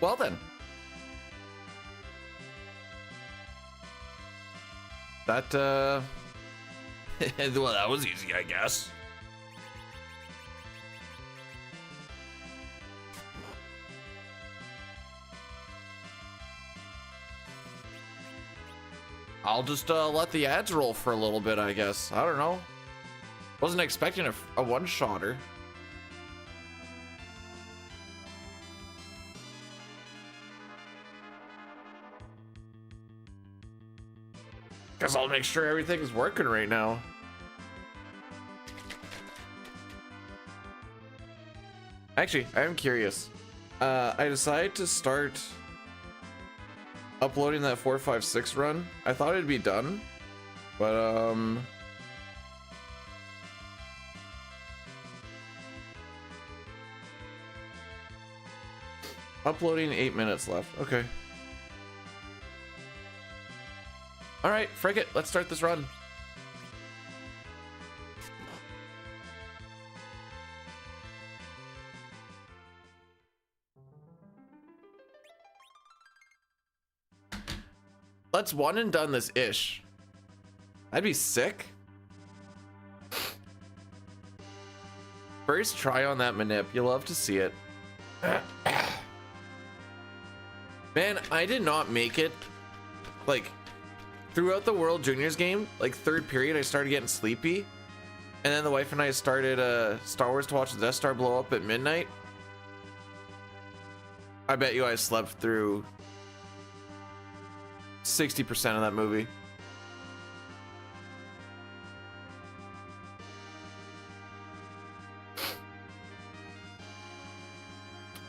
Well then. That, well, that was easy, I guess. I'll just let the ads roll for a little bit, I guess. I don't know. Wasn't expecting a one-shotter. Guess I'll make sure everything's working right now. Actually, I am curious. I decided to start uploading that 456 run. I thought it'd be done, but uploading 8 minutes left. Okay. All right, frick it. Let's start this run. Let's one and done this ish. I'd be sick. First try on that manip. You love to see it. Man, I did not make it. Like, throughout the World Juniors game, like third period, I started getting sleepy. And then the wife and I started Star Wars to watch the Death Star blow up at midnight. I bet you I slept through 60% of that movie.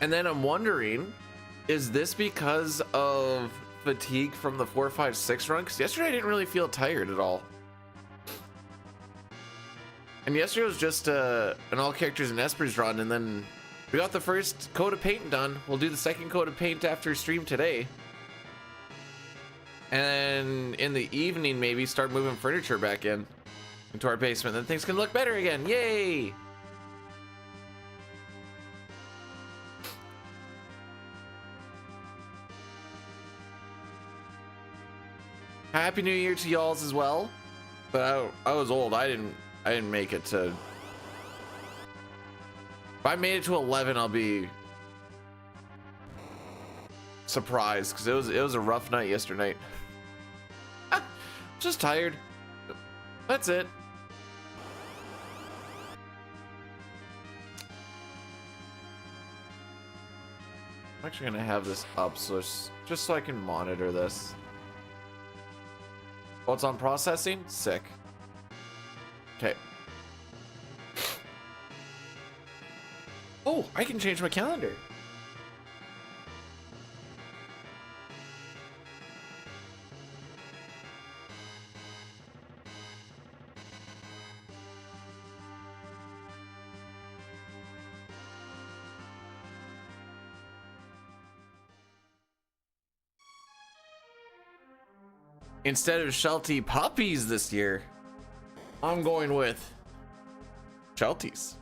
And then I'm wondering, is this because of fatigue from the 456 run? Because yesterday I didn't really feel tired at all. And yesterday was just an all characters and espers run, and then we got the first coat of paint done. We'll do the second coat of paint after stream today. And in the evening, maybe start moving furniture back into our basement. Then things can look better again. Yay! Happy New Year to y'alls as well. But I was old. I didn't make it to. If I made it to 11, I'll be surprised, because it was a rough night yesterday. Just tired. That's it. I'm actually gonna have this up so just so I can monitor this. Oh, it's on processing? Sick. Okay. Oh, I can change my calendar. Instead of Sheltie puppies this year, I'm going with Shelties.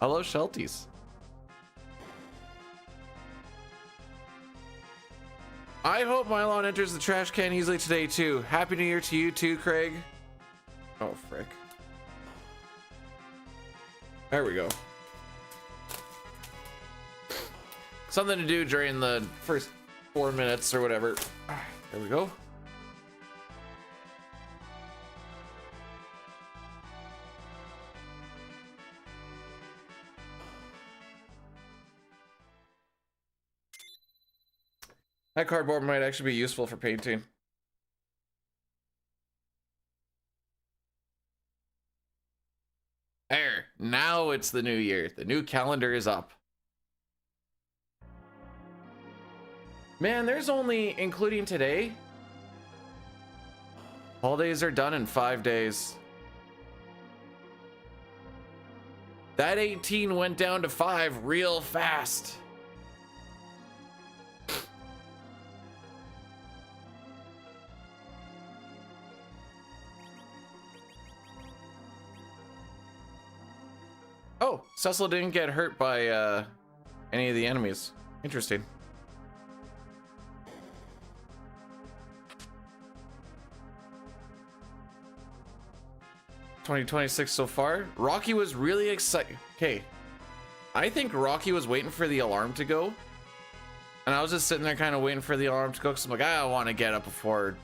I love Shelties. I hope Mylon enters the trash can easily today too. Happy New Year to you too, Craig. Oh, frick. There we go. Something to do during the first 4 minutes or whatever. There we go. That cardboard might actually be useful for painting. There, now it's the new year. The new calendar is up. Man, there's only, including today, holidays are done in 5 days. That 18 went down to 5 real fast. Oh, Cecil didn't get hurt by any of the enemies. Interesting. $20.26 so far. Rocky was really excited. Okay. I think Rocky was waiting for the alarm to go. And I was just sitting there kind of waiting for the alarm to go because I'm like, I want to get up before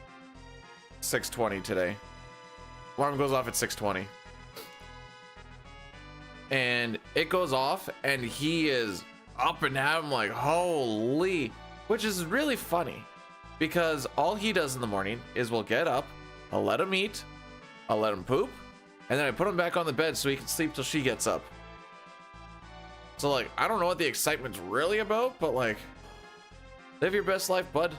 6:20 today. Alarm goes off at 6:20. And it goes off and he is up and down. I'm like, holy, which is really funny because all he does in the morning is we'll get up, I'll let him eat, I'll let him poop, and then I put him back on the bed so he can sleep till she gets up. So like, I don't know what the excitement's really about, but like, live your best life, bud.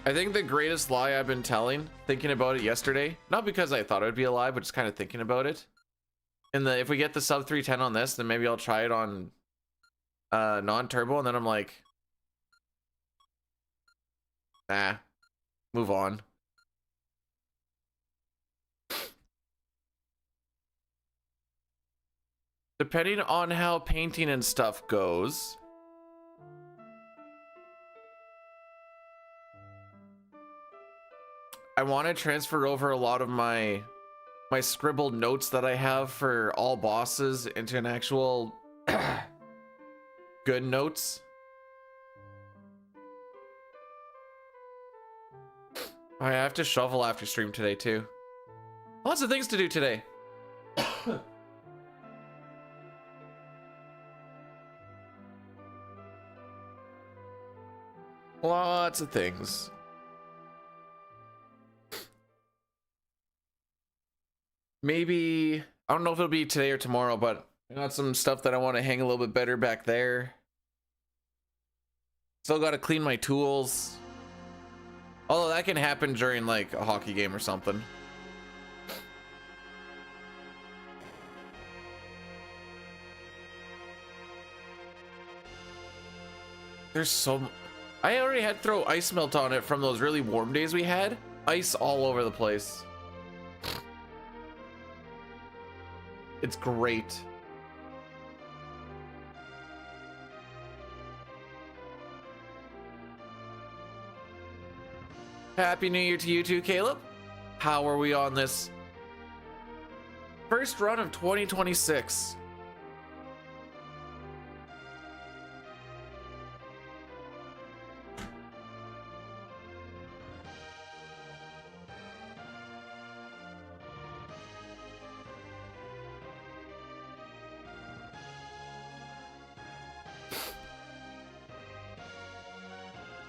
I think the greatest lie I've been telling, thinking about it yesterday, not because I thought it would be a lie, but just kind of thinking about it. And if we get the sub 310 on this, then maybe I'll try it on non-turbo, and then I'm like, nah, move on. Depending on how painting and stuff goes, I want to transfer over a lot of my scribbled notes that I have for all bosses into an actual good notes. I have to shovel after stream today too. Lots of things to do today. Lots of things. Maybe, I don't know if it'll be today or tomorrow, but I got some stuff that I want to hang a little bit better back there. Still got to clean my tools. Although that can happen during like a hockey game or something. There's so I already had to throw ice melt on it from those really warm days we had. Ice all over the place. It's great. Happy New Year to you too, Caleb. How are we on this first run of 2026?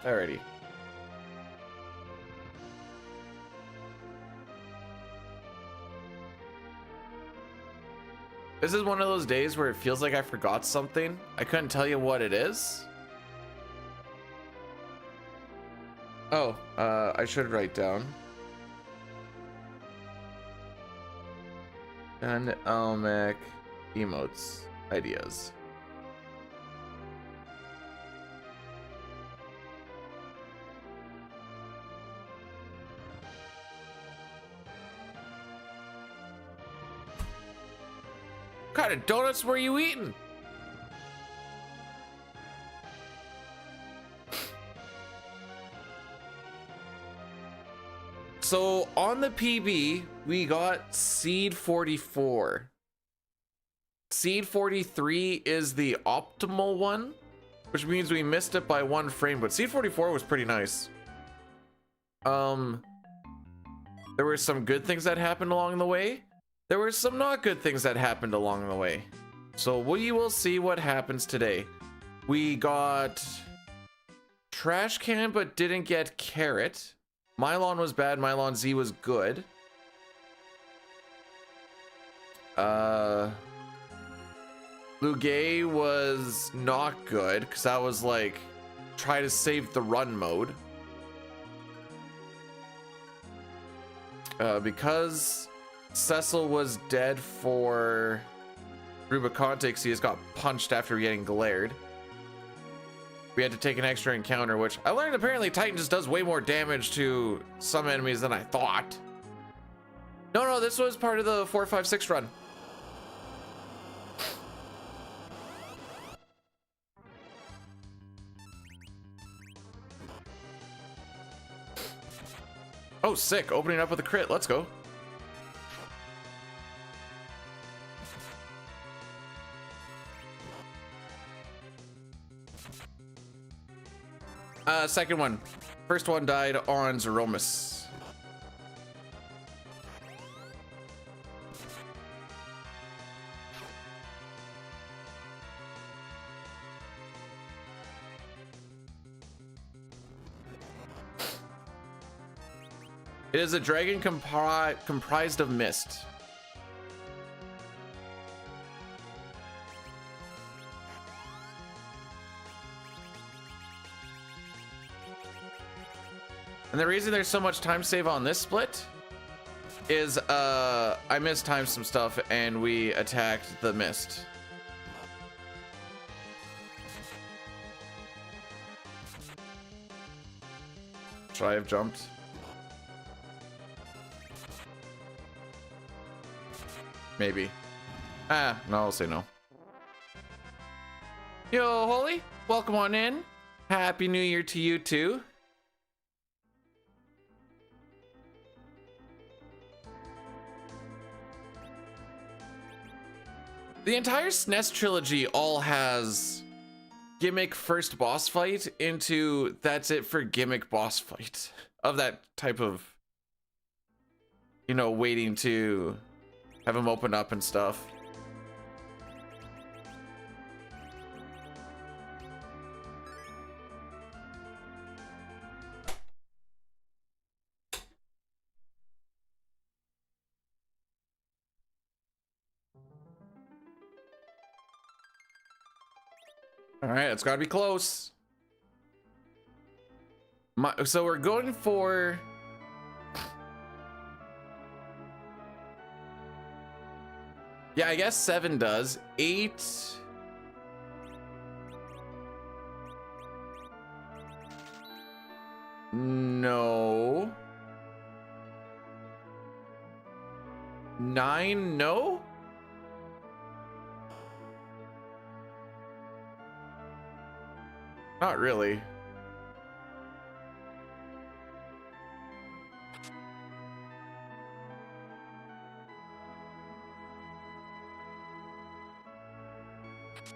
Alrighty. This is one of those days where it feels like I forgot something. I couldn't tell you what it is. Oh, I should write down. And Almec emotes ideas. What kind of donuts were you eating? So on the PB, we got Seed 44. Seed 43 is the optimal one, which means we missed it by 1 frame, but Seed 44 was pretty nice. There were some good things that happened along the way. There were some not good things that happened along the way. So we will see what happens today. We got Trash Can, but didn't get Carrot. Mylon was bad, Mylon Z was good. Lugay was not good, because that was like, try to save the run mode. Because Cecil was dead for Rubicante because he just got punched after getting glared. We had to take an extra encounter, which I learned apparently Titan just does way more damage to some enemies than I thought. No, this was part of the 4, 5, 6 run. Oh, sick. Opening up with a crit. Let's go. Second one. First one died on Zeromus. It is a dragon comprised of mist. And the reason there's so much time save on this split is I mistimed some stuff and we attacked the mist. Should I have jumped? Maybe. No, I'll say no. Yo, Holy, welcome on in. Happy New Year to you too. The entire SNES trilogy all has gimmick first boss fight into that's it for gimmick boss fight of that type of, you know, waiting to have him open up and stuff. All right, it's got to be close. So we're going for... Yeah, I guess 7 does. 8... No. 9, no? Not really.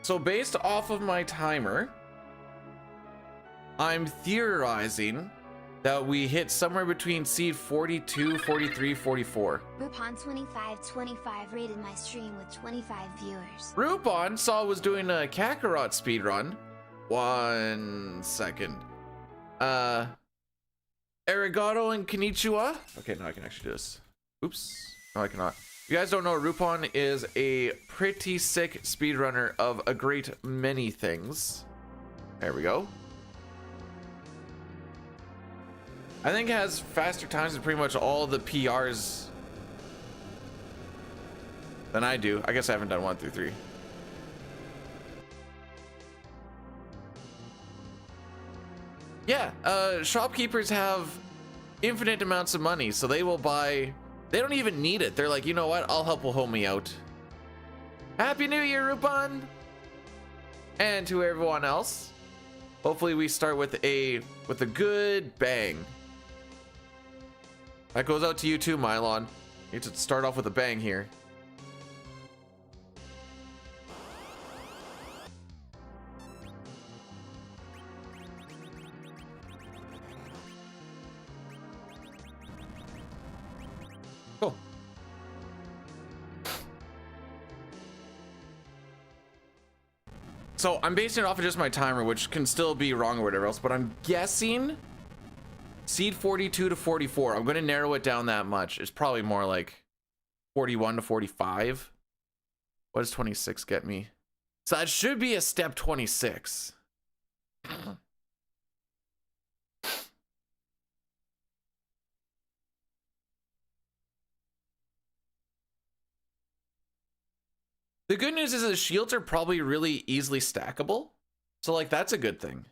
So based off of my timer, I'm theorizing that we hit somewhere between seed 42, 43, 44. Rupon2525 rated my stream with 25 viewers. Rupon saw I was doing a Kakarot speedrun. 1 second. Arigato and konnichiwa. Okay, now I can actually do this. Oops. No, I cannot. You guys don't know, Rupon is a pretty sick speedrunner of a great many things. There we go. I think it has faster times than pretty much all the PRs than I do. I guess I haven't done 1 through 3. Yeah, shopkeepers have infinite amounts of money, so they will buy. They don't even need it. They're like, you know what? I'll help a homie out. Happy New Year, Rupon! And to everyone else, hopefully we start with a good bang. That goes out to you too, Mylon. You need to start off with a bang here. Cool. So I'm basing it off of just my timer, which can still be wrong or whatever else, but I'm guessing seed 42 to 44. I'm going to narrow it down that much. It's probably more like 41 to 45. What does 26 get me? So that should be a step 26. The good news is the shields are probably really easily stackable. So like that's a good thing.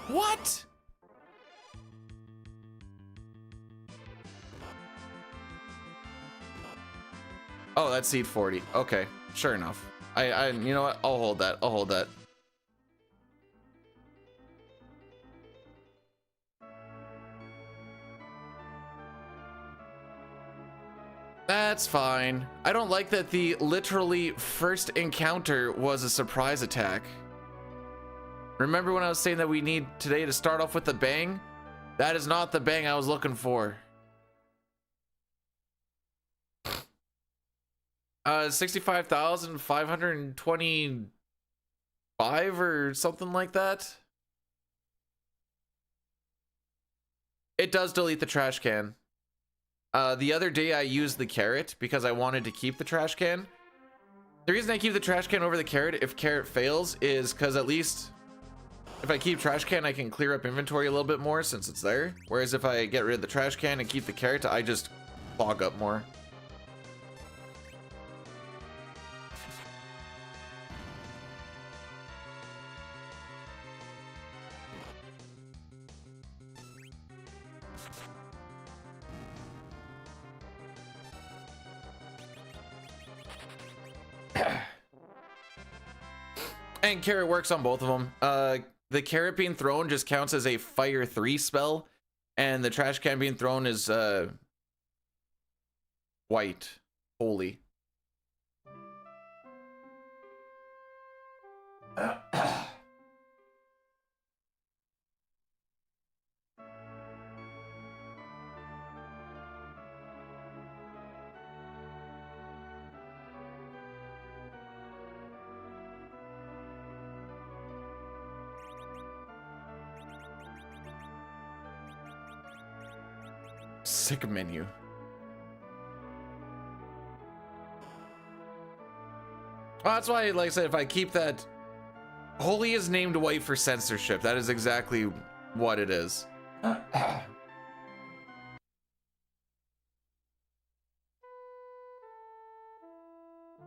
What? Oh, that's seed 40. Okay. sure enough. You know what? I'll hold that. I'll hold that. That's fine. I don't like that the literally first encounter was a surprise attack. Remember when I was saying that we need today to start off with a bang? That is not the bang I was looking for. 65,525 or something like that. It does delete the trash can. The other day I used the carrot because I wanted to keep the trash can. The reason I keep the trash can over the carrot if carrot fails is because at least if I keep trash can, I can clear up inventory a little bit more since it's there. Whereas if I get rid of the trash can and keep the carrot, I just clog up more. And carrot works on both of them. The carrot being thrown just counts as a fire 3 spell, and the trash can being thrown is white, holy. Sick menu. Well, that's why, like I said, if I keep that, holy is named white for censorship. That is exactly what it is.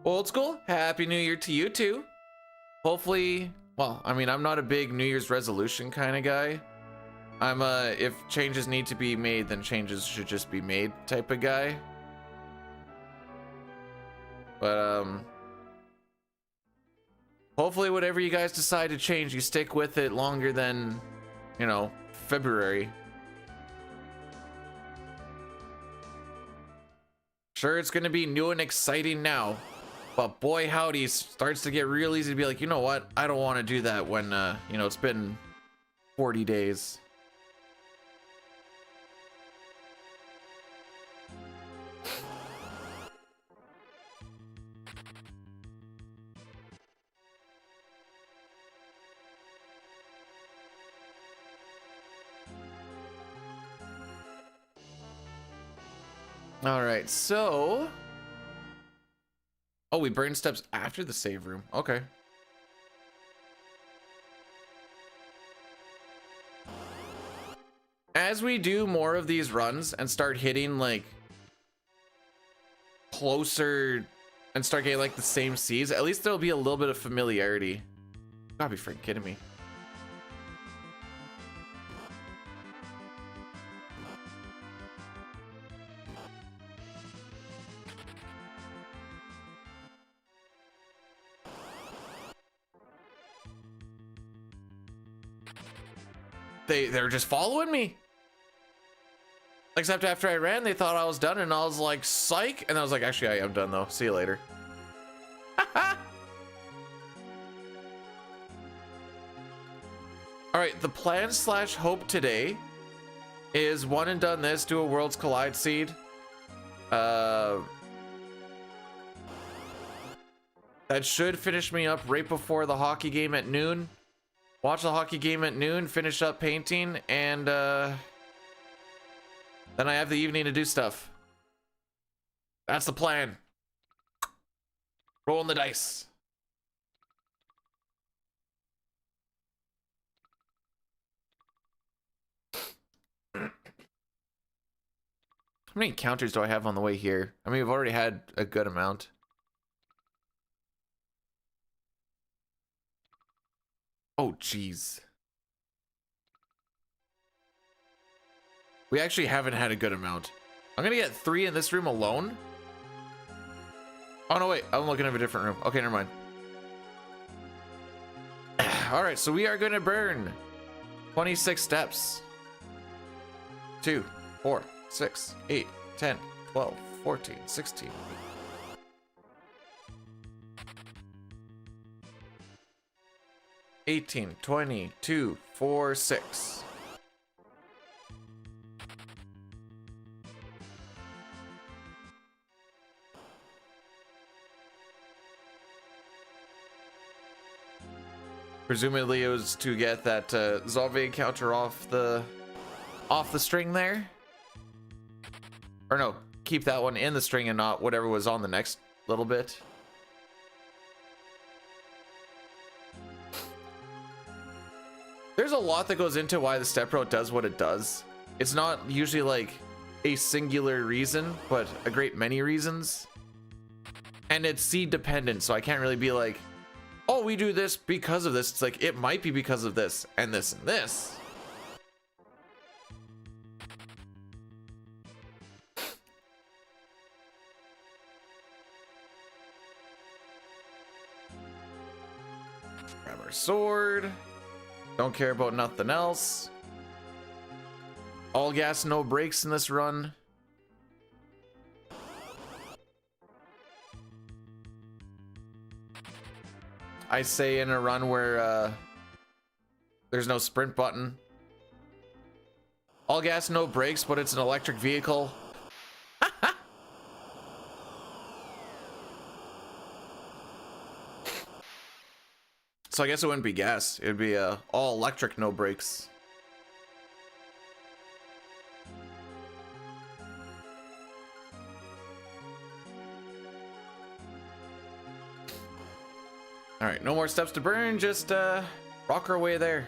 Old school, happy new year to you too. Hopefully, well, I mean, I'm not a big New Year's resolution kind of guy. I'm if changes need to be made, then changes should just be made type of guy. But hopefully whatever you guys decide to change, you stick with it longer than, you know, February. Sure, it's gonna be new and exciting now, but boy howdy, starts to get real easy to be like, you know what, I don't want to do that when you know, it's been 40 days. All right, so oh, we burn steps after the save room. Okay. As we do more of these runs and start hitting like closer and start getting like the same seeds, at least there'll be a little bit of familiarity. You gotta be freaking kidding me. They're just following me. Except after I ran, they thought I was done, and I was like, psych. And I was like, actually, I am done though. See you later. All right, the plan / hope today is one and done this, do a Worlds Collide seed. That should finish me up right before the hockey game at noon. Watch the hockey game at noon, finish up painting, and then I have the evening to do stuff. That's the plan. Rolling the dice. How many encounters do I have on the way here? I mean, we've already had a good amount. Oh, jeez. We actually haven't had a good amount. I'm gonna get 3 in this room alone. Oh no, wait, I'm looking at a different room. Okay, never mind. All right, so we are going to burn 26 steps. 2, 4, 6, 8, 10, 12, 14, 16. 18, 20, 2, 4, 6. Presumably it was to get that zombie encounter off the string there. Or no, keep that one in the string and not whatever was on the next little bit. There's a lot that goes into why the step route does what it does. It's not usually like a singular reason, but a great many reasons. And it's seed dependent, so I can't really be like, oh, we do this because of this. It's like, it might be because of this and this and this. Grab our sword. Don't care about nothing else. All gas, no brakes in this run. I say in a run where there's no sprint button. All gas, no brakes, but it's an electric vehicle. So I guess it wouldn't be gas. It would be all electric, no brakes. All right, no more steps to burn. Just rock our way there.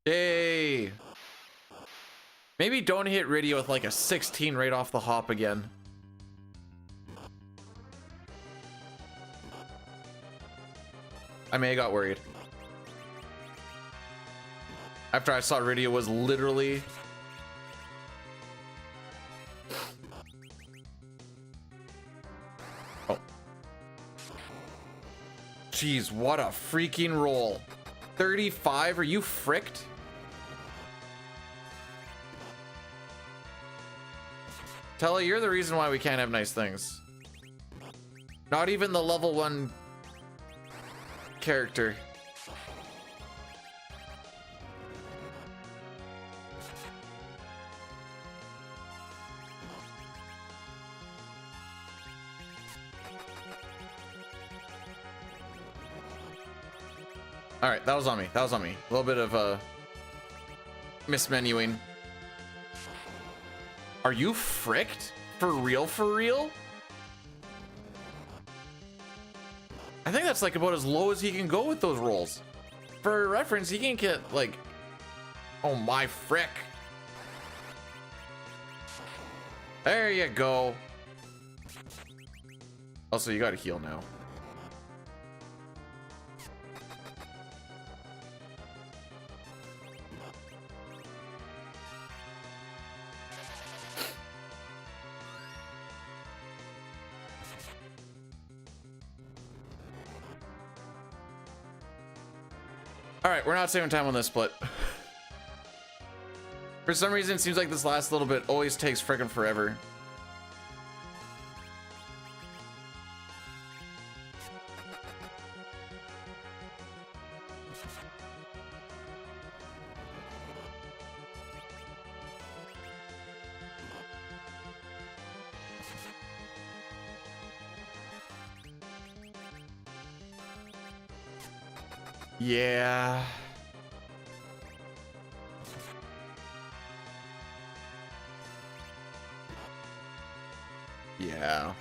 Yay! Maybe don't hit radio with like a 16 right off the hop again. I may have got worried. After I saw radio was literally... Oh. Jeez, what a freaking roll. 35? Are you fricked? Telly, you're the reason why we can't have nice things. Not even the level 1 character. All right, that was on me. That was on me. A little bit of mismenuing. Are you fricked? For real, for real? I think that's like about as low as he can go with those rolls. For reference, he can get like, oh my frick. There you go. Also, you gotta heal now. All right, we're not saving time on this split. For some reason, it seems like this last little bit always takes freaking forever. Yeah. Yeah.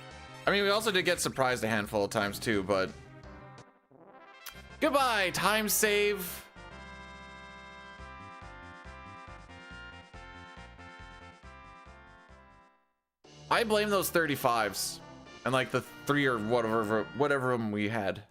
I mean, we also did get surprised a handful of times too, but... Goodbye, time save. I blame those 35s and like the 3 or whatever them we had.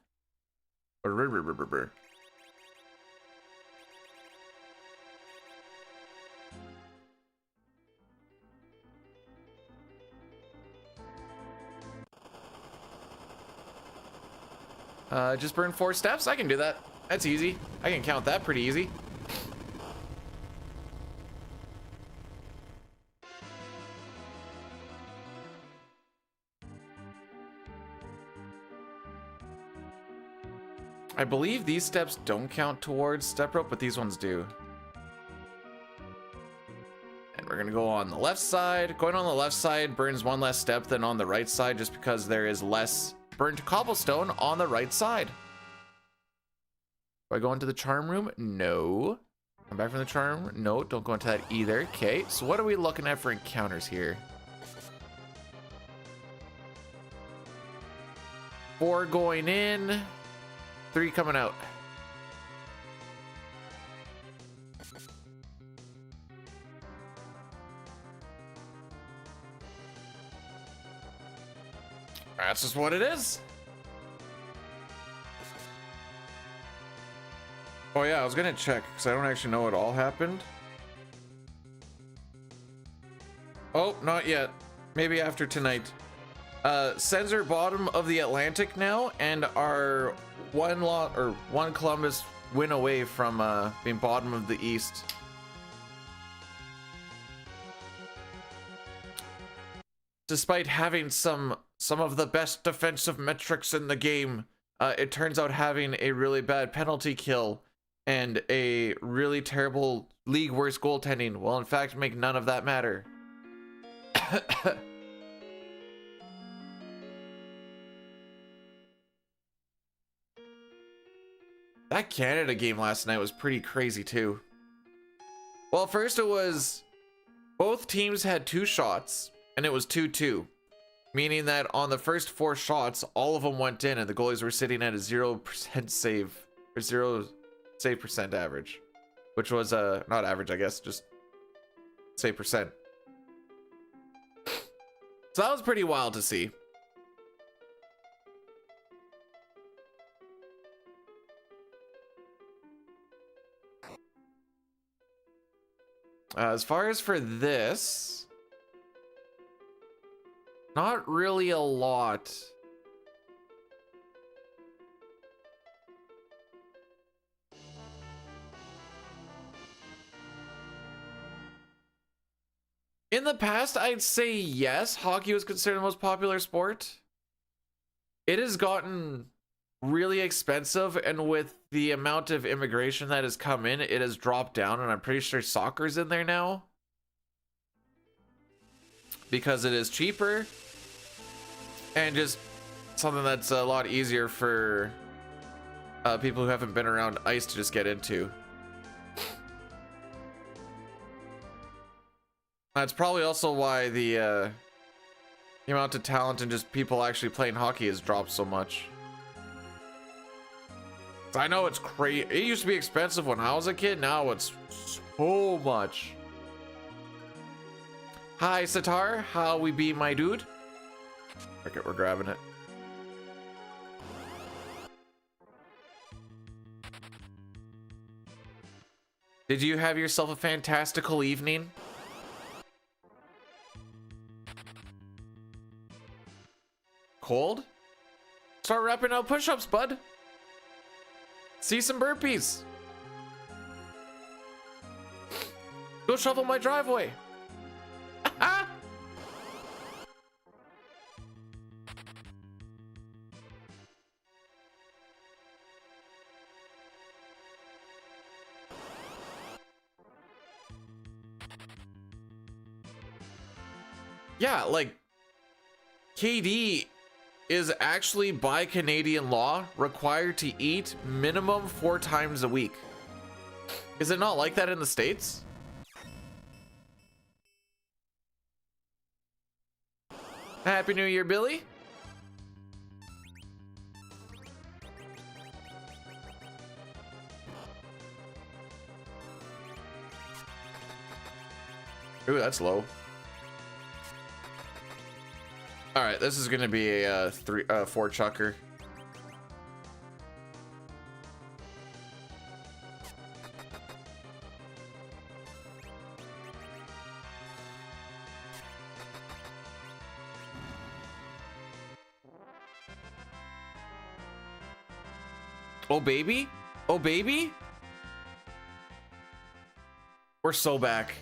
Just burn 4 steps. I can do that. That's easy. I can count that pretty easy. I believe these steps don't count towards step rope, but these ones do. And we're gonna go on the left side. Going on the left side burns 1 less step than on the right side, just because there is less burnt cobblestone on the right side. Do I go into the charm room? No. Come back from the charm room? No, don't go into that either. Okay, so what are we looking at for encounters here? 4 going in, 3 coming out. That's just what it is. Oh yeah, I was gonna check because I don't actually know what all happened. Oh, not yet. Maybe after tonight. Sens are bottom of the Atlantic now and are one Columbus win away from being bottom of the East. Despite having some of the best defensive metrics in the game, it turns out having a really bad penalty kill and a really terrible league worst goaltending will in fact make none of that matter. That Canada game last night was pretty crazy too. Well, first it was both teams had 2 shots and it was 2-2, meaning that on the first 4 shots all of them went in and the goalies were sitting at a 0% save or 0 save percent average, which was not average, I guess, just save percent. So that was pretty wild to see. As far as for this, not really a lot. In the past, I'd say yes, hockey was considered the most popular sport. It has gotten really expensive, and with the amount of immigration that has come in, it has dropped down, and I'm pretty sure soccer's in there now because it is cheaper and just something that's a lot easier for people who haven't been around ice to just get into. That's probably also why the amount of talent and just people actually playing hockey has dropped so much. I know it's crazy. It used to be expensive when I was a kid. Now it's so much. Hi, Sitar. How we be, my dude? Okay, we're grabbing it. Did you have yourself a fantastical evening? Cold? Start rapping out push-ups, bud. See some burpees. Go shovel my driveway. Yeah, like KD is actually by Canadian law required to eat minimum 4 times a week. Is it not like that in the States? Happy New Year, Billy. Ooh, that's low. All right, this is gonna be a 4 chucker. Oh, baby? Oh, baby? We're so back.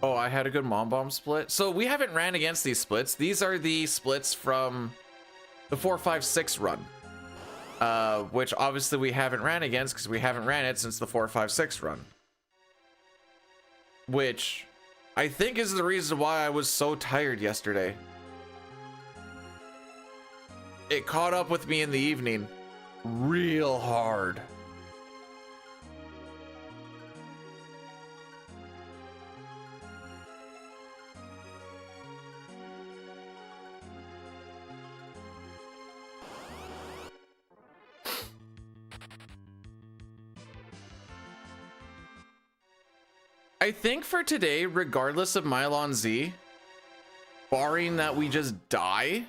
Oh, I had a good mom bomb split. So we haven't ran against these splits. These are the splits from the 456 run. Which obviously we haven't ran against because we haven't ran it since the 456 run. Which I think is the reason why I was so tired yesterday. It caught up with me in the evening real hard. I think for today, regardless of Mylon Z, barring that we just die,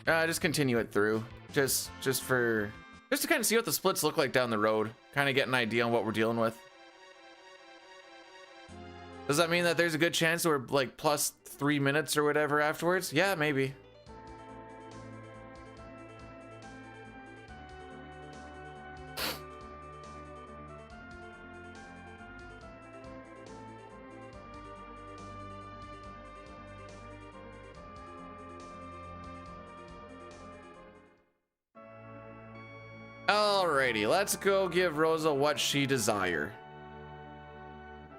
just continue it through. Just to kind of see what the splits look like down the road. Kind of get an idea on what we're dealing with. Does that mean that there's a good chance we're like plus 3 minutes or whatever afterwards? Yeah, maybe. Alrighty, let's go give Rosa what she desire.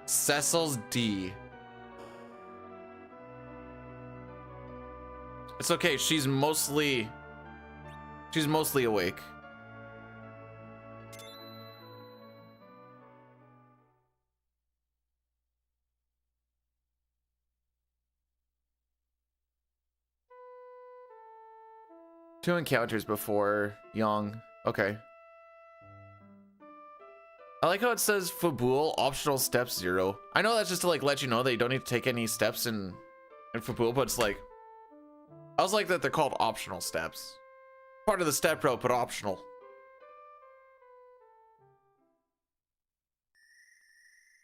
Cecil's D. It's okay, she's mostly awake. Two encounters before Young. Okay. I like how it says Fabul optional steps 0. I know that's just to like let you know that you don't need to take any steps in Fabul, but it's like I was like that they're called optional steps. Part of the step rope, but optional.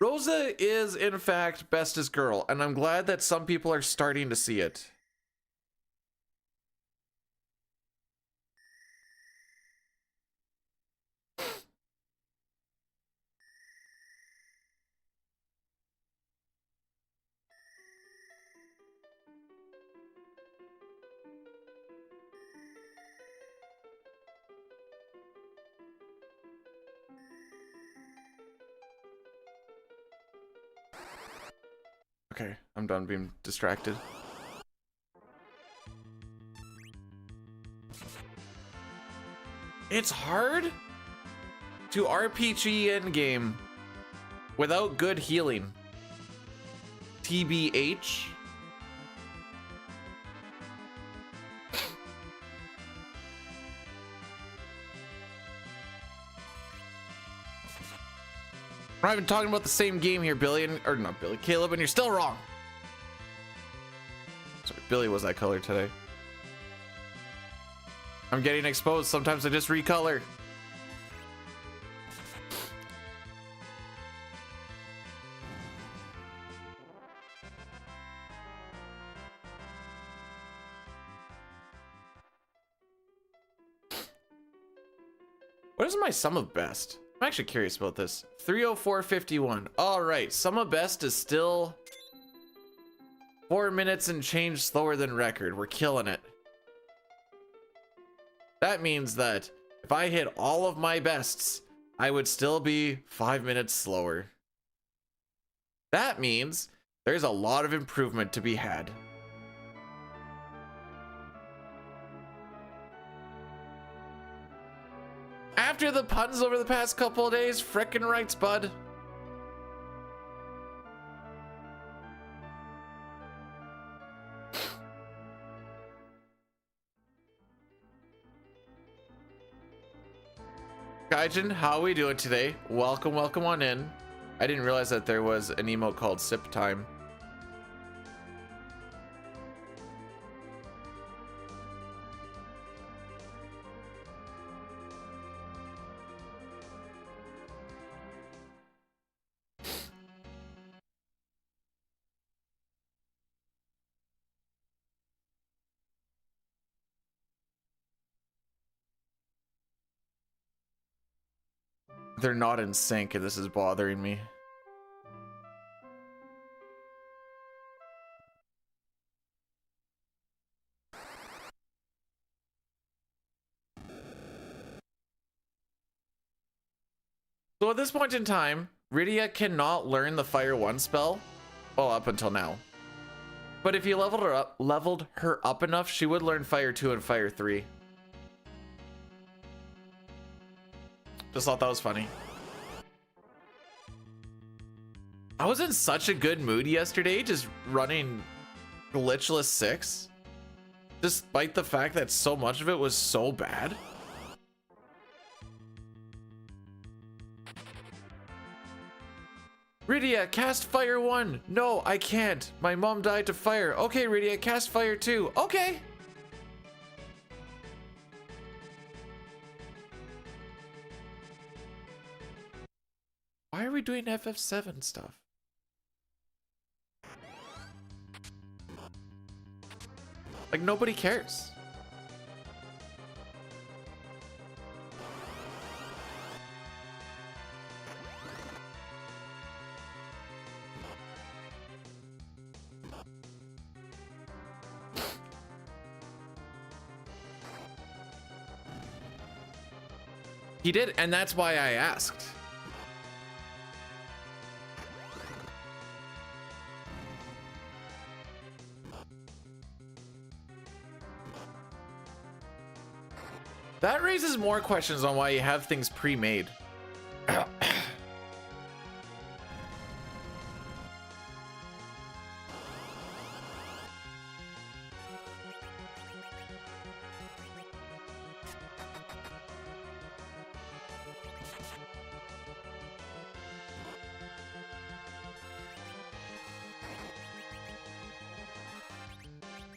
Rosa is in fact bestest girl, and I'm glad that some people are starting to see it. Okay, I'm done being distracted. It's hard to RPG endgame without good healing. TBH. We're not even talking about the same game here, Billy, or not Billy, Caleb, and you're still wrong. Sorry, Billy was that color today. I'm getting exposed. Sometimes I just recolor. What is my sum of best? I'm actually curious about this. 304.51. All right, sum of best is still 4 minutes and change slower than record. We're killing it. That means that if I hit all of my bests, I would still be 5 minutes slower. That means there's a lot of improvement to be had. After the puns over the past couple of days, frickin' rights, bud. Gaijin, how are we doing today? Welcome on in. I didn't realize that there was an emote called Sip Time. they're not in sync and this is bothering me. So at this point in time, Rydia cannot learn the Fire 1 spell. Well, up until now. But if you leveled her up enough, she would learn Fire 2 and Fire 3. Just thought that was funny. I was in such a good mood yesterday, just running glitchless 6. Despite the fact that so much of it was so bad. Rydia, cast Fire 1. No, I can't. My mom died to fire. Okay, Rydia, cast Fire 2. Okay. Why are we doing FF7 stuff? Like, nobody cares. He did, and that's why I asked. That raises more questions on why you have things pre-made.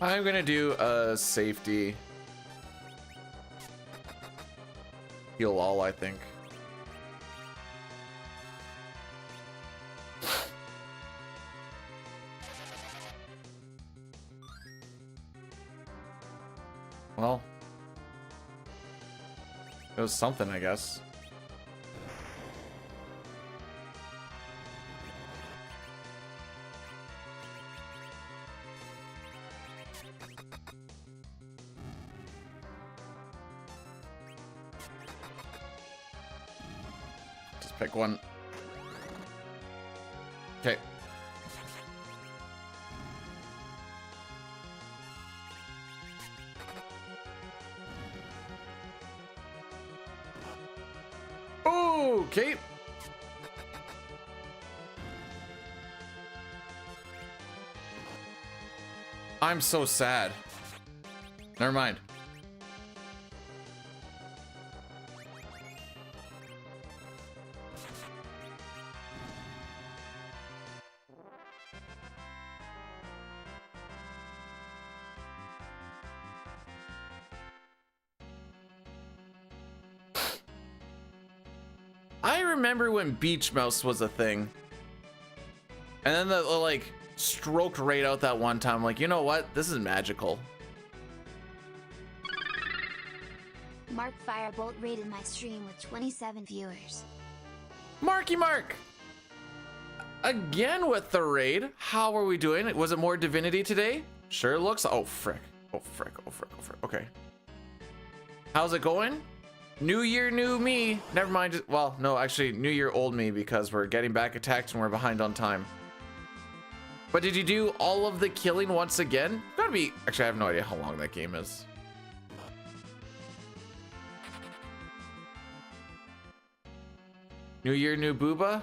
I'm gonna do a safety heal all, I think. Well, it was something, I guess. Pick one. Okay. Okay. I'm so sad. Never mind. I remember when Beach Mouse was a thing. And then the like stroked right out that one time. Like, you know what? This is magical. Mark Firebolt rated my stream with 27 viewers. Marky Mark! Again with the raid. How are we doing? Was it more Divinity today? Sure looks. Oh, frick. Oh, frick. Oh, frick. Oh, frick. Okay. How's it going? New year, new me. Never mind. Well, no, actually, new year, old me, because we're getting back attacked and we're behind on time. But did you do all of the killing once again? Gotta be. Actually, I have no idea how long that game is. New year, new booba?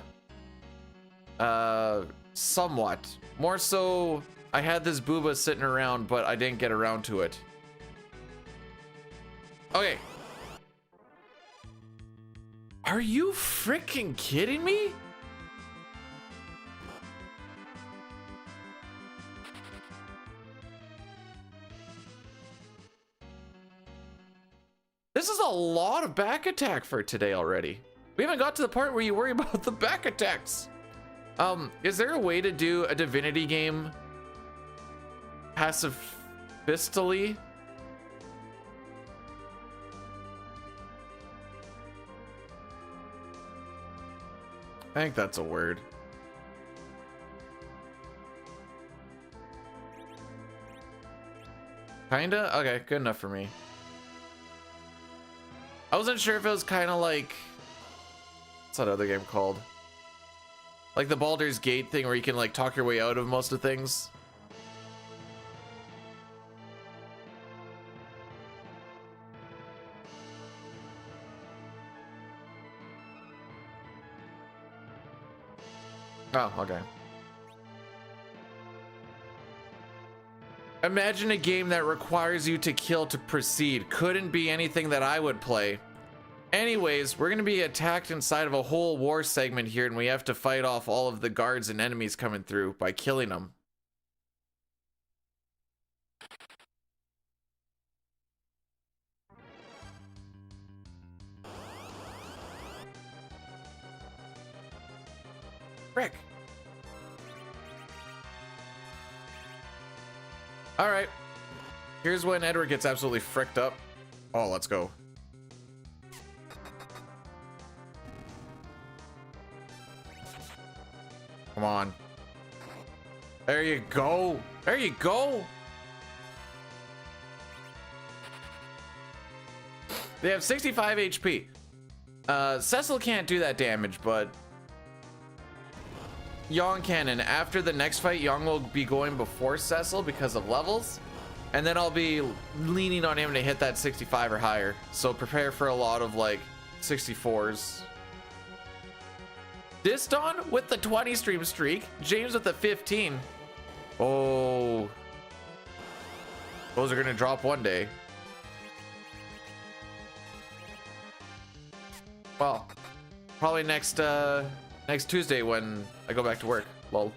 Somewhat. More so, I had this booba sitting around, but I didn't get around to it. Okay. Are you freaking kidding me? This is a lot of back attack for today already. We haven't got to the part where you worry about the back attacks. Is there a way to do a Divinity game pacifistly? I think that's a word. Kinda? Okay, good enough for me. I wasn't sure if it was kind of like... What's that other game called? Like the Baldur's Gate thing where you can like talk your way out of most of things. Oh, okay. Imagine a game that requires you to kill to proceed. Couldn't be anything that I would play. Anyways, we're gonna be attacked inside of a whole war segment here, and we have to fight off all of the guards and enemies coming through by killing them. Frick. All right. Here's when Edward gets absolutely fricked up. Oh, let's go. Come on. There you go. There you go. They have 65 HP. Cecil can't do that damage, but Yang can, and after the next fight, Yang will be going before Cecil because of levels, and then I'll be leaning on him to hit that 65 or higher. So prepare for a lot of like 64s. Diston with the 20 stream streak, James with the 15. Oh, those are gonna drop one day. Well, probably next Tuesday when I go back to work. Lol.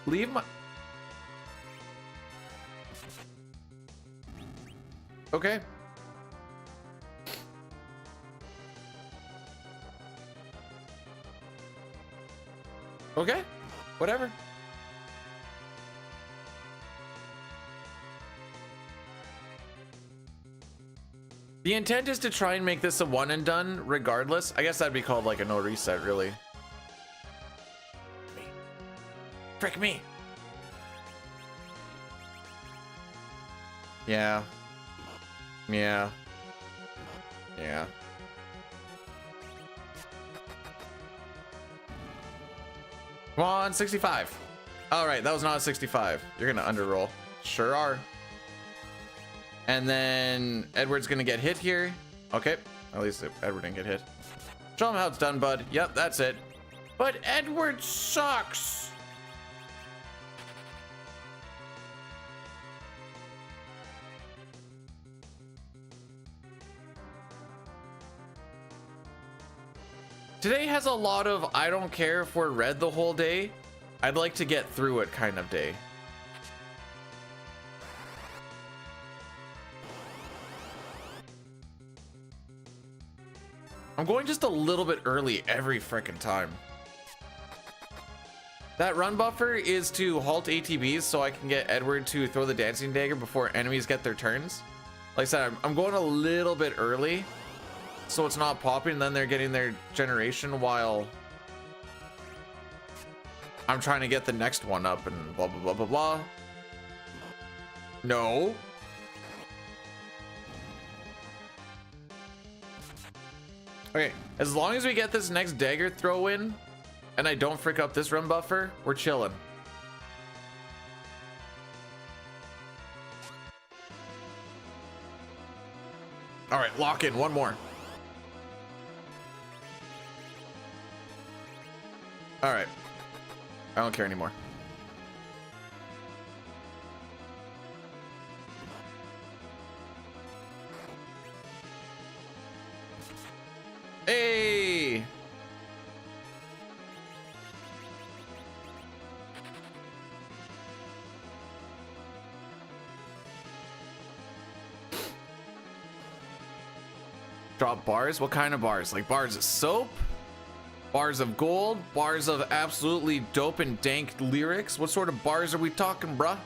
Leave my... Okay. Okay. Whatever. The intent is to try and make this a one and done regardless. I guess that'd be called like a no reset, really. Frick me. Yeah. Yeah. Yeah. Come on, 65. All right, that was not a 65. You're gonna underroll. Sure are. And then Edward's gonna get hit here. Okay, at least Edward didn't get hit. Show him how it's done, bud. Yep, that's it. But Edward sucks. Today has a lot of I don't care if we're red the whole day. I'd like to get through it kind of day. I'm going just a little bit early every frickin' time. That run buffer is to halt ATBs so I can get Edward to throw the dancing dagger before enemies get their turns. Like I said, I'm going a little bit early so it's not popping, then they're getting their generation while I'm trying to get the next one up and blah, blah, blah, blah, blah. No. Okay, as long as we get this next dagger throw in and I don't frick up this run buffer, we're chilling. All right, lock in one more. All right, I don't care anymore. Hey! Drop bars? What kind of bars? Like bars of soap? Bars of gold? Bars of absolutely dope and dank lyrics? What sort of bars are we talking, bruh?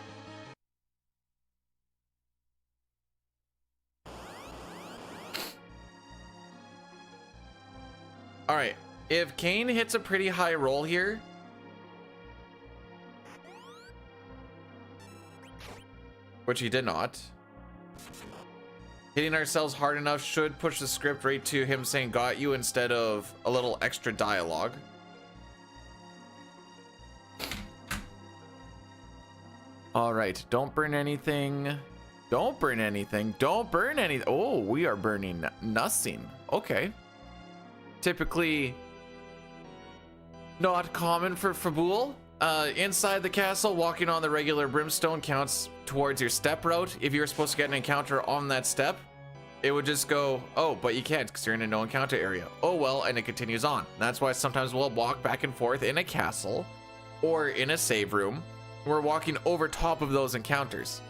All right, if Kane hits a pretty high roll here, which he did not, hitting ourselves hard enough should push the script right to him saying got you instead of a little extra dialogue. All right, don't burn anything. Don't burn anything. Don't burn anything. Oh, we are burning nothing. Okay. Typically not common for Fabul. Inside the castle, walking on the regular brimstone counts towards your step route. If you're supposed to get an encounter on that step, it would just go, oh, but you can't because you're in a no encounter area. Oh, well, and it continues on. That's why sometimes we'll walk back and forth in a castle or in a save room. We're walking over top of those encounters.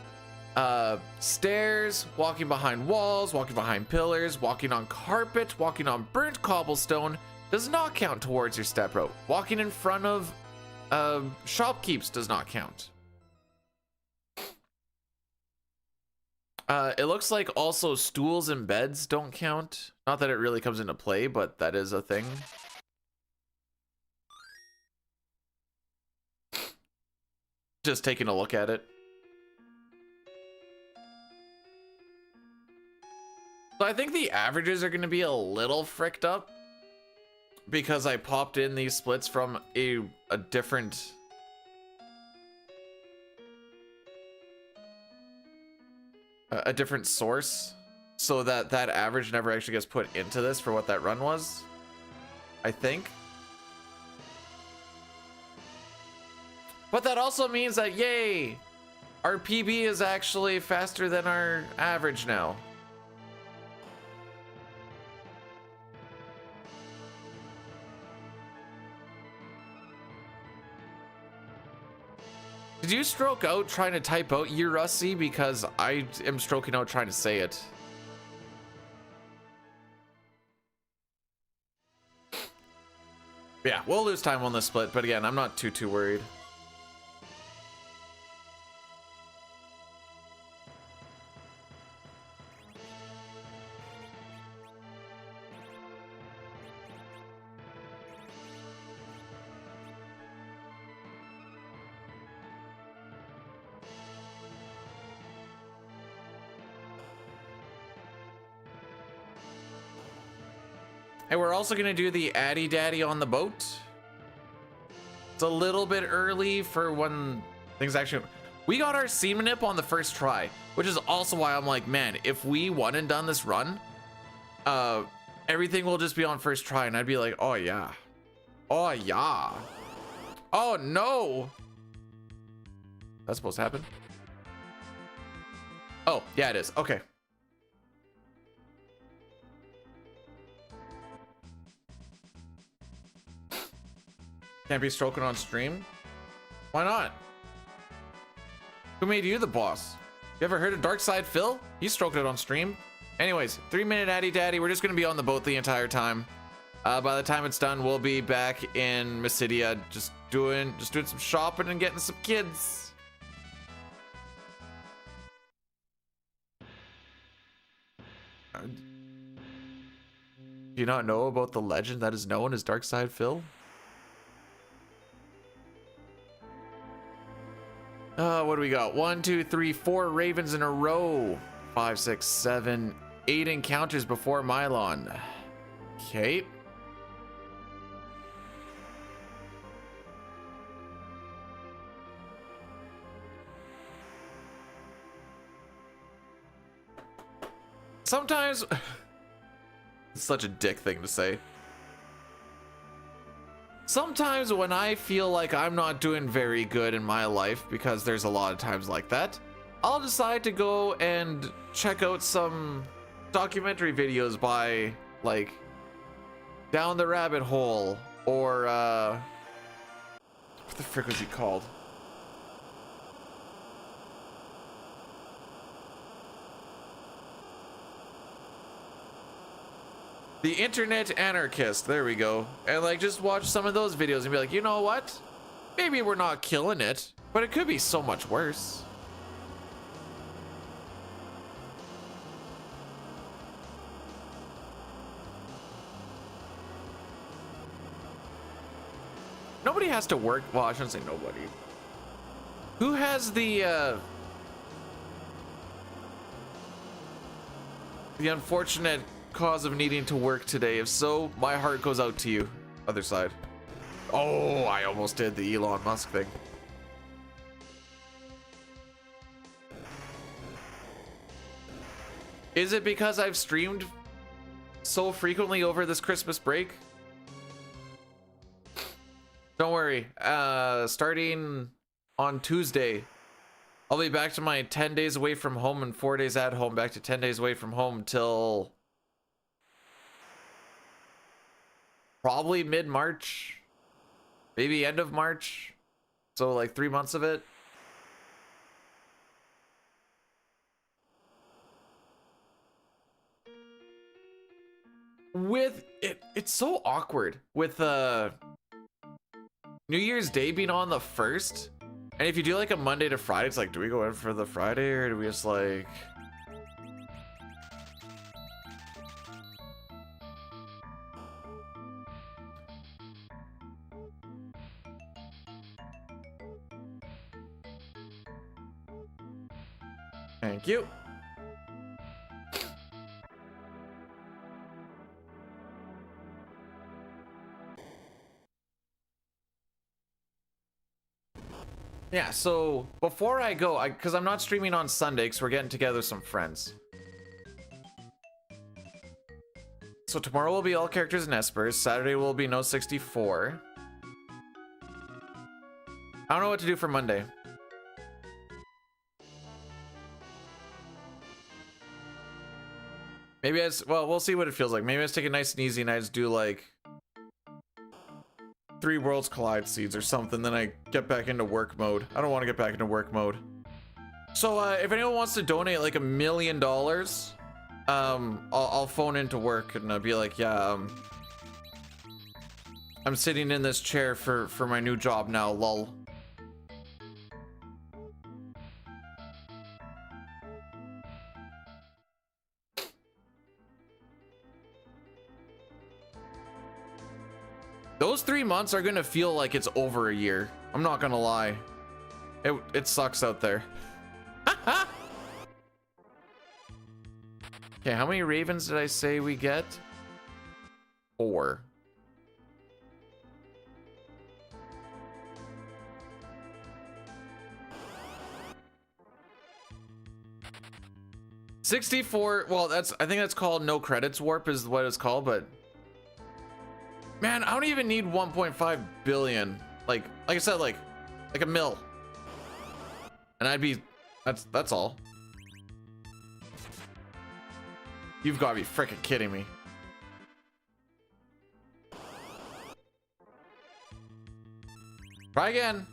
Stairs, walking behind walls, walking behind pillars, walking on carpet, walking on burnt cobblestone does not count towards your step route. Walking in front of shopkeeps does not count. It looks like also stools and beds don't count. Not that it really comes into play, but that is a thing. Just taking a look at it. So I think the averages are going to be a little fricked up because I popped in these splits from a different source, so that average never actually gets put into this for what that run was, I think. But that also means that, yay, our PB is actually faster than our average now. Did you stroke out trying to type out "you're Rusty"? Because I am stroking out trying to say it. Yeah, we'll lose time on this split, but again, I'm not too worried. And we're also gonna do the Addy Daddy on the boat. It's a little bit early for when things actually... We got our seam nip on the first try, which is also why I'm like, man, if we won and done this run, everything will just be on first try, and I'd be like, oh yeah. Oh yeah. Oh no. That's supposed to happen? Oh, yeah, it is. Okay. Can't be stroking on stream? Why not? Who made you the boss? You ever heard of Dark Side Phil? He's stroking it on stream. Anyways, 3-minute Addy Daddy. We're just gonna be on the boat the entire time. By the time it's done, we'll be back in Mysidia, just doing some shopping and getting some kids. Do you not know about the legend that is known as Dark Side Phil? What do we got? 1, 2, 3, 4 ravens in a row. 5, 6, 7, 8 encounters before Mylon. Okay. Sometimes it's such a dick thing to say. Sometimes when I feel like I'm not doing very good in my life, because there's a lot of times like that, I'll decide to go and check out some documentary videos by, like, Down the Rabbit Hole, or, what the frick was he called? The Internet Anarchist, there we go. And like just watch some of those videos and be like, you know what? Maybe we're not killing it, but it could be so much worse. nobody has to work. Well, I shouldn't say nobody. Who has the unfortunate cause of needing to work today? If so, my heart goes out to you. Other side. Oh, I almost did the Elon Musk thing. Is it because I've streamed so frequently over this Christmas break? Don't worry. Starting on Tuesday, I'll be back to my 10 days away from home and 4 days at home, back to 10 days away from home till probably mid-March, maybe end of March. So like 3 months of it. With it, it's so awkward with New Year's Day being on the 1st. And if you do like a Monday to Friday, it's like, do we go in for the Friday or do we just like... Thank you. Yeah, so before I go, because I'm not streaming on Sunday because we're getting together with some friends. So tomorrow will be all characters and espers. Saturday will be No64. I don't know what to do for Monday. Maybe well, we'll see what it feels like. Maybe I just take it nice and easy and I just do like 3 Worlds Collide seeds or something, then I get back into work mode. I don't want to get back into work mode. So if anyone wants to donate like $1 million, I'll phone into work and I'll be like, yeah, I'm sitting in this chair for my new job now, lol. Those 3 months are gonna feel like it's over a year. I'm not gonna lie. It sucks out there. Okay, how many ravens did I say we get? 4. $64. Well, I think that's called no credits warp is what it's called, but man, I don't even need 1.5 billion. Like I said, like a mil. And I'd be, that's all. You've got to be freaking kidding me. Try again.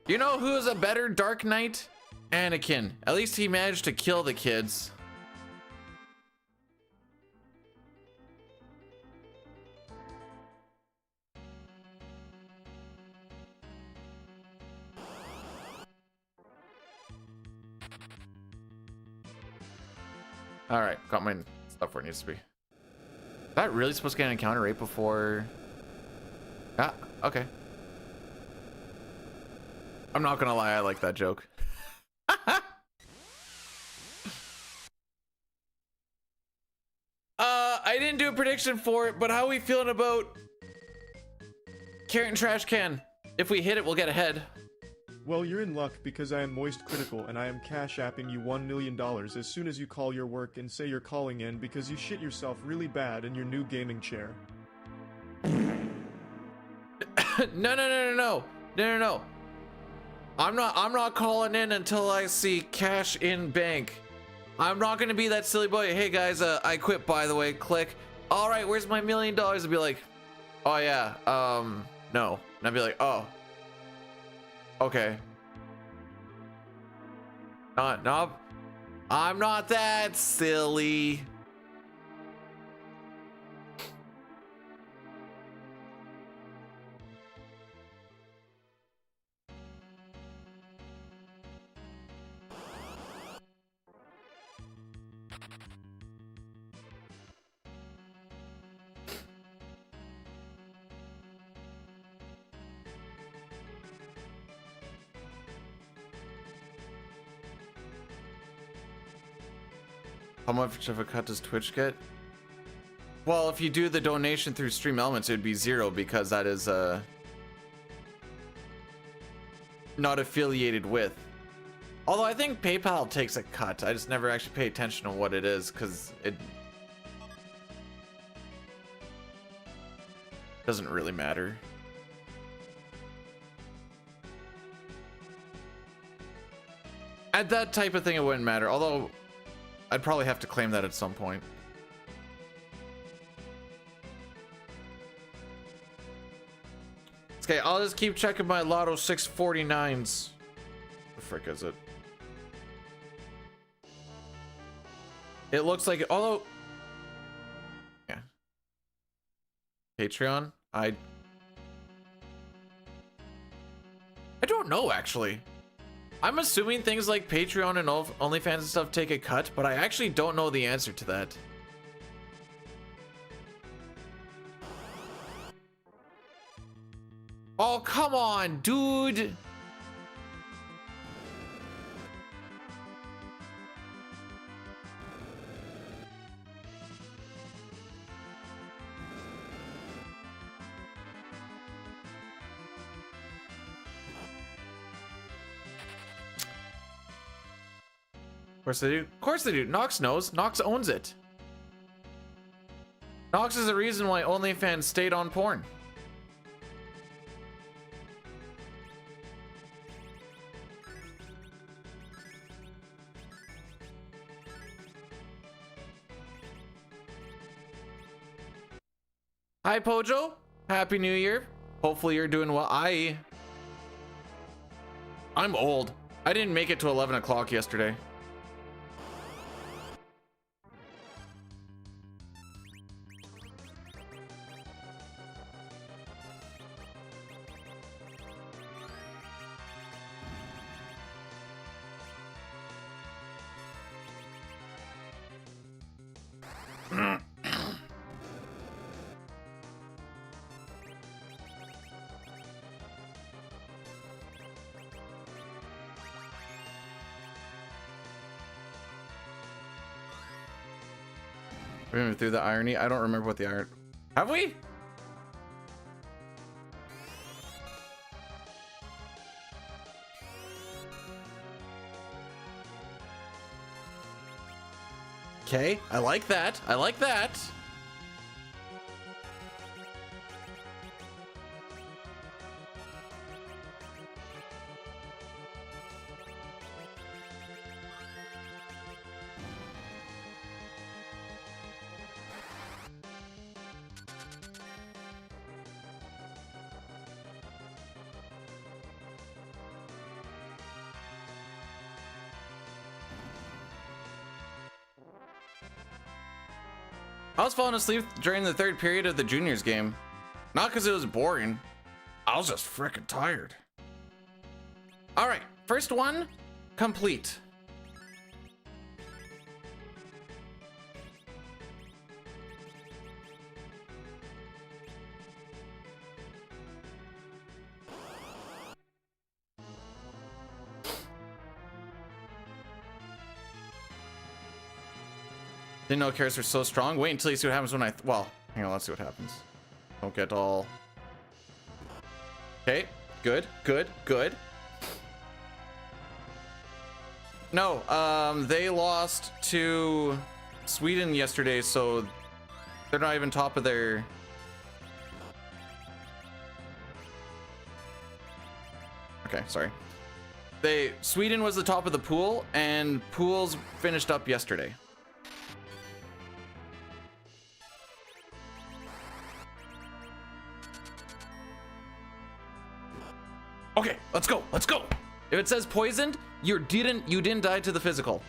You know who is a better Dark Knight? Anakin. At least he managed to kill the kids. All right, got my stuff where it needs to be. Is that really supposed to get an encounter right before? Ah, okay. I'm not gonna lie, I like that joke. I didn't do a prediction for it, but how are we feeling about Carrot and Trash Can? If we hit it, we'll get ahead. Well, you're in luck because I am moist critical and I am cash apping you $1 million as soon as you call your work and say you're calling in because you shit yourself really bad in your new gaming chair. No. I'm not calling in until I see cash in bank. I'm not gonna be that silly boy. Hey guys, I quit by the way. Click. All right, where's my $1 million? I'd be like, oh yeah, no. And I'd be like, oh, okay. No, I'm not that silly. How much of a cut does Twitch get? Well, if you do the donation through Stream Elements, it would be 0 because that is not affiliated with. Although I think PayPal takes a cut. I just never actually pay attention to what it is because it doesn't really matter. At that type of thing, it wouldn't matter. Although I'd probably have to claim that at some point. Okay, I'll just keep checking my Lotto 649s. The frick is it? It looks like it, although yeah. Patreon? I don't know actually. I'm assuming things like Patreon and OnlyFans and stuff take a cut, but I actually don't know the answer to that. Oh, come on, dude. Of course they do. Of course they do. Nox knows. Nox owns it. Nox is the reason why OnlyFans stayed on porn. Hi Pojo, happy new year. Hopefully you're doing well. I'm old. I didn't make it to 11 o'clock yesterday. Remember through the irony? I don't remember what the irony. Have we? Okay, I like that. I like that. I was falling asleep during the third period of the juniors game. Not because it was boring. I was just freaking tired. All right, first one, complete. Didn't know characters are so strong. Wait until you see what happens when well, hang on, let's see what happens. Don't get all... Okay, good, good, good. No, they lost to Sweden yesterday, so they're not even top of their... Okay, sorry. Sweden was the top of the pool, and pools finished up yesterday. Okay, let's go. Let's go. If it says poisoned, you didn't die to the physical.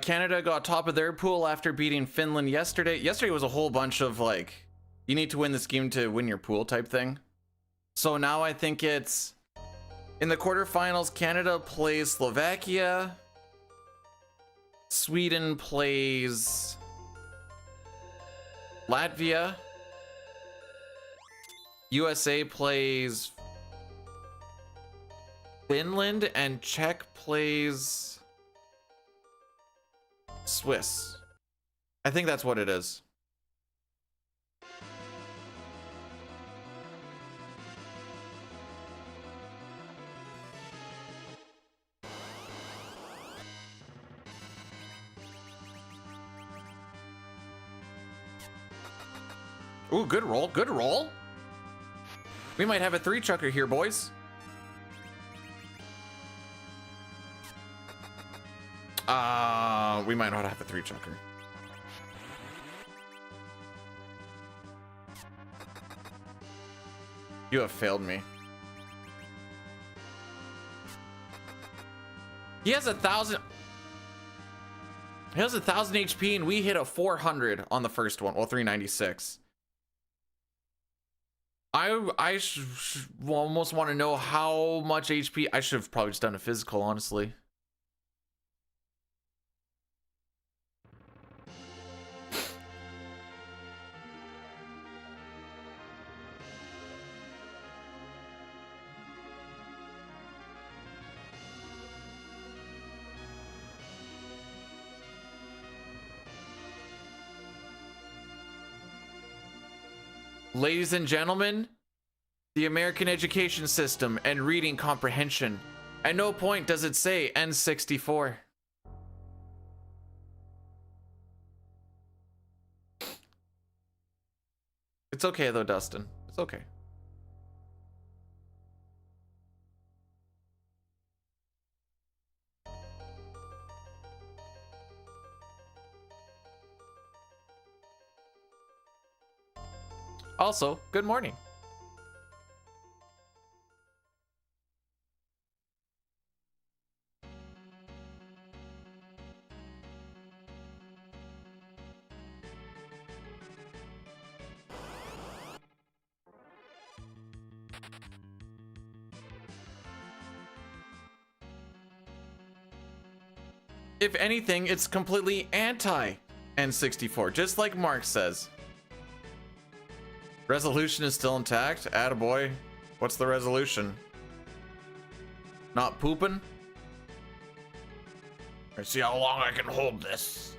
Canada got top of their pool after beating Finland yesterday. Yesterday was a whole bunch of like, you need to win this game to win your pool type thing. So now I think it's in the quarterfinals, Canada plays Slovakia. Sweden plays Latvia. USA plays Finland, and Czech plays Swiss. I think that's what it is. Ooh, good roll, good roll. We might have a three-chucker here, boys. We might not have a three-chucker. You have failed me. He has 1,000. He has 1,000 HP, and we hit a 400 on the first one. Well, 396. I almost want to know how much HP. I should have probably just done a physical, honestly. Ladies and gentlemen, the American education system and reading comprehension. At no point does it say N64. It's okay though, Dustin. It's okay. Also, good morning. If anything, it's completely anti N64, just like Mark says. Resolution is still intact. Attaboy. What's the resolution? Not pooping? Let's see how long I can hold this.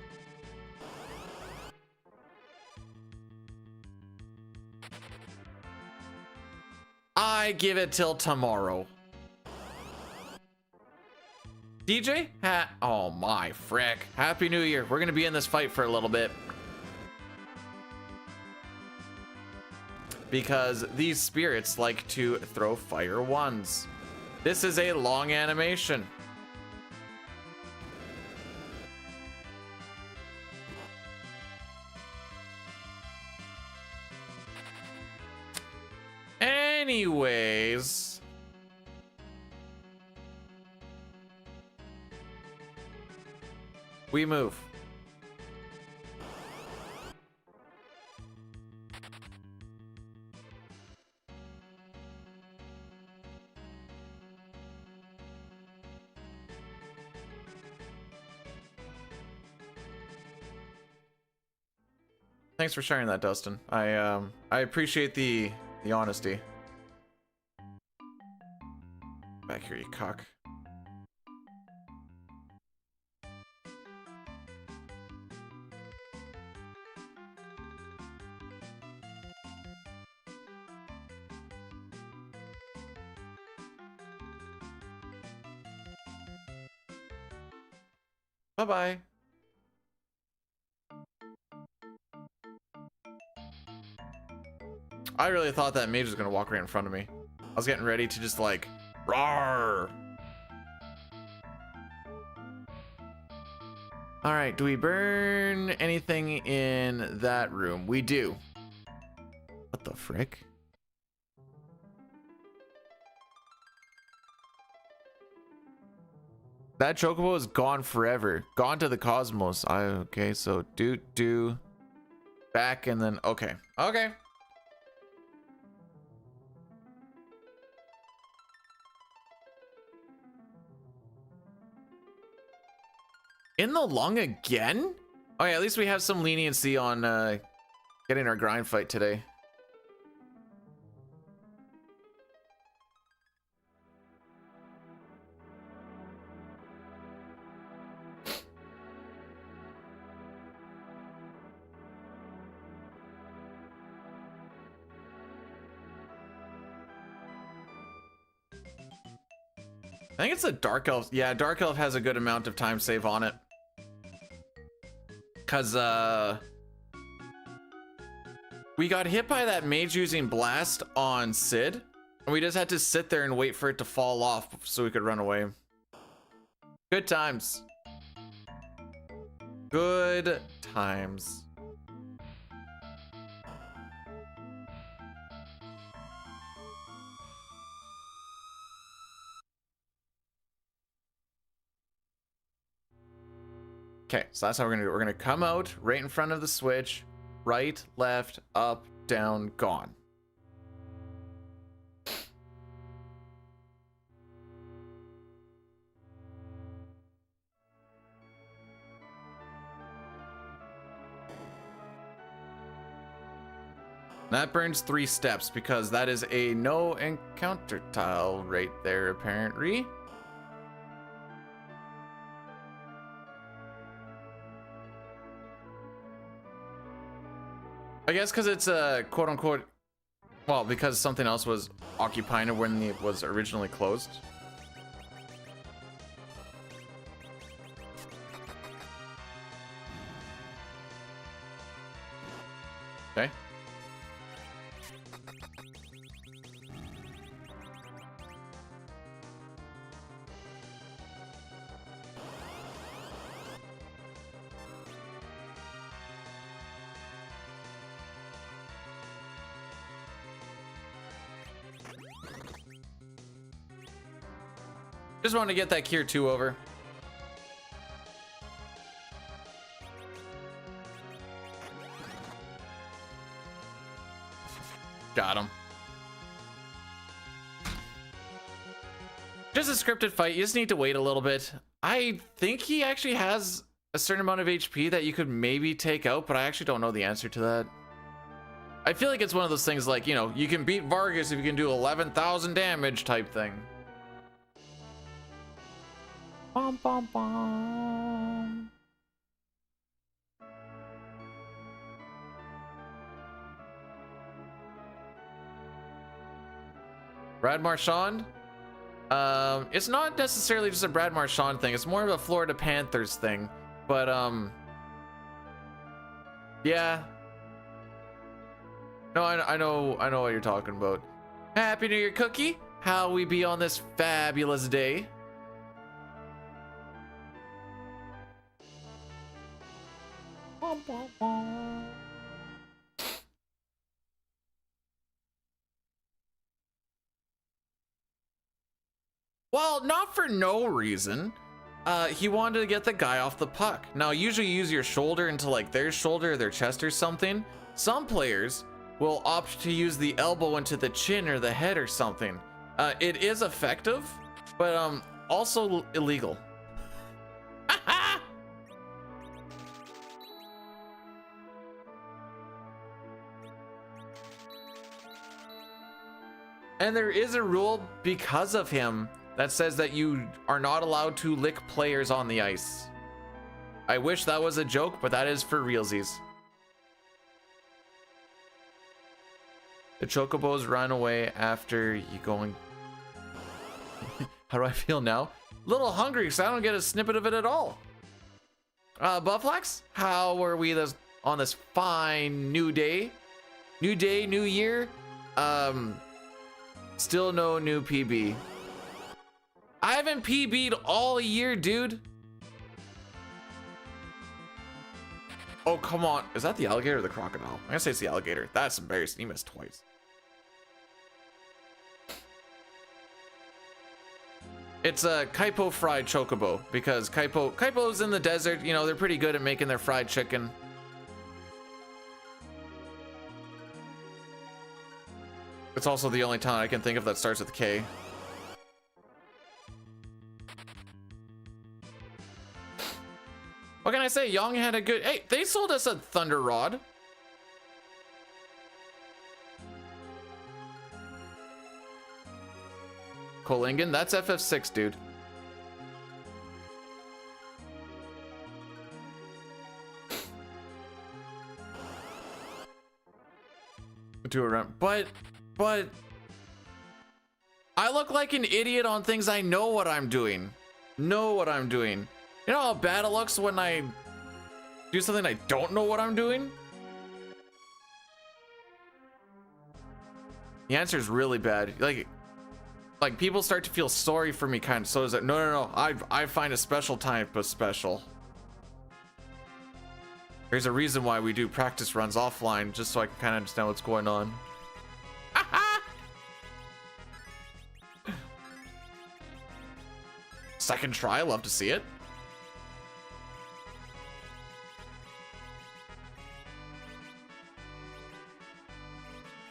I give it till tomorrow. DJ? Oh my frick. Happy New Year. We're gonna be in this fight for a little bit. Because these spirits like to throw fire ones. This is a long animation. Anyways. We move. Thanks for sharing that, Dustin. I appreciate the honesty. Back here, you cock. Bye-bye. I really thought that mage was gonna walk right in front of me. I was getting ready to just like, roar. All right, do we burn anything in that room? We do. What the frick? That chocobo is gone forever. Gone to the cosmos. Okay, so do back and then okay. Okay. In the lung again? Oh yeah, at least we have some leniency on getting our grind fight today. I think it's a Dark Elf. Yeah, Dark Elf has a good amount of time save on it. Cause we got hit by that mage using blast on Sid, and we just had to sit there and wait for it to fall off so we could run away. Good times. Good times. Okay, so that's how we're gonna do it. We're gonna come out right in front of the switch, right, left, up, down, gone. That burns 3 steps because that is a no encounter tile right there, apparently. I guess because it's a quote unquote, well, because something else was occupying it when it was originally closed. Okay. Just wanted to get that Cure 2 over. Got him. Just a scripted fight. You just need to wait a little bit. I think he actually has a certain amount of HP that you could maybe take out, but I actually don't know the answer to that. I feel like it's one of those things like, you know, you can beat Vargas if you can do 11,000 damage type thing. Bum, bum, bum. Brad Marchand? It's not necessarily just a Brad Marchand thing. It's more of a Florida Panthers thing. But, yeah. No, I know what you're talking about. Happy New Year, Cookie. How we be on this fabulous day? Well, not for no reason. He wanted to get the guy off the puck. Now, usually you use your shoulder into like their shoulder or their chest or something. Some players will opt to use the elbow into the chin or the head or something. It is effective, but also illegal. And there is a rule because of him that says that you are not allowed to lick players on the ice. I wish that was a joke, but that is for realsies. The chocobos run away after you going. How do I feel now? A little hungry because I don't get a snippet of it at all. Bufflax, how are we on this fine new day? New day, new year. Still no new PB. I haven't PB'd all year, dude. Oh, come on. Is that the alligator or the crocodile? I'm gonna say it's the alligator. That's embarrassing. He missed twice. It's a Kaipo fried chocobo because Kaipo's in the desert. You know, they're pretty good at making their fried chicken. It's also the only town I can think of that starts with K. What can I say? Young had a good... Hey, they sold us a Thunder Rod. Kolingen, that's FF6, dude. Do a run, but I look like an idiot on things I know what I'm doing. Know what I'm doing. You know how bad it looks when I do something I don't know what I'm doing? The answer is really bad. Like people start to feel sorry for me, kind of. So is that no. I find a special type of special. There's a reason why we do practice runs offline, just so I can kind of understand what's going on. Second try, love to see it.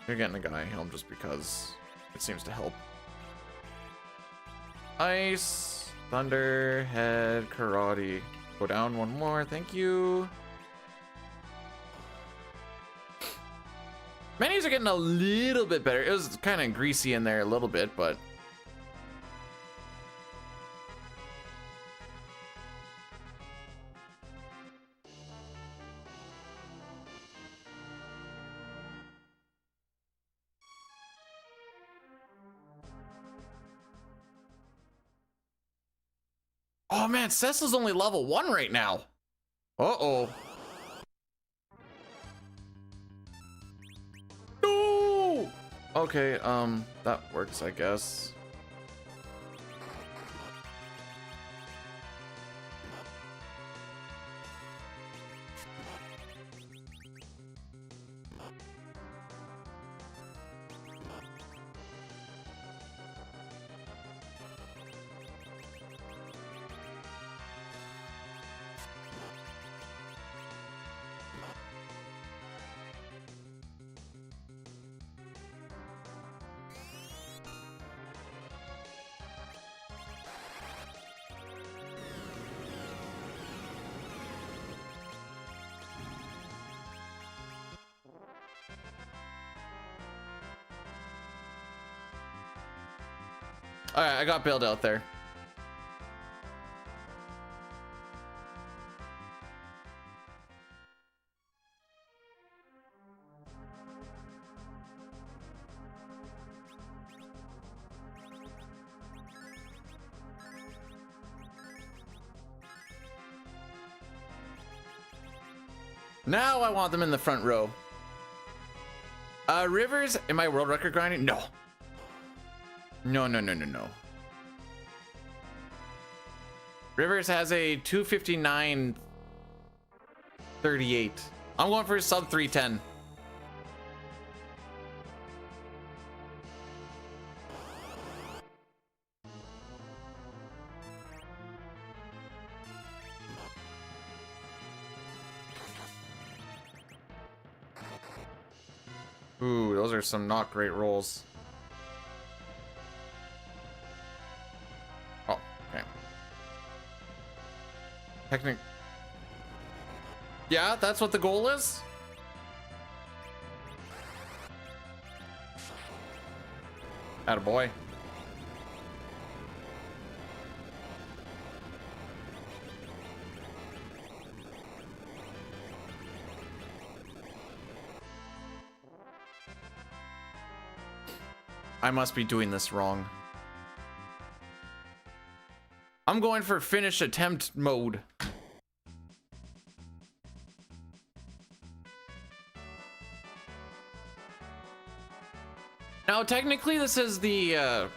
You're getting a guy helm just because it seems to help. Ice, thunder, head, karate. Go down one more, thank you. Menus are getting a little bit better. It was kind of greasy in there a little bit, but oh man, Cecil's only level 1 right now. Uh-oh. No! Okay, that works, I guess. All right, I got bailed out there. Now I want them in the front row. Rivers, am I world record grinding? No. No. Rivers has a 259.38. I'm going for a sub 310. Ooh, those are some not great rolls. Oh, okay. Yeah, that's what the goal is? Attaboy. I must be doing this wrong. I'm going for finish attempt mode. Now, technically, this is the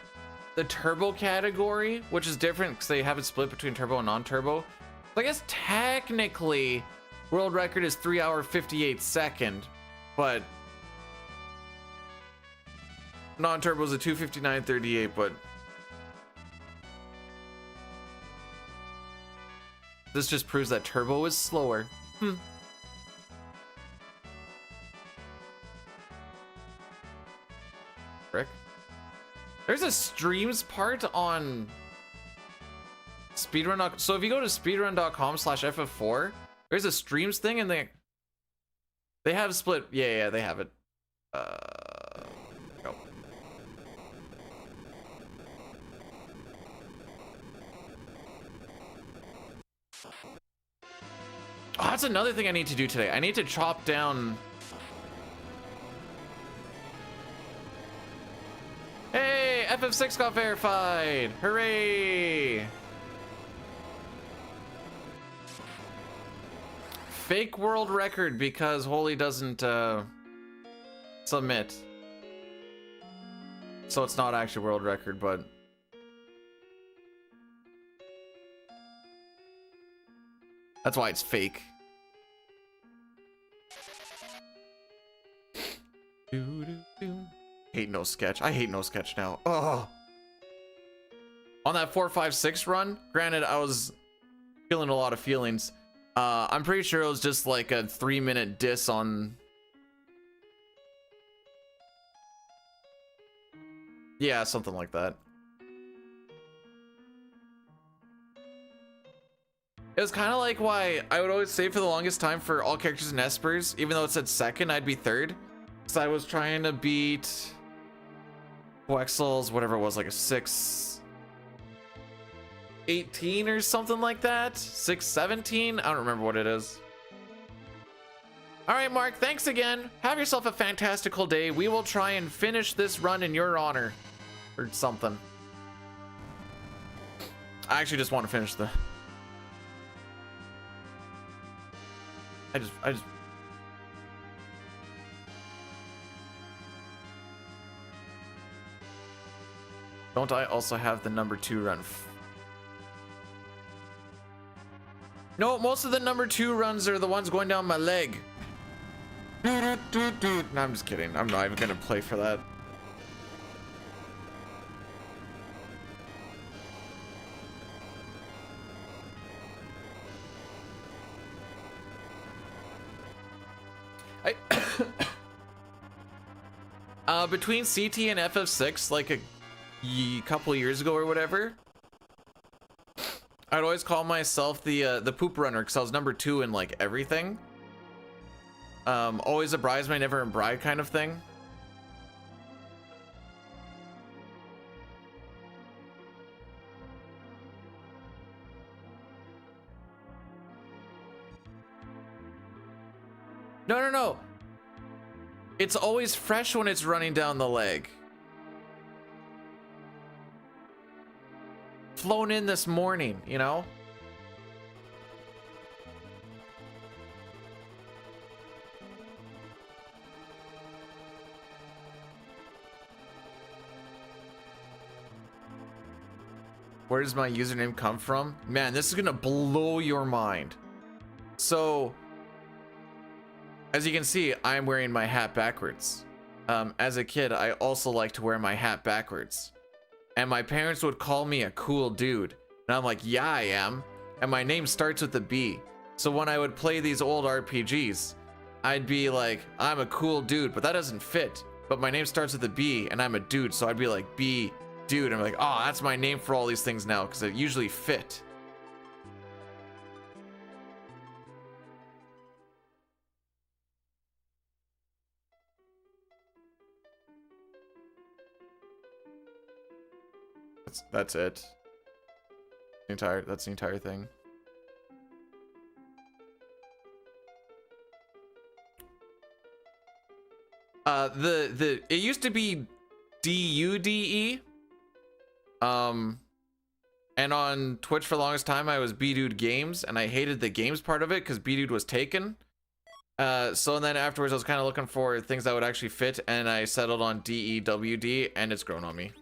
turbo category, which is different because they have it split between turbo and non-turbo. So I guess technically, world record is 3 hour 58 second, but non-turbo is a 259.38. But This just proves that turbo is slower. Frick. There's a streams part on speedrun. So if you go to speedrun.com/ff4, there's a streams thing, and they have split. Yeah, they have it. Go. Oh, that's another thing I need to do today. I need to chop down. Hey, FF6 got verified! Hooray! Fake world record because Holy doesn't submit. So it's not actually world record, but that's why it's fake. Hate no sketch. I hate no sketch now. Oh. On that 456 run, granted I was feeling a lot of feelings. I'm pretty sure it was just like a 3-minute diss on. Yeah, something like that. It was kind of like why I would always say for the longest time for all characters in Espers, even though it said second, I'd be third. Because I was trying to beat Quexel's, whatever it was, like a 618 or something like that. 617? I don't remember what it is. All right, Mark, thanks again. Have yourself a fantastical day. We will try and finish this run in your honor or something. I actually just want to finish the... I just... Don't I also have the number 2 run? No, most of the number 2 runs are the ones going down my leg. No, I'm just kidding. I'm not even gonna play for that. Between CT and FF6, like a couple years ago or whatever, I'd always call myself the poop runner because I was number 2 in like everything. Always a bridesmaid, never a bride kind of thing. No. It's always fresh when it's running down the leg. Flown in this morning, you know? Where does my username come from? Man, this is gonna blow your mind. So, as you can see, I'm wearing my hat backwards. As a kid, I also like to wear my hat backwards. And my parents would call me a cool dude. And I'm like, yeah, I am. And my name starts with a B. So when I would play these old RPGs, I'd be like, I'm a cool dude, but that doesn't fit. But my name starts with a B and I'm a dude. So I'd be like, B, dude. I'm like, oh, that's my name for all these things now because it usually fit. That's it. That's the entire thing. It used to be DUDE. And on Twitch for the longest time I was B-Dude Games, and I hated the games part of it because B-Dude was taken. So then afterwards I was kind of looking for things that would actually fit, and I settled on DEWD, and it's grown on me.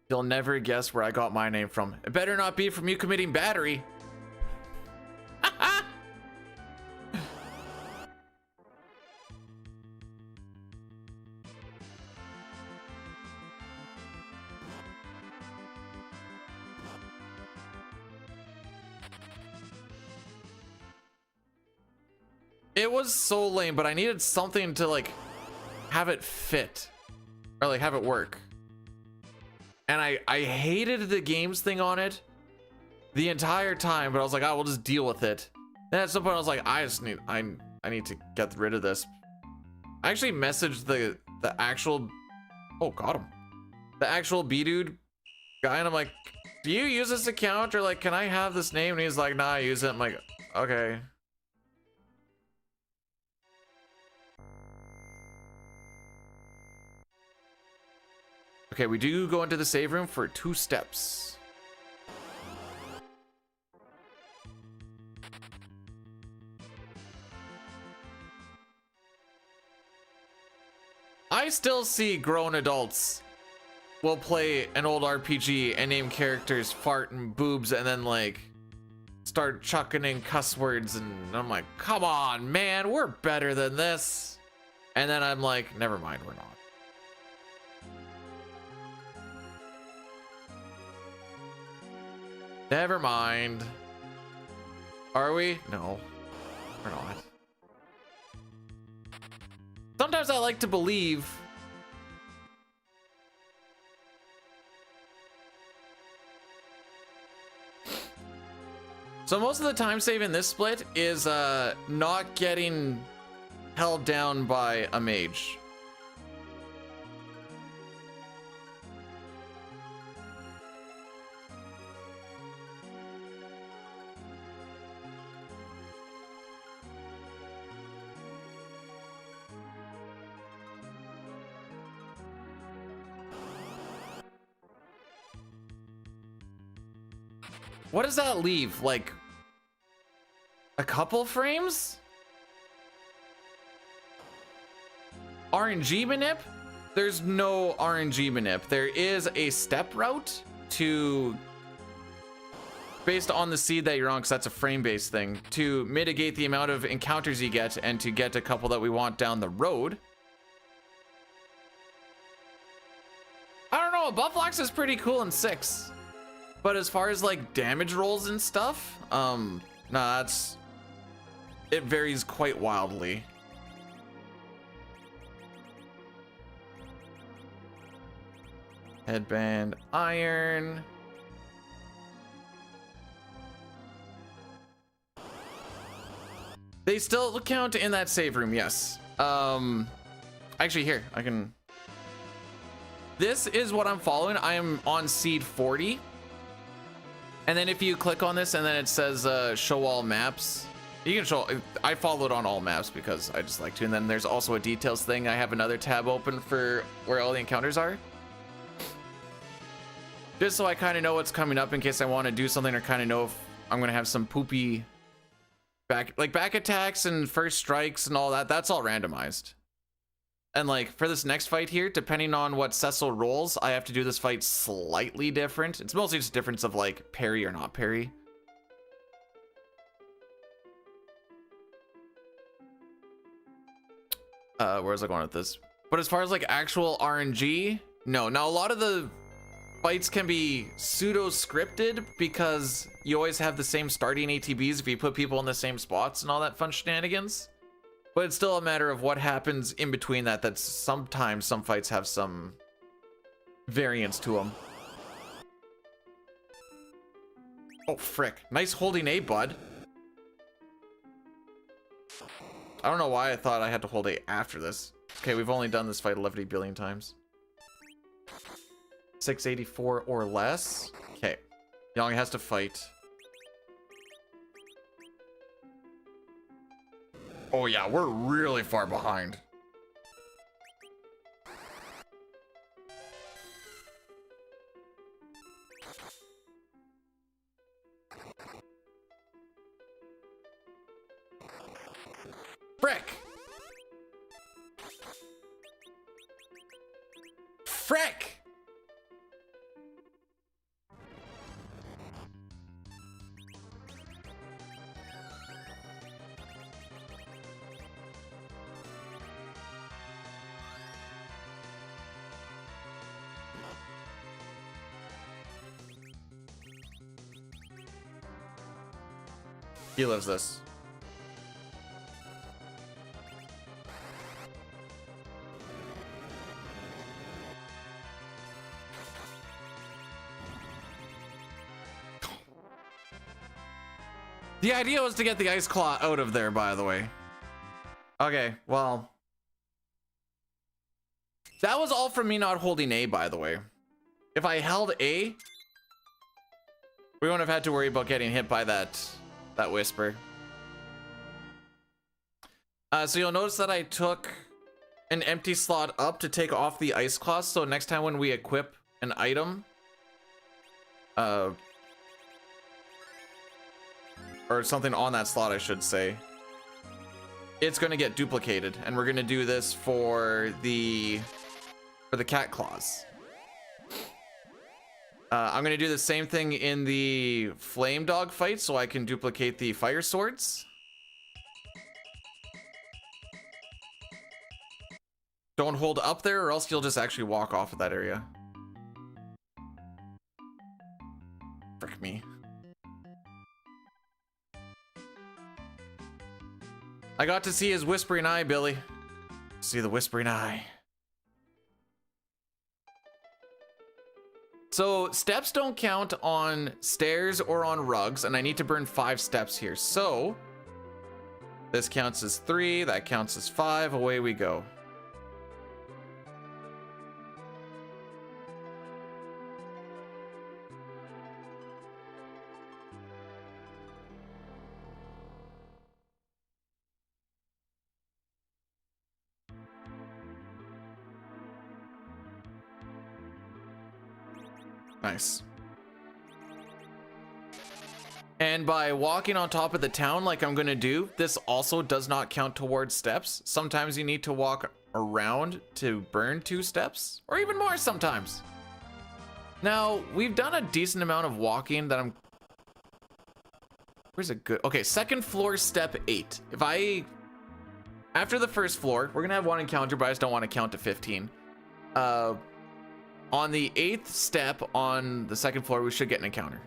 You'll never guess where I got my name from. It better not be from you committing battery. it was so lame, but I needed something to like have it fit or like have it work. And I hated the games thing on it the entire time, but I was like, oh, we'll just deal with it. Then at some point I was like, I need to get rid of this. I actually messaged the actual, oh, got him. The actual B-dude guy, and I'm like, do you use this account, or like, can I have this name? And he's like, nah, I use it. I'm like, okay. Okay, we do go into the save room for 2 steps. I still see grown adults will play an old RPG and name characters fart and boobs and then like start chucking in cuss words, and I'm like, come on, man, we're better than this. And then I'm like, never mind, we're not. Never mind. Are we? No, we're not. Sometimes I like to believe. So most of the time save in this split is not getting held down by a mage. What does that leave? Like a couple frames? RNG manip? There's no RNG manip. There is a step route to, based on the seed that you're on, because that's a frame-based thing, to mitigate the amount of encounters you get and to get a couple that we want down the road. I don't know, Bufflox is pretty cool in 6. But as far as like damage rolls and stuff, nah, it varies quite wildly. Headband, iron. They still count in that save room, yes. Actually here, I can. This is what I'm following. I am on seed 40. And then if you click on this and then it says show all maps, you can show, I followed on all maps because I just like to. And then there's also a details thing. I have another tab open for where all the encounters are. Just so I kind of know what's coming up in case I want to do something, or kind of know if I'm going to have some poopy back attacks and first strikes and all that. That's all randomized. And like for this next fight here, depending on what Cecil rolls, I have to do this fight slightly different. It's mostly just a difference of like parry or not parry. Where was I going with this? But as far as like actual RNG, no. Now a lot of the fights can be pseudo scripted because you always have the same starting ATBs if you put people in the same spots and all that fun shenanigans. But it's still a matter of what happens in between that. That's sometimes some fights have some variance to them. Oh, frick. Nice holding A, bud. I don't know why I thought I had to hold A after this. Okay, we've only done this fight 11 billion times. 684 or less. Okay. Yang has to fight. Oh yeah, we're really far behind. Frick! Frick! He loves this. The idea was to get the ice claw out of there, by the way. Okay, well. That was all from me not holding A, by the way. If I held A, we wouldn't have had to worry about getting hit by that whisper. So you'll notice that I took an empty slot up to take off the ice claw, so next time when we equip an item, or something on that slot, I should say, it's gonna get duplicated, and we're gonna do this for the cat claws. I'm gonna do the same thing in the flame dog fight, so I can duplicate the fire swords. Don't hold up there, or else you'll just actually walk off of that area. Frick me. I got to see his whispering eye, Billy. See the whispering eye. So steps don't count on stairs or on rugs, and I need to burn 5 steps here. So this counts as 3, that counts as 5, away we go. Nice. And by walking on top of the town like I'm gonna do, this also does not count towards steps. Sometimes you need to walk around to burn 2 steps, or even more sometimes. Now, we've done a decent amount of walking that I'm... Where's a good... Okay, second floor, step 8. If I... After the first floor, we're gonna have 1 encounter, but I just don't want to count to 15. On the 8th step on the second floor, we should get an encounter.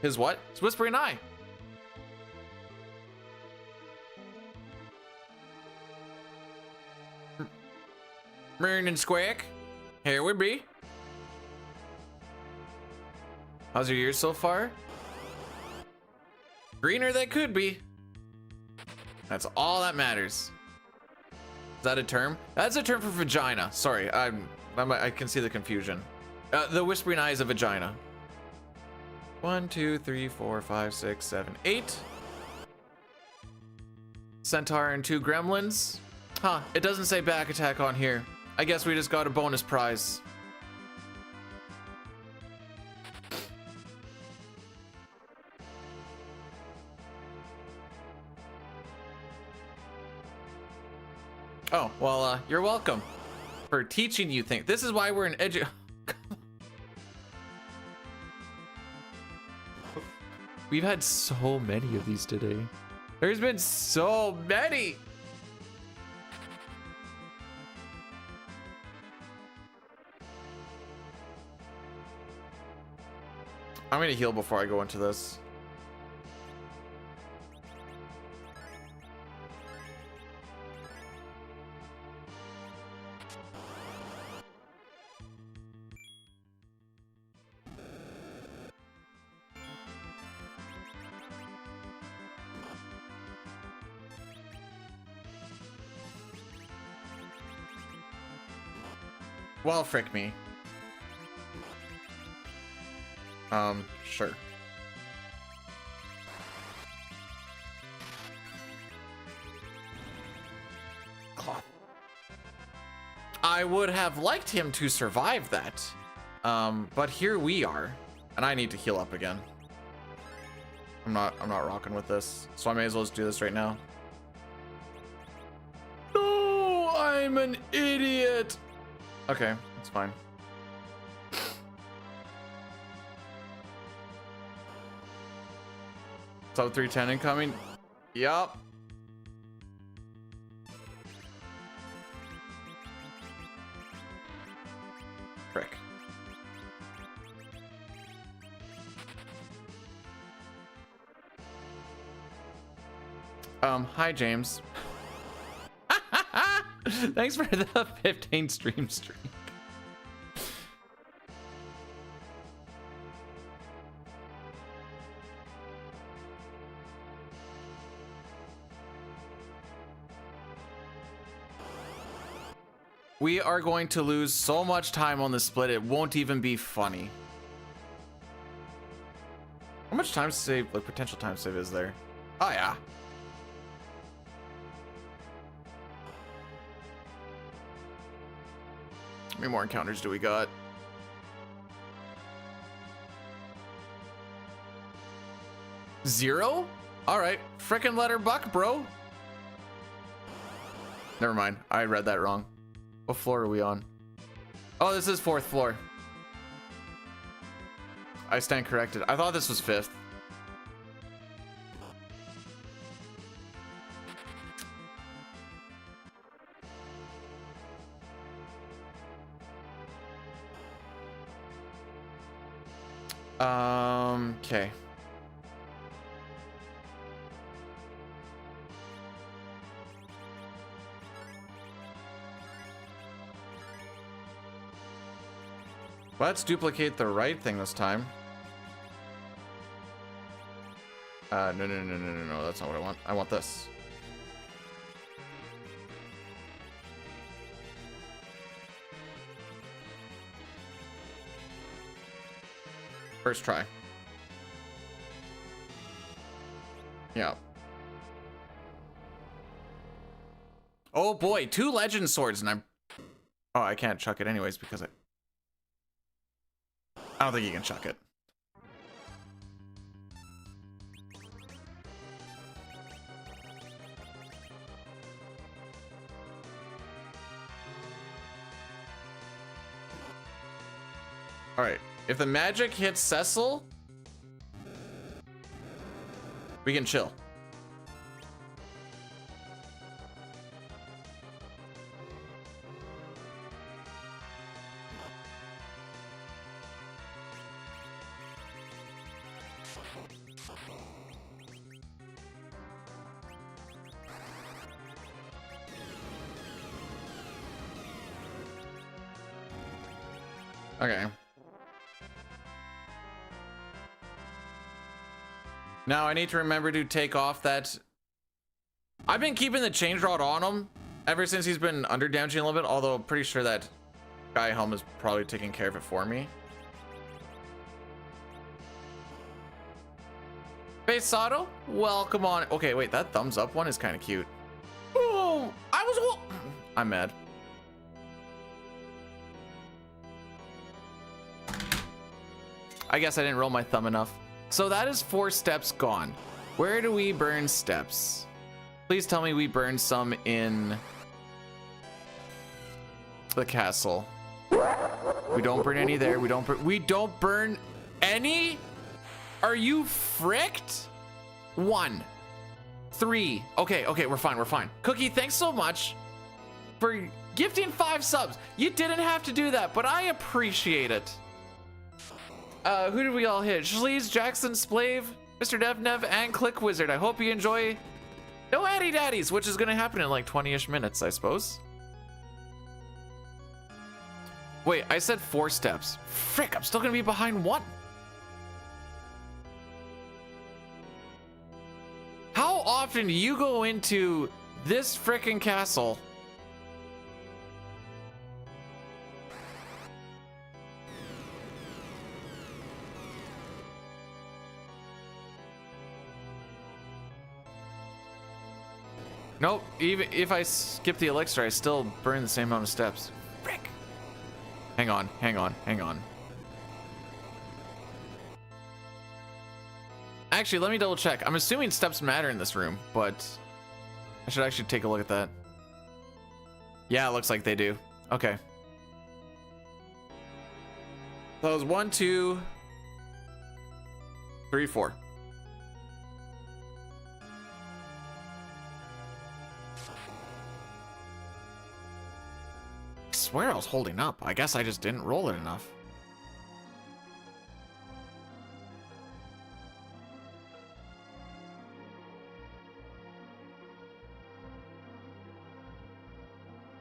His what? His whispering eye. Morning, Squack. Here we be. How's your year so far? Greener than could be. That's all that matters. Is that a term? That's a term for vagina. Sorry, I can see the confusion. The whispering eye is a vagina. 1, 2, 3, 4, 5, 6, 7, 8. Centaur and 2 gremlins. Huh, it doesn't say back attack on here. I guess we just got a bonus prize. Oh, well, you're welcome for teaching you things. This is why we're in We've had so many of these today. There's been so many. I'm gonna heal before I go into this. Well, frick me. Sure. Cloth. I would have liked him to survive that. But here we are. And I need to heal up again. I'm not rocking with this. So I may as well just do this right now. No, I'm an idiot. Okay, that's fine. So 310 incoming. Yup. Frick. Hi James. Thanks for the 15 stream streak. We are going to lose so much time on this split, it won't even be funny. How much time save, like potential time save is there? Oh yeah. How many more encounters do we got? Zero? All right, frickin' let her buck, bro. Never mind, I read that wrong. What floor are we on? Oh, this is 4th floor. I stand corrected. I thought this was 5th. Okay. Let's duplicate the right thing this time. No, that's not what I want. I want this. First try. Yeah. Oh boy, 2 legend swords and oh, I can't chuck it anyways because I don't think you can chuck it. All right, if the magic hits Cecil, we can chill. Okay. Now I need to remember to take off that. I've been keeping the change rod on him ever since he's been under damaging a little bit, although I'm pretty sure that guy helm is probably taking care of it for me. Face Sato, welcome on. Okay, wait, that thumbs up one is kind of cute. Oh, I'm mad. I guess I didn't roll my thumb enough. So that is 4 steps gone. Where do we burn steps? Please tell me we burn some in the castle. We don't burn any there. We don't burn any? Are you fricked? 1, 3. Okay, we're fine. Cookie, thanks so much for gifting 5 subs. You didn't have to do that, but I appreciate it. Who did we all hit? Schleeze, Jackson, Splave, Mr. DevNev, and Click Wizard. I hope you enjoy No Addy Daddies, which is gonna happen in like 20-ish minutes, I suppose. Wait, I said 4 steps. Frick, I'm still gonna be behind 1. How often do you go into this frickin' castle? Nope, even if I skip the elixir, I still burn the same amount of steps. Frick. Hang on. Actually, let me double check. I'm assuming steps matter in this room, but I should actually take a look at that. Yeah, it looks like they do. Okay. That was 1, 2, 3, 4. I swear I was holding up. I guess I just didn't roll it enough.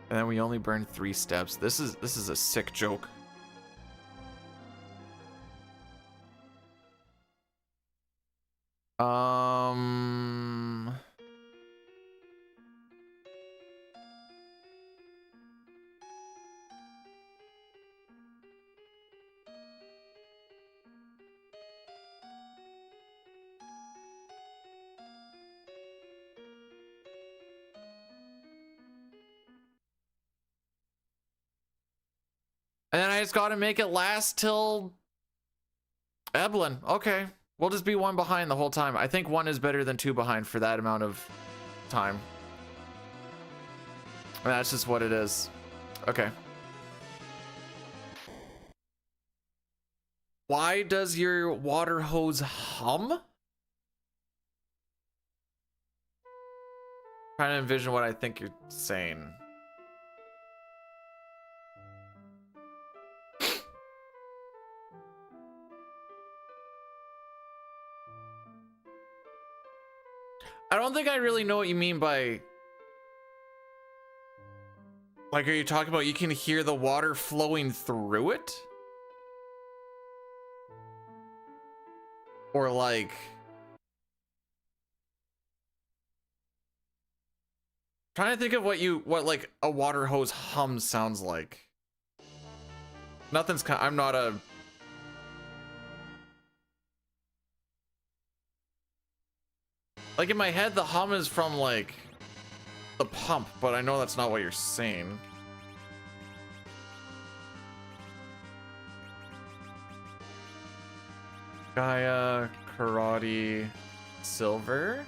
And then we only burned 3 steps. This is a sick joke. guys gotta make it last till Eblin. Okay. We'll just be one behind the whole time. I think one is better than two behind for that amount of time. That's just what it is. Okay. Why does your water hose hum? Trying to envision what I think you're saying. I don't think I really know what you mean by... Like, are you talking about you can hear the water flowing through it? Or like... Trying to think of what like a water hose hum sounds like. Nothing's I'm not a... Like in my head, the hum is from like the pump, but I know that's not what you're saying. Gaia, Karate, Silver.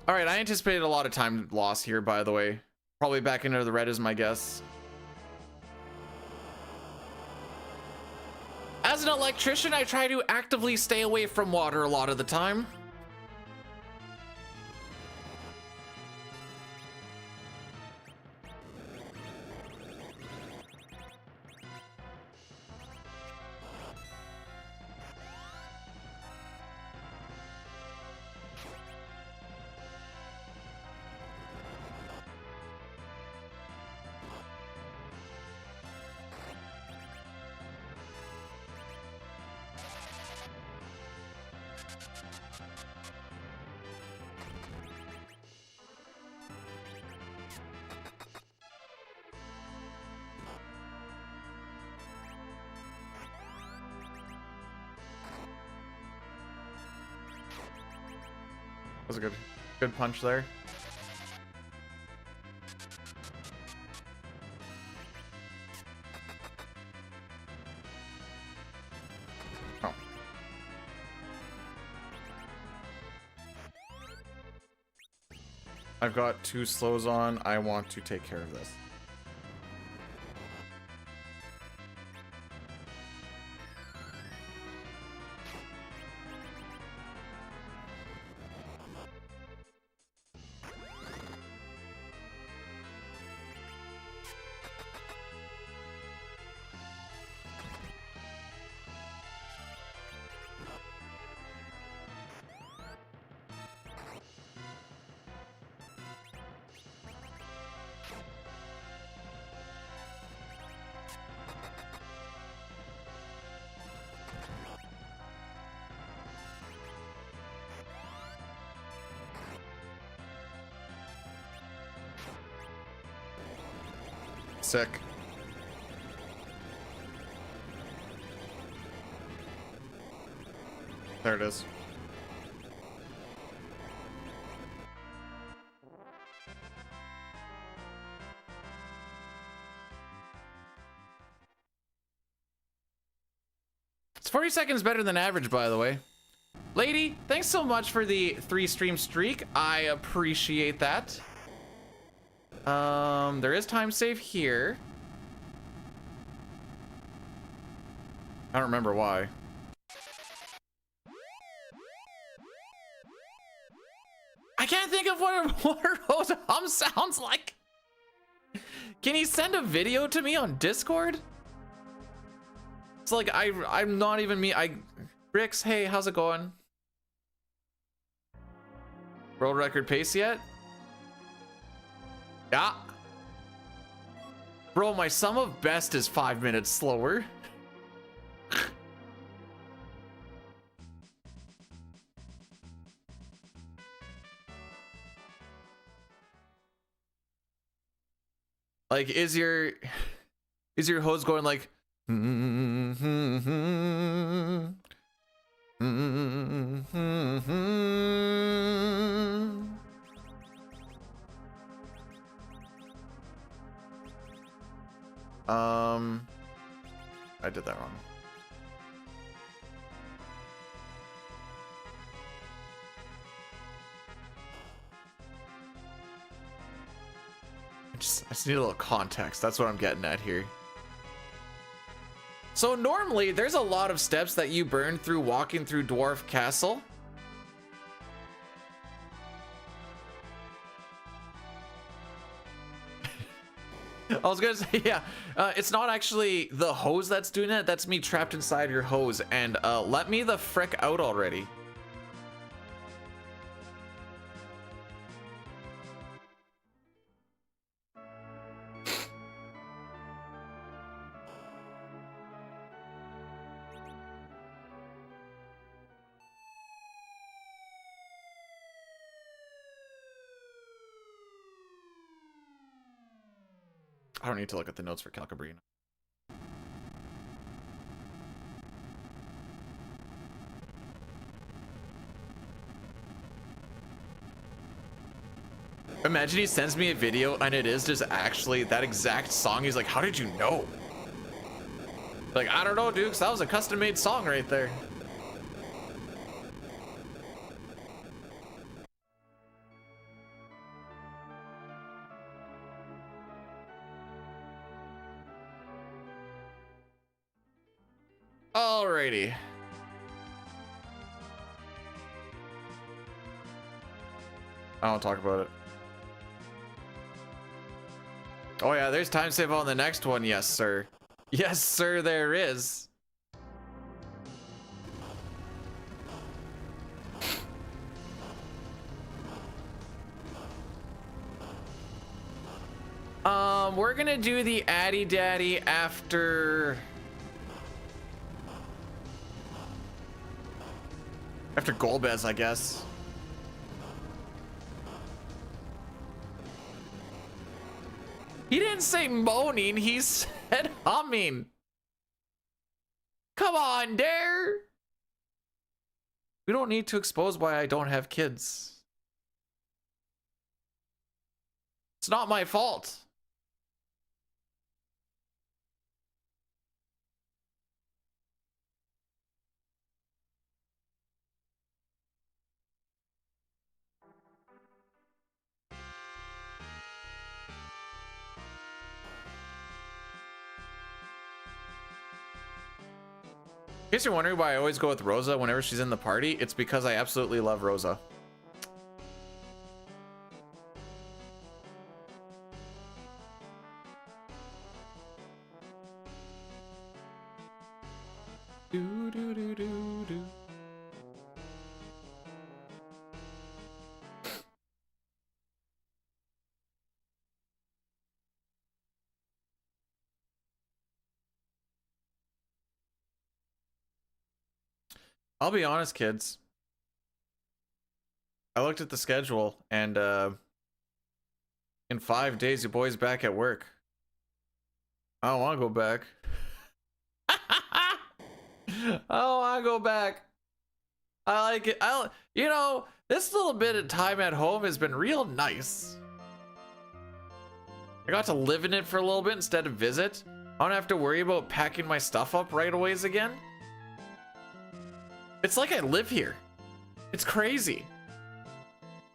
All right, I anticipated a lot of time loss here, by the way. Probably back into the red is my guess. As an electrician, I try to actively stay away from water a lot of the time. That was a good punch there. Oh. I've got two slows on. I want to take care of this. Sick. There it is. It's 40 seconds better than average, by the way. Lady, thanks so much for the 3-stream streak. I appreciate that. There is time save here. I don't remember why. I can't think of what a water hose hum sounds like. Can you send a video to me on Discord? It's like I'm not even me. Rix, hey, how's it going? World record pace yet? Yeah. Bro, my sum of best is 5 minutes slower. Like, is your hose going like I did that wrong. I just need a little context. That's what I'm getting at here. So normally there's a lot of steps that you burn through walking through Dwarf Castle. I was gonna say, yeah, it's not actually the hose that's doing it. That's me trapped inside your hose. And let me the frick out already. I don't need to look at the notes for Calcabrina. Imagine he sends me a video and it is just actually that exact song. He's like, how did you know? Like, I don't know, Dukes. That was a custom made song right there. Alrighty. I don't talk about it. Oh yeah, there's time save on the next one. Yes, sir. Yes, sir, there is. We're gonna do the Addy Daddy after Golbez, I guess. He didn't say moaning, he said humming. Come on, Dare. We don't need to expose why I don't have kids. It's not my fault. In case you're wondering why I always go with Rosa whenever she's in the party, it's because I absolutely love Rosa. Do, do, do, do, do. I'll be honest, kids. I looked at the schedule and in 5 days your boy's back at work. I don't want to go back. I don't want to go back. I like it. You know, this little bit of time at home has been real nice. I got to live in it for a little bit instead of visit. I don't have to worry about packing my stuff up right away again. It's like I live here. It's crazy.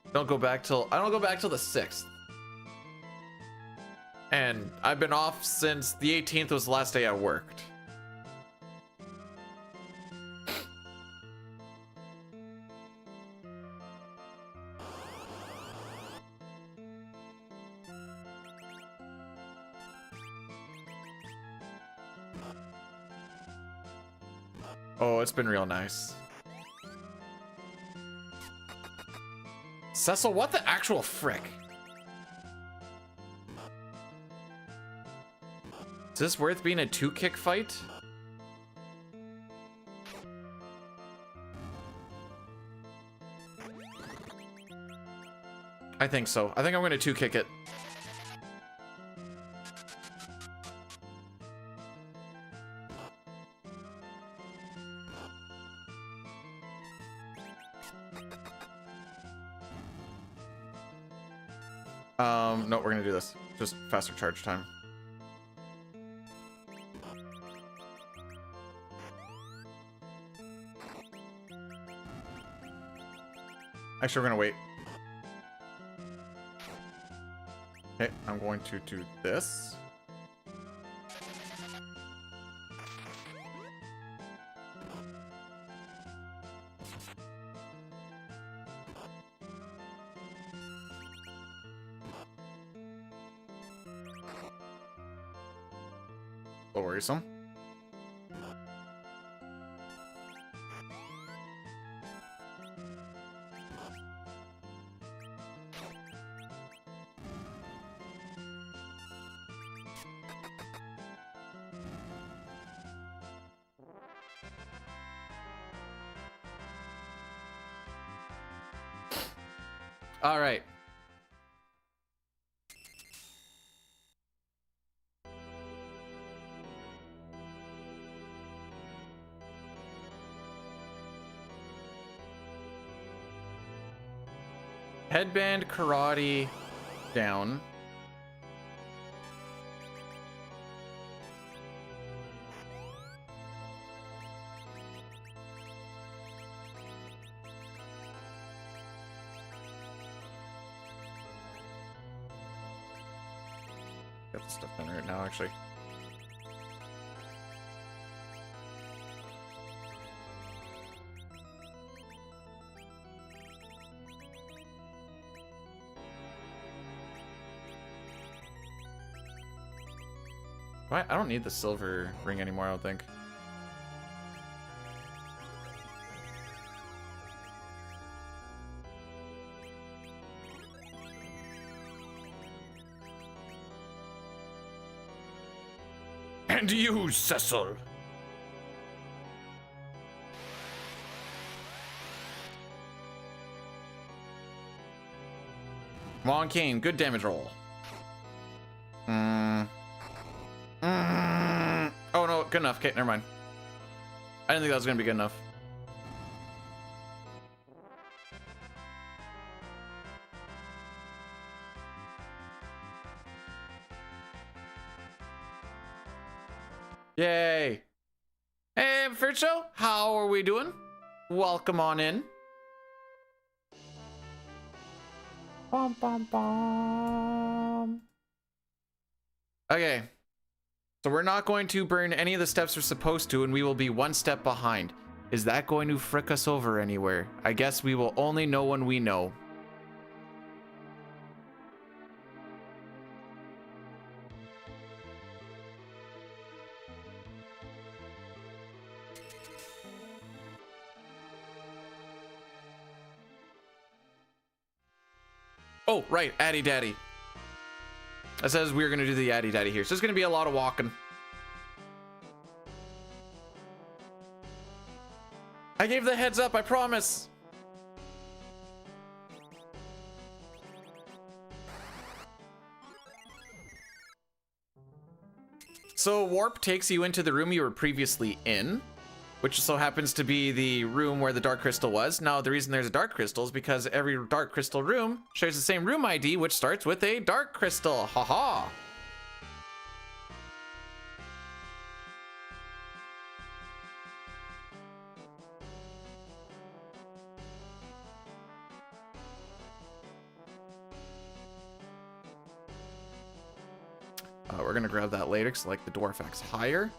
I don't go back till the 6th. And I've been off since the 18th was the last day I worked. Oh, it's been real nice. Cecil, what the actual frick? Is this worth being a 2-kick fight? I think so. I think I'm gonna 2-kick it. No, we're gonna do this. Just faster charge time. Actually, we're gonna wait. Okay, I'm going to do this. A little worrisome. All right. Headband, karate, down. Got the stuff in right now, actually. What? I don't need the silver ring anymore, I don't think. And you, Cecil. Come on, Kane. Good damage roll. Oh, no. Good enough. Okay, never mind. I didn't think that was going to be good enough. Yay. Hey, Fruit Show. How are we doing? Welcome on in. Bum, bum, bum. Okay. So we're not going to burn any of the steps we're supposed to, and we will be one step behind. Is that going to frick us over anywhere? I guess we will only know when we know. Oh, right, Addy Daddy. It says we're gonna do the Addy Daddy here, so there's gonna be a lot of walking. I gave the heads up, I promise. So warp takes you into the room you were previously in, which so happens to be the room where the dark crystal was. Now, the reason there's a dark crystal is because every dark crystal room shares the same room ID, which starts with a dark crystal. Haha. We're gonna grab that later because I like the dwarf axe higher.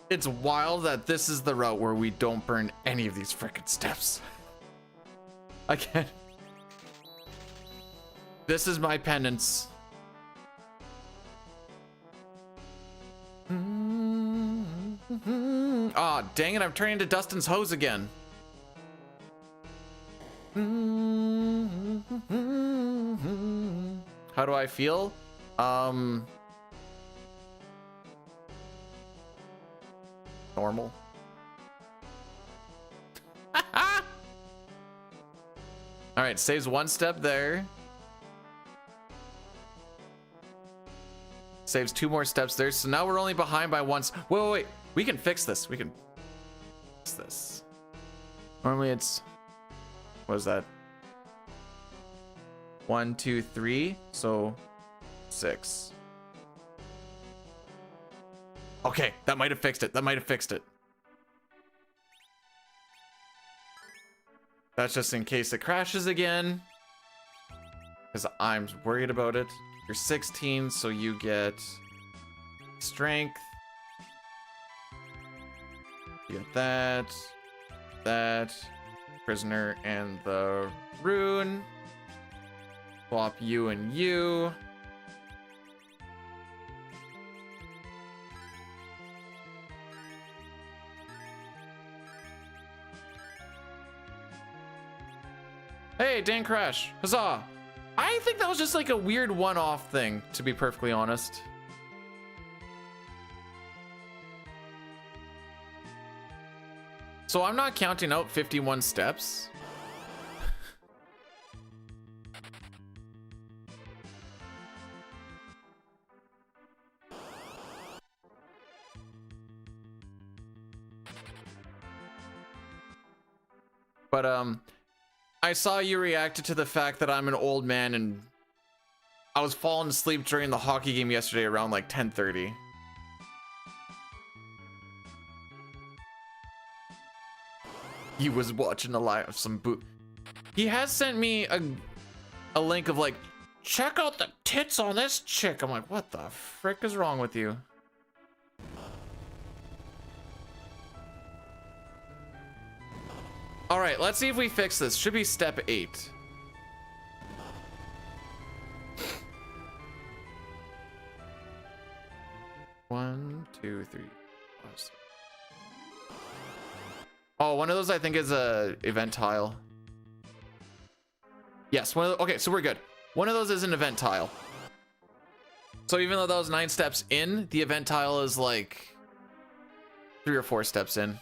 It's wild that this is the route where we don't burn any of these frickin' steps. I can't. This is my penance. Ah, oh, dang it, I'm turning into Dustin's hose again. How do I feel? Normal. All right, saves 1 step there. Saves 2 more steps there. So now we're only behind by 1. Wait, wait, wait. We can fix this. We can fix this. Normally it's, what is that? 1, 2, 3. So 6. Okay, that might have fixed it. That might have fixed it. That's just in case it crashes again, because I'm worried about it. You're 16, so you get strength. You get that, prisoner, and the rune. Swap you and you. Hey, Dan Crash, huzzah! I think that was just like a weird one-off thing, to be perfectly honest. So I'm not counting out 51 steps. But I saw you reacted to the fact that I'm an old man and I was falling asleep during the hockey game yesterday around like 10:30. He was watching a live of some boot. He has sent me a link of like, check out the tits on this chick. I'm like, what the frick is wrong with you? All right, let's see if we fix this. Should be step 8. One, two, three, five, six. Oh, one of those I think is a event tile. Yes, one of the, okay, so we're good. One of those is an event tile. So even though that was 9 steps in, the event tile is like 3 or 4 steps in.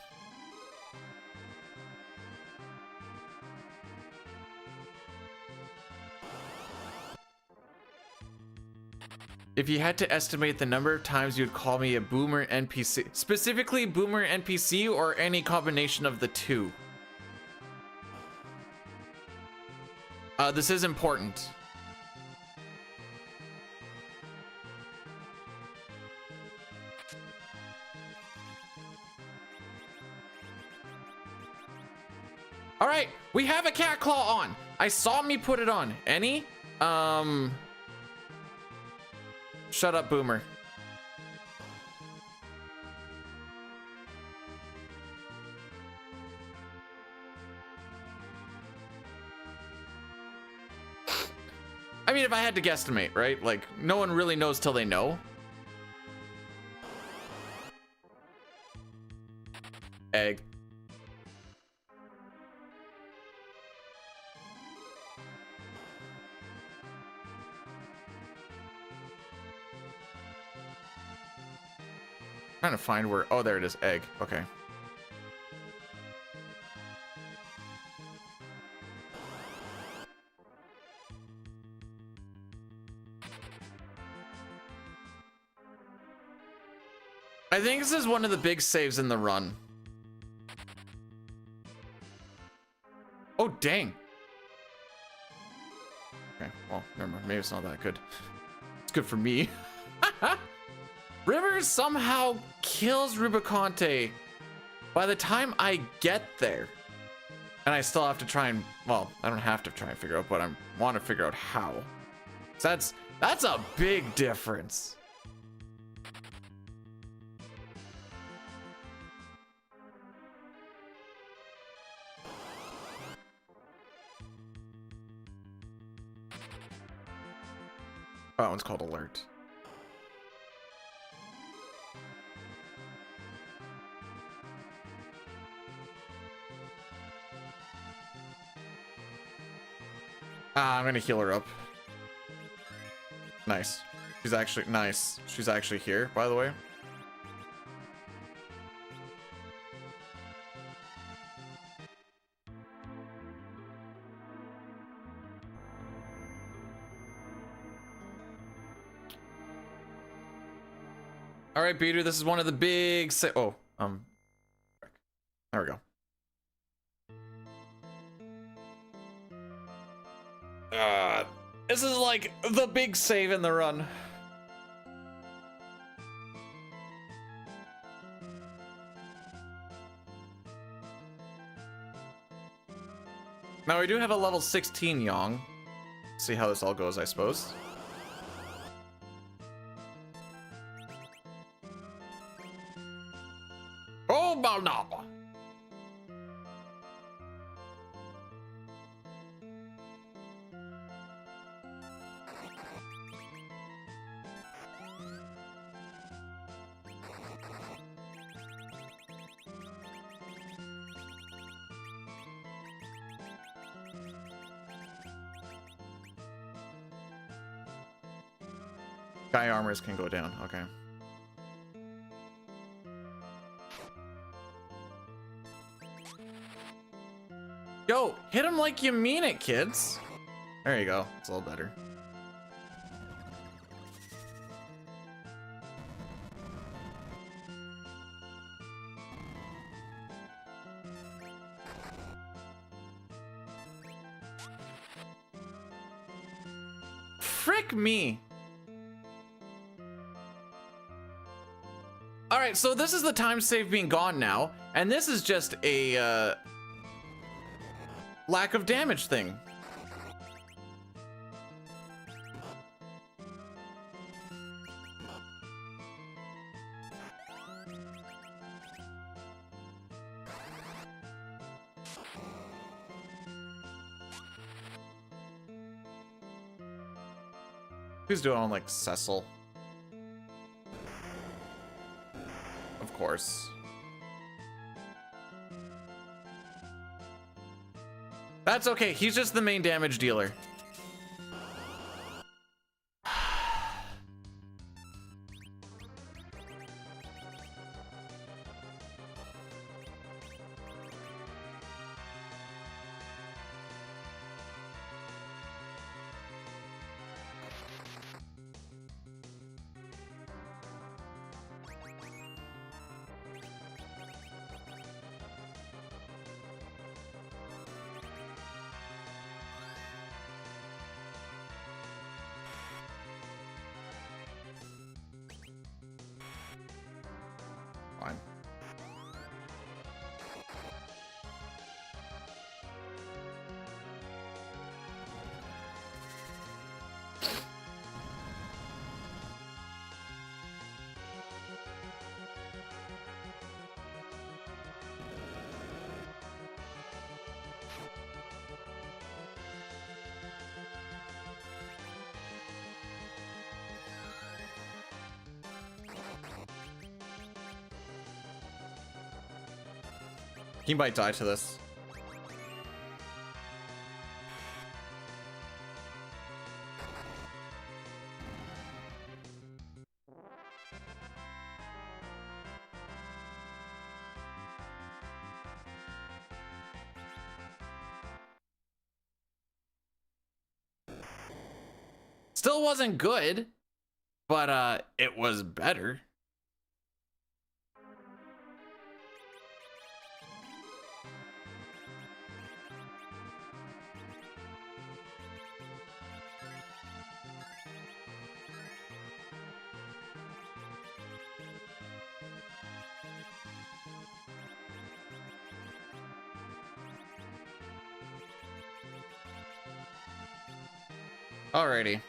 If you had to estimate the number of times you'd call me a boomer NPC, specifically boomer NPC or any combination of the two. This is important. All right, we have a cat claw on. I saw me put it on. Any? Shut up, boomer. I mean, if I had to guesstimate, right? Like, no one really knows till they know. Egg. Trying to find where, oh, there it is, egg. Okay. I think this is one of the big saves in the run. Oh, dang. Okay, well, never mind. Maybe it's not that good. It's good for me. River somehow kills Rubicante by the time I get there. And I still have to try and, well, I don't have to try and figure out, but I want to figure out how. So that's a big difference. Oh, that one's called Alert. I'm gonna heal her up. Nice. She's actually nice. She's actually here, by the way. All right, Peter, this is one of the big there we go. This is like the big save in the run. Now we do have a level 16 Yong. See how this all goes, I suppose. Oh, Balnaba. Sky armors can go down, okay. Yo, hit him like you mean it, kids. There you go, it's a little better. Frick me. All right, so this is the time save being gone now, and this is just a lack of damage thing. Who's doing on like Cecil? Of course. That's okay, he's just the main damage dealer. Fine. He might die to this. Still wasn't good, but it was better. Alrighty.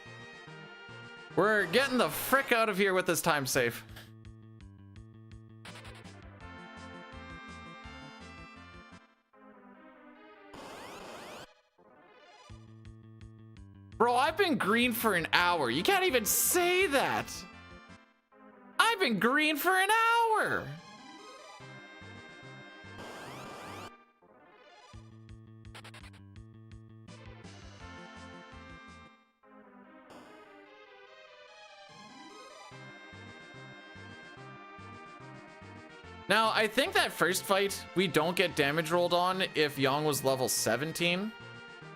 We're getting the frick out of here with this time save. Bro, I've been green for an hour. You can't even say that. I've been green for an hour. Now, I think that first fight, we don't get damage rolled on if Yong was level 17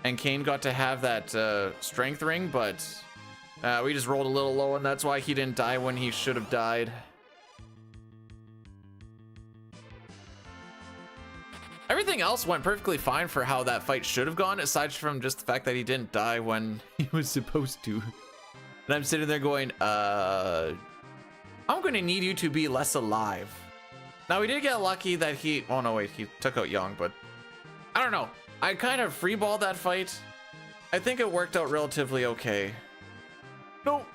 and Kane got to have that strength ring, but we just rolled a little low and that's why he didn't die when he should have died. Everything else went perfectly fine for how that fight should have gone, aside from just the fact that he didn't die when he was supposed to. And I'm sitting there going, I'm gonna need you to be less alive. Now we did get lucky that he, oh no wait, he took out Young, but I don't know. I kind of freeballed that fight. I think it worked out relatively okay. No.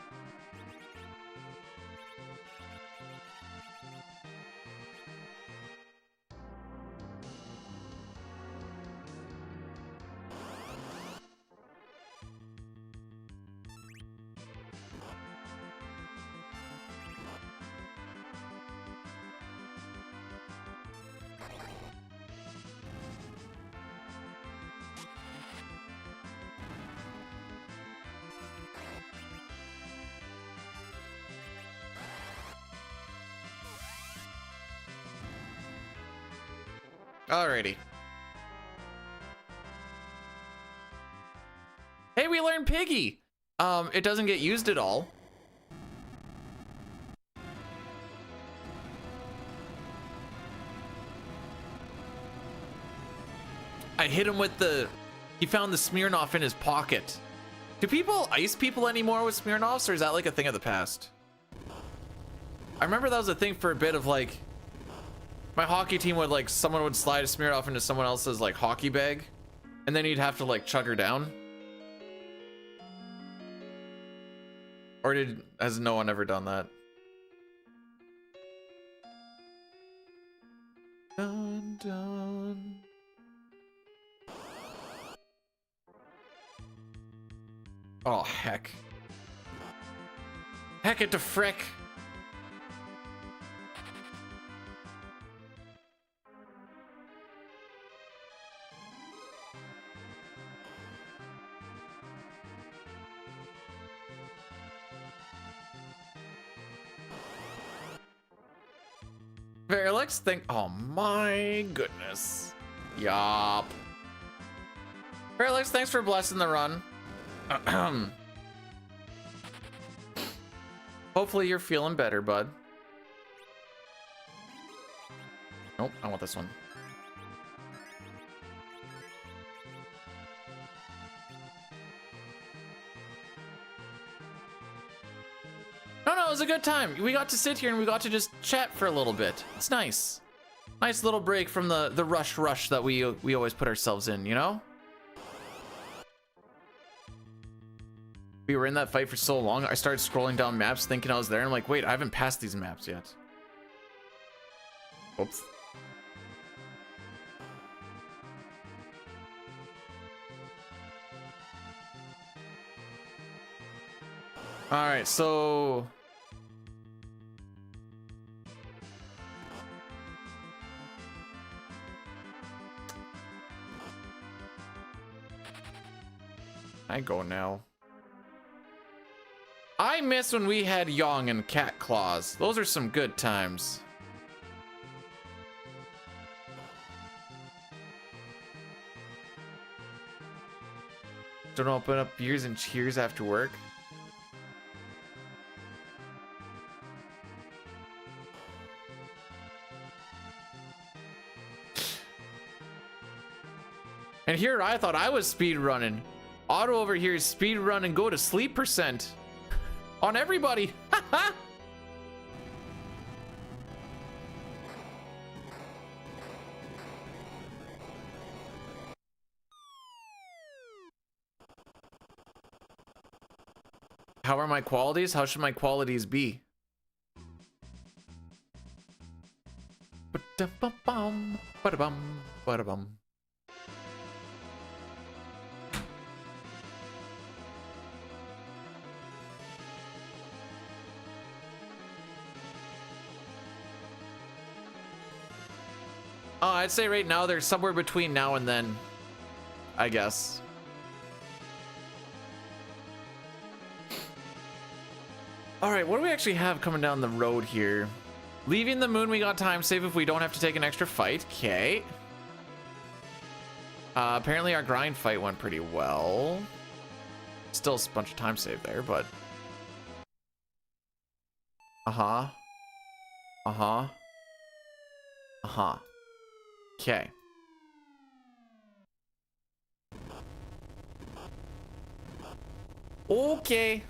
Alrighty. Hey, we learned Piggy. It doesn't get used at all. I hit him with the, he found the Smirnoff in his pocket. Do people ice people anymore with Smirnoffs, or is that like a thing of the past? I remember that was a thing for a bit of like, my hockey team would like, someone would slide a Smirnoff into someone else's like hockey bag, and then you'd have to like chug her down. Or has no one ever done that? Dun, dun. Oh, heck. Heck it to frick. Verlex, think. Oh my goodness. Yup. Verlex, thanks for blessing the run. Hopefully you're feeling better, bud. Nope, I want this one. No, it was a good time. We got to sit here and we got to just chat for a little bit. It's nice. Nice little break from the rush that we always put ourselves in, you know? We were in that fight for so long, I started scrolling down maps thinking I was there, and I'm like, wait, I haven't passed these maps yet. Oops. Alright, so... I go now. I miss when we had Yong and Cat Claws. Those are some good times. Don't open up beers and cheers after work. And here I thought I was speed running. Otto over here is speed run and go to sleep percent on everybody. How are my qualities? How should my qualities be? Ba-dum-bum-bum, ba-da-bum, ba-da-bum. I'd say right now they're somewhere between now and then, I guess. All right, what do we actually have coming down the road here? Leaving the moon, we got time save if we don't have to take an extra fight. Okay. Apparently our grind fight went pretty well. Still a bunch of time save there, but... Uh-huh. Uh-huh. Uh-huh. Okay. Okay.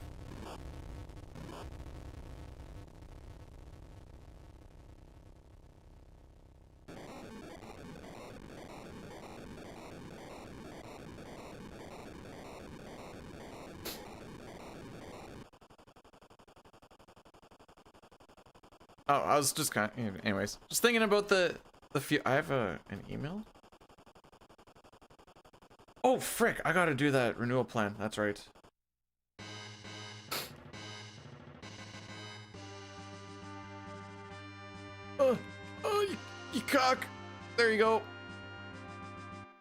Oh, I was just kind of, anyways, just thinking about the few. I have an email. Oh, frick. I gotta do that renewal plan. That's right. Oh, you cock. There you go.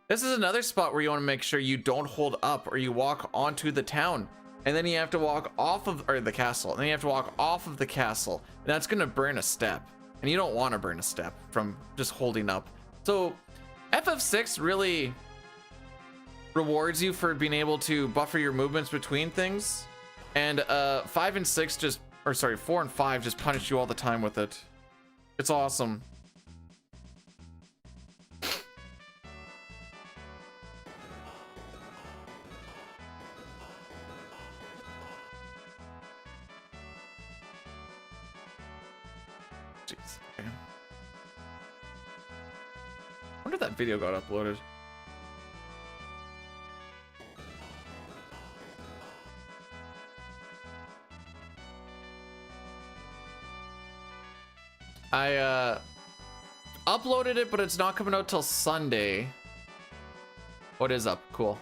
This is another spot where you want to make sure you don't hold up or you walk onto the town. And then you have to walk off of, or the castle. And then you have to walk off of the castle. And that's going to burn a step. And you don't want to burn a step from just holding up. So FF6 really rewards you for being able to buffer your movements between things. And 5 and 6 just, or sorry, 4 and 5 just punish you all the time with it. It's awesome. Jeez. Okay. I wonder if that video got uploaded. I uploaded it, but it's not coming out till Sunday. What is up? Cool.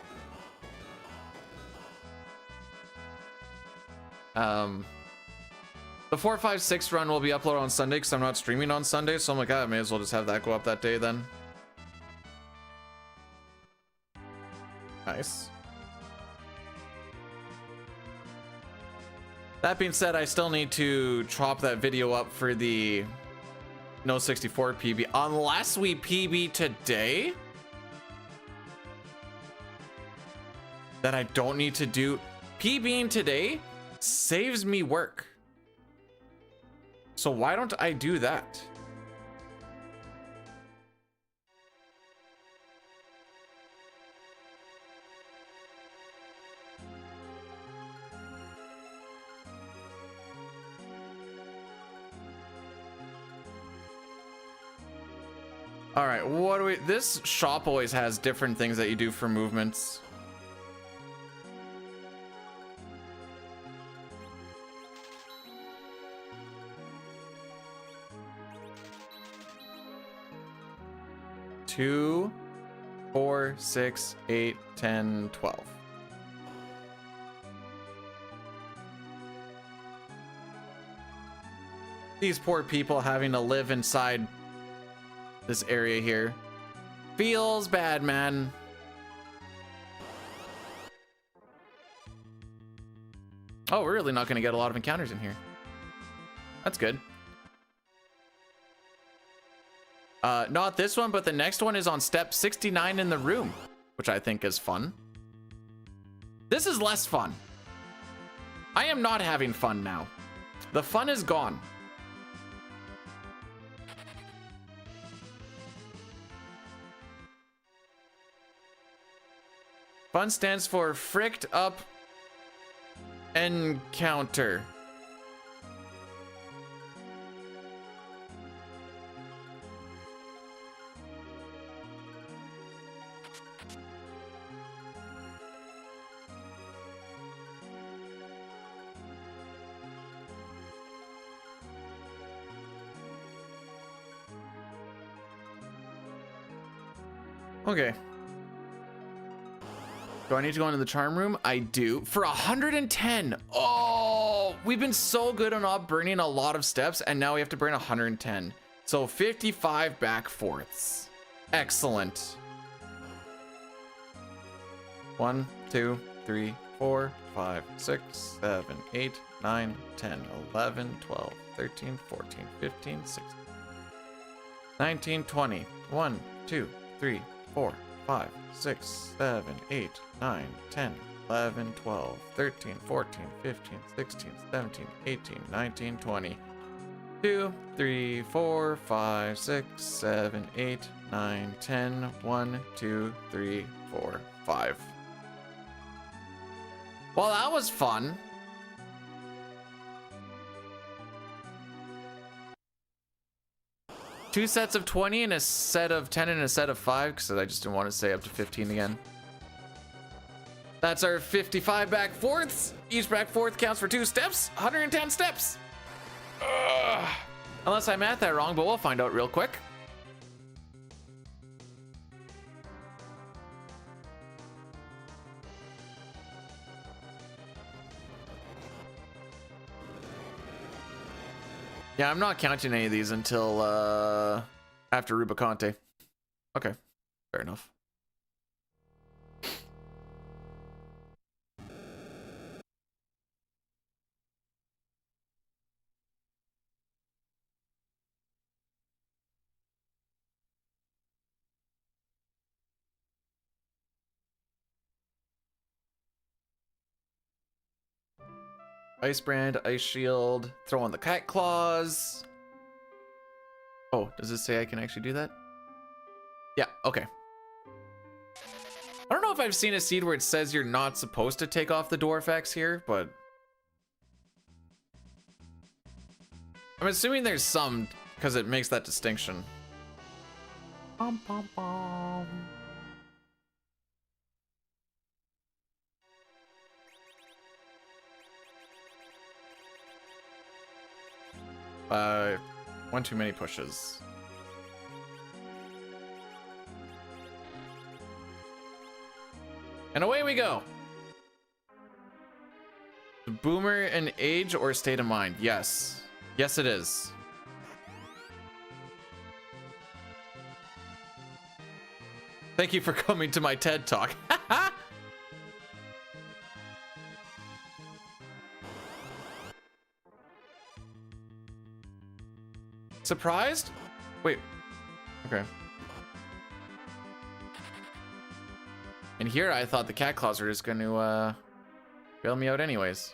The 4, 5, 6 run will be uploaded on Sunday because I'm not streaming on Sunday, so I'm like, I may as well just have that go up that day then. Nice. That being said, I still need to chop that video up for the No64 PB. Unless we PB today, that I don't need to do. PBing today saves me work. So why don't I do that? All right, what do we, this shop always has different things that you do for movements. Two, 4, 6, 8, 10, 12. These poor people having to live inside this area here. Feels bad, man. Oh, we're really not going to get a lot of encounters in here. That's good. Not this one, but the next one is on step 69 in the room, which I think is fun. This is less fun. I am not having fun now. The fun is gone. Fun stands for fricked up encounter. Okay. Do I need to go into the charm room? I do. For 110. Oh, we've been so good on not burning a lot of steps, and now we have to burn 110. So 55 back fourths. Excellent. 1, 2, 3, 4, 5, 6, 7, 8, 9, 10, 11, 12, 13, 14, 15, 16, 19, 20. 1, 2, 3, 4, 5, 6, 7, 8, 9, 10, 11, 12, 13, 14, 15, 16, 17, 18, 19, 20. 2, 3, 4, 5, 6, 7, 8, 9, 10. 1, 2, 3, 4, 5. Well, that was fun. Two sets of 20 and a set of 10 and a set of 5, because I just didn't want to say up to 15 again. That's our 55 back fourths. Each back fourth counts for 2 steps, 110 steps. Ugh. Unless I math that wrong, but we'll find out real quick. Yeah, I'm not counting any of these until after Rubicante. Okay, fair enough. Ice brand, ice shield, throw on the cat claws. Oh, does it say I can actually do that? Yeah, okay. I don't know if I've seen a seed where it says you're not supposed to take off the dwarf X here, but I'm assuming there's some because it makes that distinction. Bum, bum, bum. One too many pushes. And away we go. Boomer an age or state of mind? Yes. Yes, it is. Thank you for coming to my TED Talk. Surprised? Wait. Okay. And here I thought the cat claws were just going to bail me out anyways.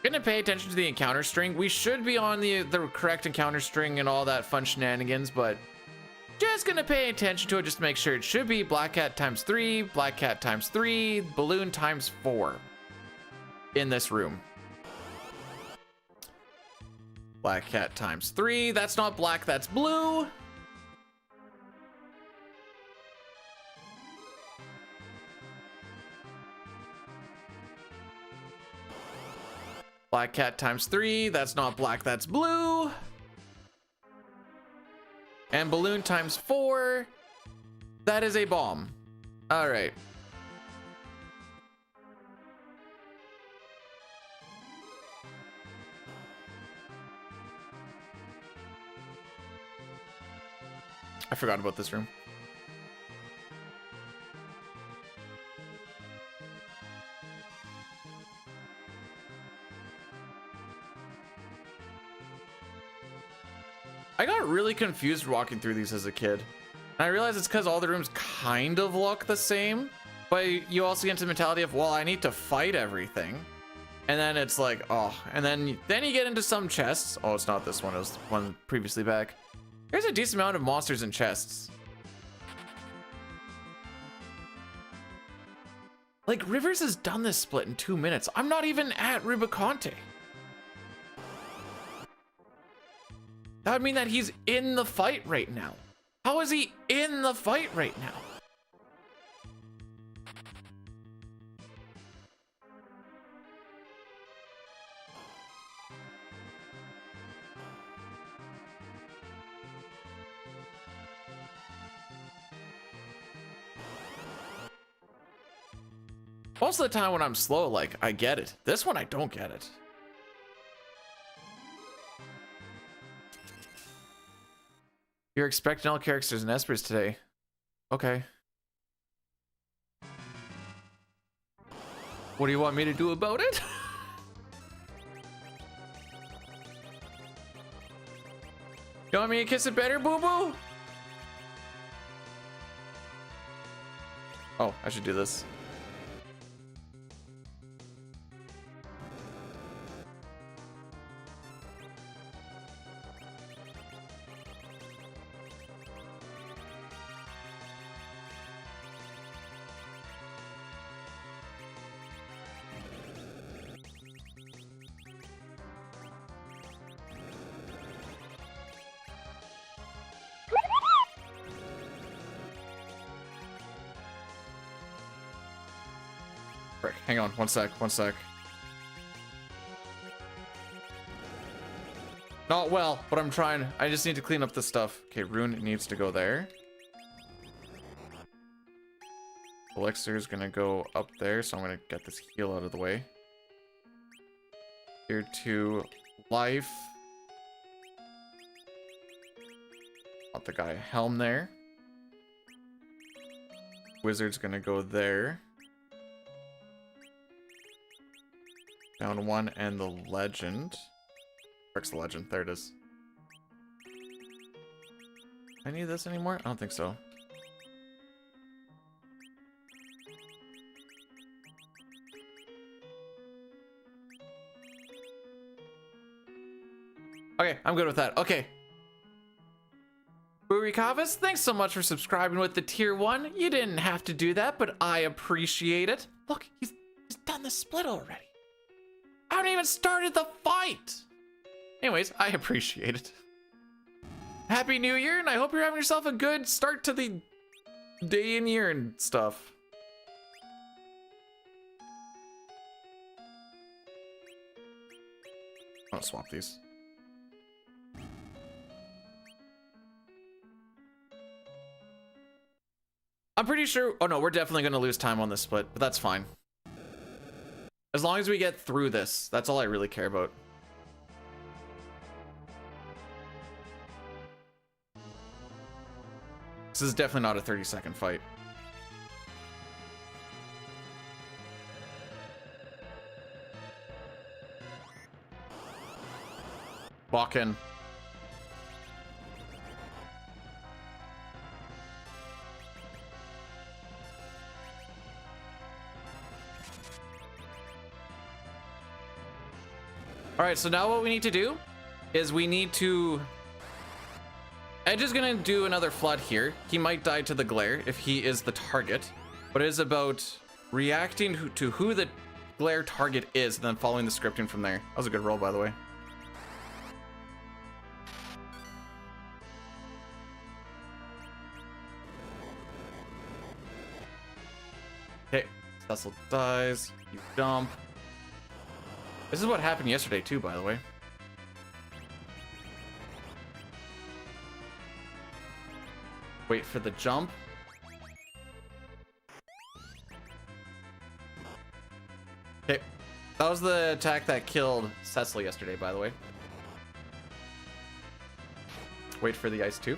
Gonna pay attention to the encounter string. We should be on the correct encounter string and all that fun shenanigans, but just gonna pay attention to it just to make sure. It should be black cat times 3, black cat times 3, balloon times 4 in this room. Black cat times 3. That's not black, that's blue. Black cat times 3. That's not black, that's blue. And balloon times 4. That is a bomb. All right. I forgot about this room. I got really confused walking through these as a kid. And I realized it's because all the rooms kind of look the same, but you also get into the mentality of, well, I need to fight everything. And then it's like, oh, and then you get into some chests. Oh, it's not this one, it was one previously back. There's a decent amount of monsters in chests. Like, Rivers has done this split in 2 minutes. I'm not even at Rubicante. That would mean that he's in the fight right now. How is he in the fight right now? Most of the time when I'm slow, like, I get it. This one, I don't get it. You're expecting all characters and espers today. Okay. What do you want me to do about it? You want me to kiss it better, boo-boo? Oh, I should do this. Frick, hang on, one sec. Not well, but I'm trying. I just need to clean up this stuff. Okay, rune needs to go there. Elixir is gonna go up there, so I'm gonna get this heal out of the way. Tier 2 life. Want the guy helm there. Wizard's gonna go there. Down 1 and the legend. Where's the legend? There it is. I need this anymore? I don't think so. Okay, I'm good with that. Okay. Burikavis, thanks so much for subscribing with the tier 1. You didn't have to do that, but I appreciate it. Look, he's done the split already. I haven't even started the fight. Anyways, I appreciate it. Happy New Year, and I hope you're having yourself a good start to the day and year and stuff. I'll swap these. I'm pretty sure. Oh no, we're definitely going to lose time on this split, but that's fine. As long as we get through this, that's all I really care about. This is definitely not a 30-second fight. Walk in. All right, so now what we need to do is we need to... Edge is gonna do another flood here. He might die to the glare if he is the target, but it is about reacting to who the glare target is and then following the scripting from there. That was a good roll, by the way. Okay, Cecil dies, you dump. This is what happened yesterday too, by the way. Wait for the jump. Okay, that was the attack that killed Cecil yesterday, by the way. Wait for the ice too.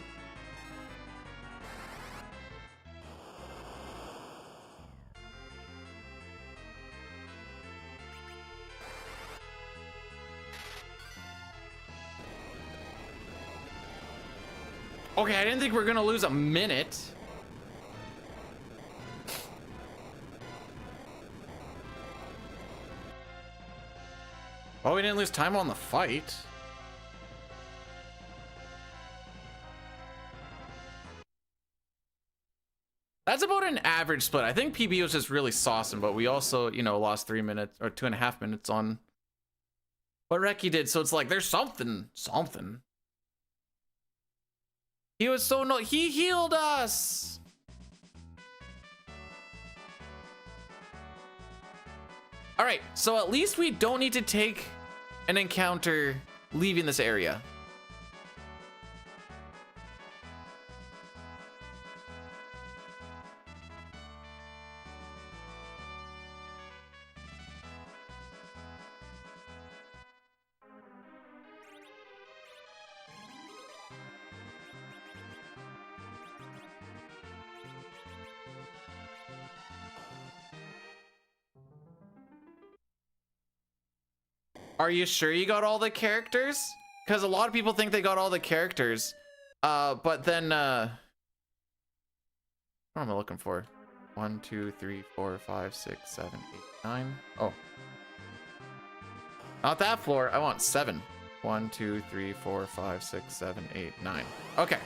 Okay, I didn't think we were gonna lose a minute. Well, we didn't lose time on the fight. That's about an average split. I think PB was just really saucing, but we also, you know, lost 3 minutes or 2.5 minutes on what Reki did. So it's like, there's something. He was so he healed us. All right, so at least we don't need to take an encounter leaving this area. Are you sure you got all the characters? Because a lot of people think they got all the characters. But then, what am I looking for? 1, 2, 3, 4, 5, 6, 7, 8, 9. Oh. Not that floor. I want 7. 1, 2, 3, 4, 5, 6, 7, 8, 9. Okay.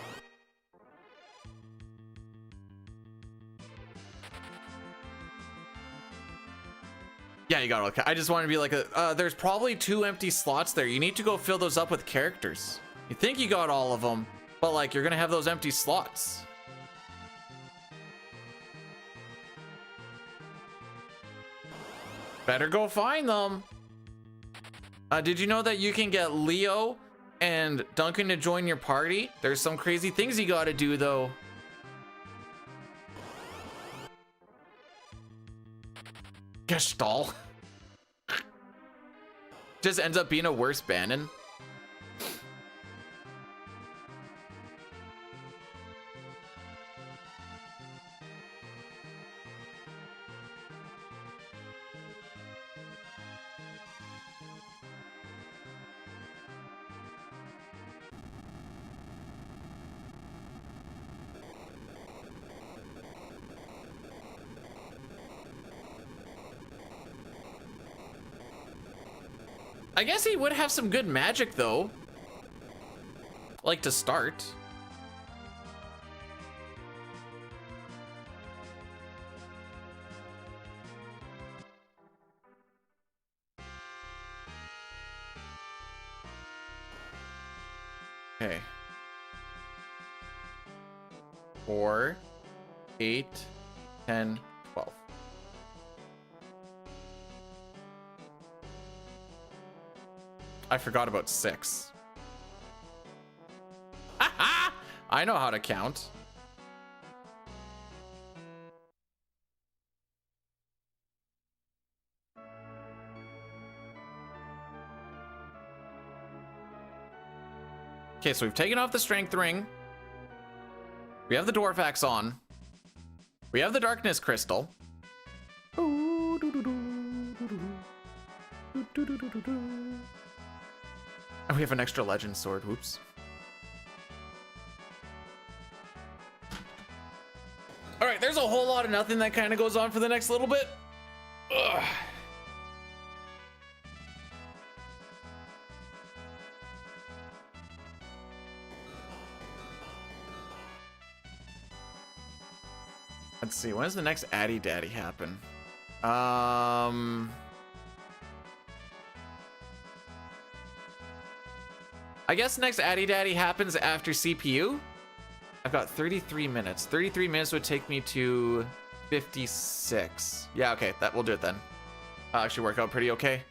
Yeah, you got it. I just want to be like, there's probably 2 empty slots there. You need to go fill those up with characters. You think you got all of them, but like you're gonna have those empty slots. Better go find them. Did you know that you can get Leo and Duncan to join your party? There's some crazy things you gotta do though. Gestalt. Just ends up being a worse Bannon. I guess he would have some good magic though. Like to start. Okay. 4, 8, 10, 12. I forgot about 6. I know how to count. Okay, so we've taken off the strength ring. We have the dwarf axe on. We have the darkness crystal. And we have an extra legend sword. Whoops. All right, there's a whole lot of nothing that kind of goes on for the next little bit. Ugh. Let's see, when does the next Addy Daddy happen? I guess next Addy Daddy happens after CPU. I've got 33 minutes. 33 minutes would take me to 56. Yeah, okay, that will do it then. That'll actually work out pretty okay.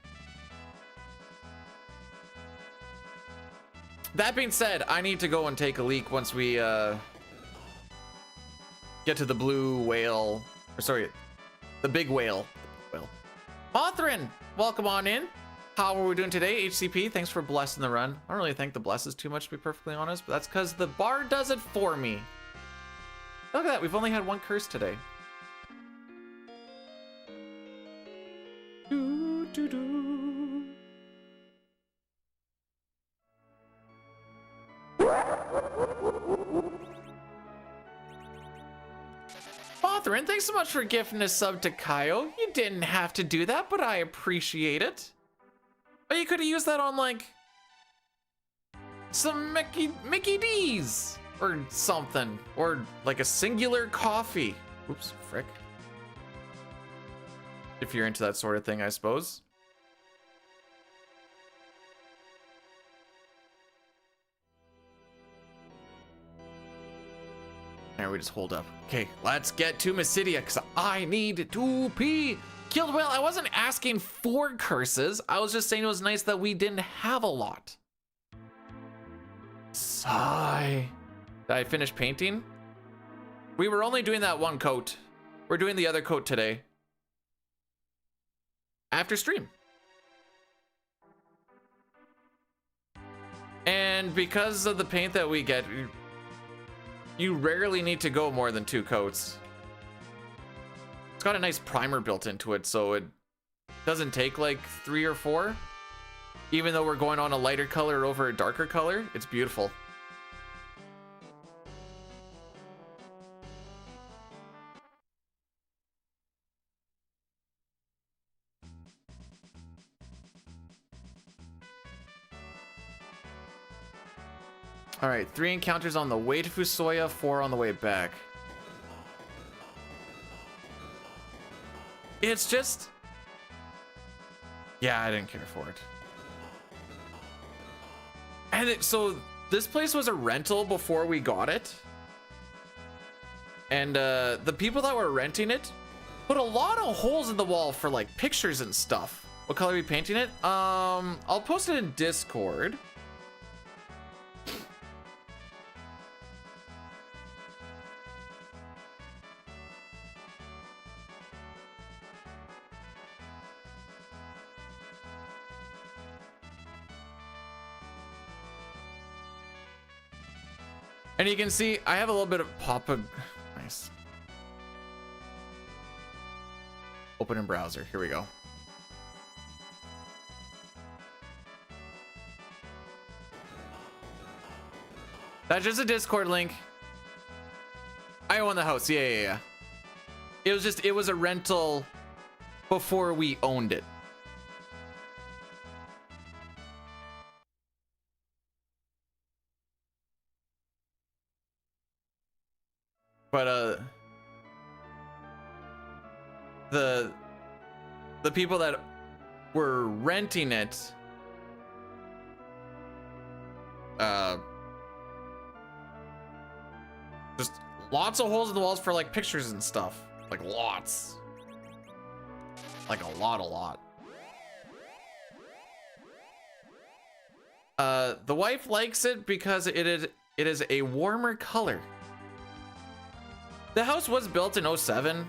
That being said, I need to go and take a leak once we get to the blue whale, or sorry, the big whale. Mothrin, welcome on in. How are we doing today, HCP? Thanks for blessing the run. I don't really think the blesses too much, to be perfectly honest, but that's because the bar does it for me. Look at that, we've only had one curse today. Mothrin, thanks so much for gifting a sub to Kaio. You didn't have to do that, but I appreciate it. But you could have used that on, like, some Mickey D's or something. Or, like, a singular coffee. Oops, frick. If you're into that sort of thing, I suppose. There, we just hold up. Okay, let's get to Mysidia, because I need to pee. Killed Whale, I wasn't asking for curses. I was just saying it was nice that we didn't have a lot. Sigh. Did I finish painting? We were only doing that one coat. We're doing the other coat today. After stream. And because of the paint that we get, you rarely need to go more than 2 coats. It's got a nice primer built into it, so it doesn't take like 3 or 4. Even though we're going on a lighter color over a darker color, it's beautiful. All right, 3 encounters on the way to Fusoya, 4 on the way back. It's just... yeah, I didn't care for it. And so this place was a rental before we got it. And the people that were renting it Put a lot of holes in the wall for like pictures and stuff. What color are we painting it? I'll post it in Discord. And you can see I have a little bit of nice. Open in browser. Here we go. That's just a Discord link. I own the house. Yeah. It was a rental before we owned it. But the people that were renting it just lots of holes in the walls for like pictures and stuff, like lots, like a lot. The wife likes it because it is a warmer color. The house was built in 07.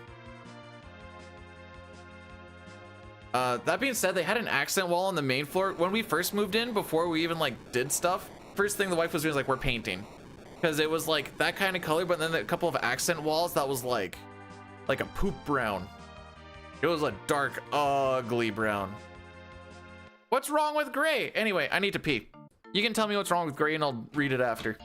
That being said, they had an accent wall on the main floor. When we first moved in, before we even like did stuff, first thing the wife was doing was like, we're painting. Because it was like that kind of color, but then a couple of accent walls that was like a poop brown. It was a dark, ugly brown. What's wrong with gray? Anyway, I need to pee. You can tell me what's wrong with gray and I'll read it after.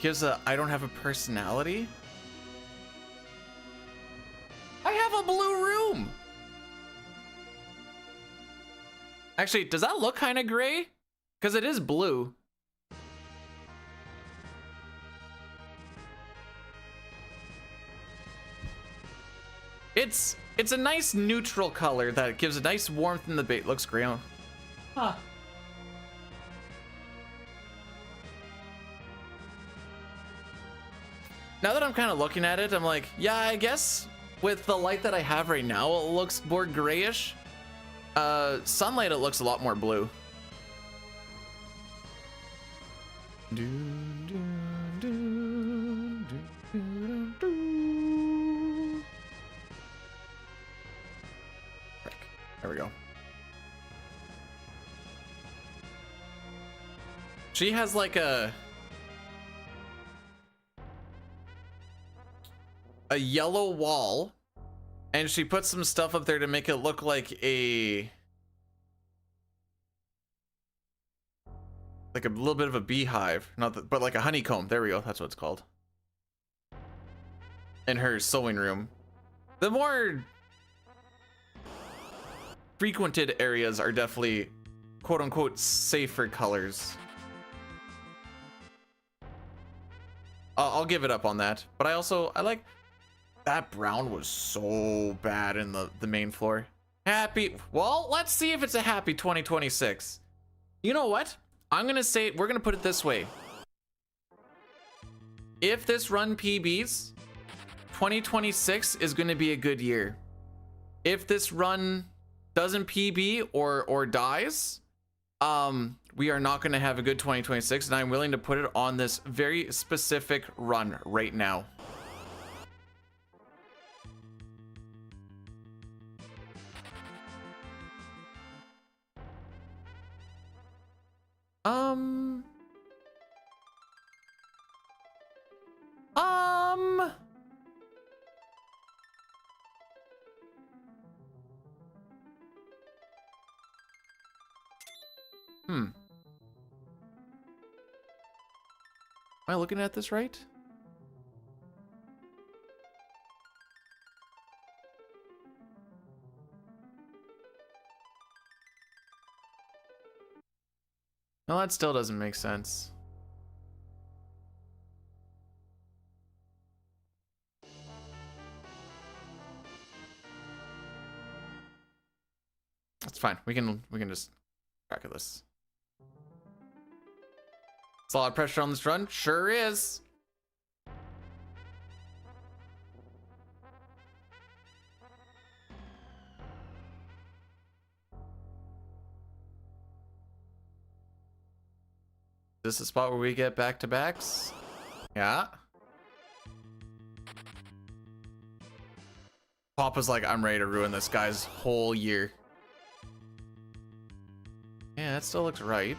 Gives a I don't have a personality. I have a blue room. Actually, does that look kind of gray? Because it is blue. It's a nice neutral color that gives a nice warmth in the bait. Looks gray on. Huh. Now that I'm kind of looking at it, I'm like, yeah, I guess with the light that I have right now, it looks more grayish. Sunlight, it looks a lot more blue. Frick. There we go. She has like a yellow wall, and she put some stuff up there to make it look like a little bit of a beehive, but like a honeycomb. There we go. That's what it's called. In her sewing room. The more frequented areas are definitely quote unquote safer colors. I'll give it up on that, but I like that brown was so bad in the main floor. Happy, well, let's see if it's a happy 2026. You know what? I'm gonna say, we're gonna put it this way. If this run PBs 2026 is going to be a good year. If this run doesn't PB or dies, we are not going to have a good 2026, and I'm willing to put it on this very specific run right now. Am I looking at this right? No, that still doesn't make sense. That's fine. We can just crack at this. It's a lot of pressure on this run. Sure is. Is this a spot where we get back-to-backs? Yeah. Papa's like, I'm ready to ruin this guy's whole year. Yeah, that still looks right.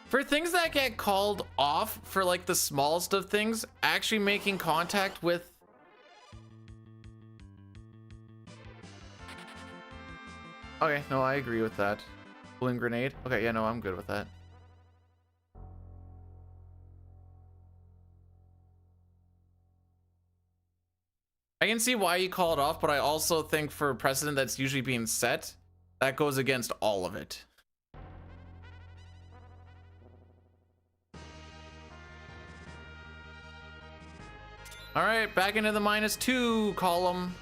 For things that get called off for like the smallest of things, actually making contact with okay, no, I agree with that. Balloon grenade. Okay, yeah, no, I'm good with that. I can see why you call it off, but I also think for a precedent that's usually being set, that goes against all of it. All right, back into the -2 column.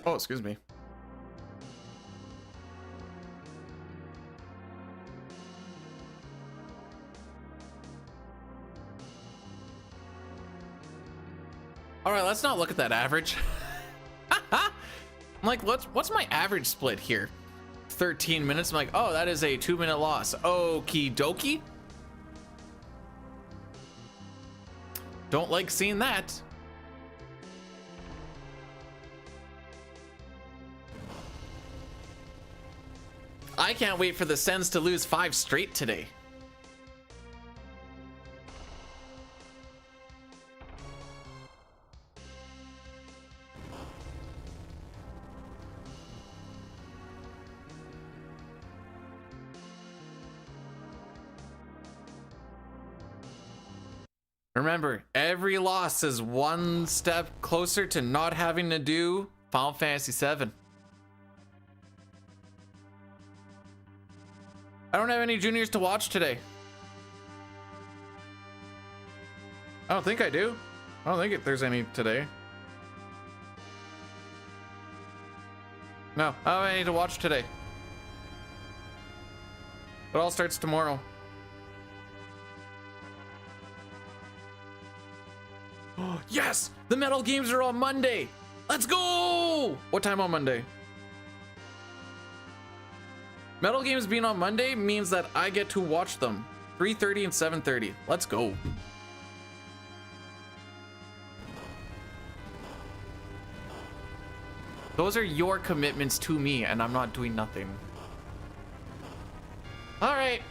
Oh, excuse me. All right, let's not look at that average. I'm like, what's my average split here? 13 minutes. I'm like, oh, that is a 2-minute loss. Okie dokie. Don't like seeing that. I can't wait for the Sens to lose 5 straight today. Remember, every loss is one step closer to not having to do Final Fantasy VII. I don't have any juniors to watch today. I don't think I do. I don't think there's any today. No, I don't have any to watch today. It all starts tomorrow. Yes! The metal games are on Monday! Let's go! What time on Monday? Metal games being on Monday means that I get to watch them 3:30 and 7:30. Let's go. Those are your commitments to me, and I'm not doing nothing. All right.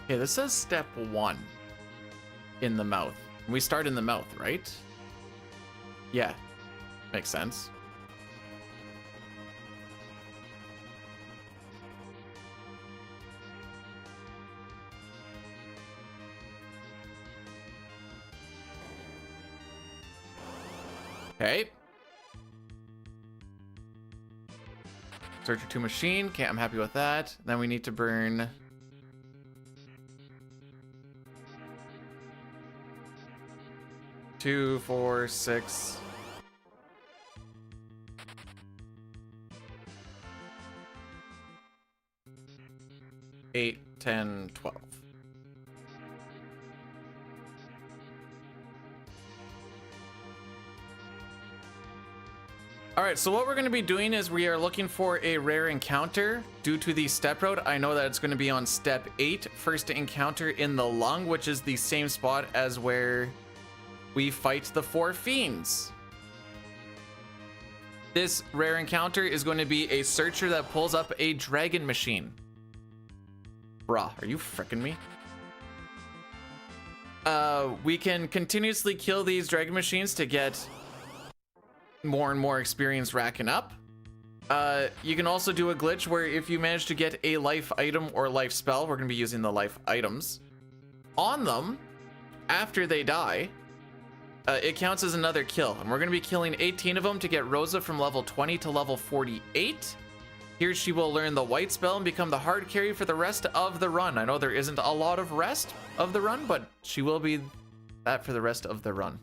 Okay, this says step 1 in the mouth. We start in the mouth, right? Yeah, makes sense. Okay. Searcher to machine. Okay, I'm happy with that. Then we need to burn 2, 4, 6. 8, 10, 12. All right, so what we're going to be doing is we are looking for a rare encounter. Due to the step route, I know that it's going to be on step 8, first encounter in the lung, which is the same spot as where we fight the 4 fiends. This rare encounter is going to be a searcher that pulls up a dragon machine. Bruh, are you fricking me? We can continuously kill these dragon machines to get more and more experience racking up. You can also do a glitch where if you manage to get a life item or life spell, we're going to be using the life items on them after they die, it counts as another kill, and we're going to be killing 18 of them to get Rosa from level 20 to level 48. Here she will learn the white spell and become the hard carry for the rest of the run. I know there isn't a lot of rest of the run, but she will be that for the rest of the run.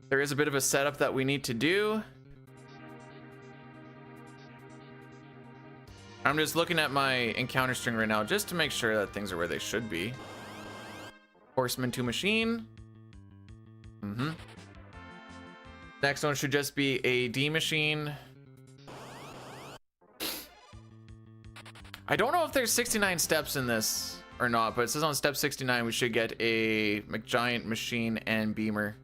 There is a bit of a setup that we need to do. I'm just looking at my encounter string right now just to make sure that things are where they should be. Horseman to machine. Next one should just be a D machine. I don't know if there's 69 steps in this or not, but it says on step 69 we should get a McGiant machine and beamer.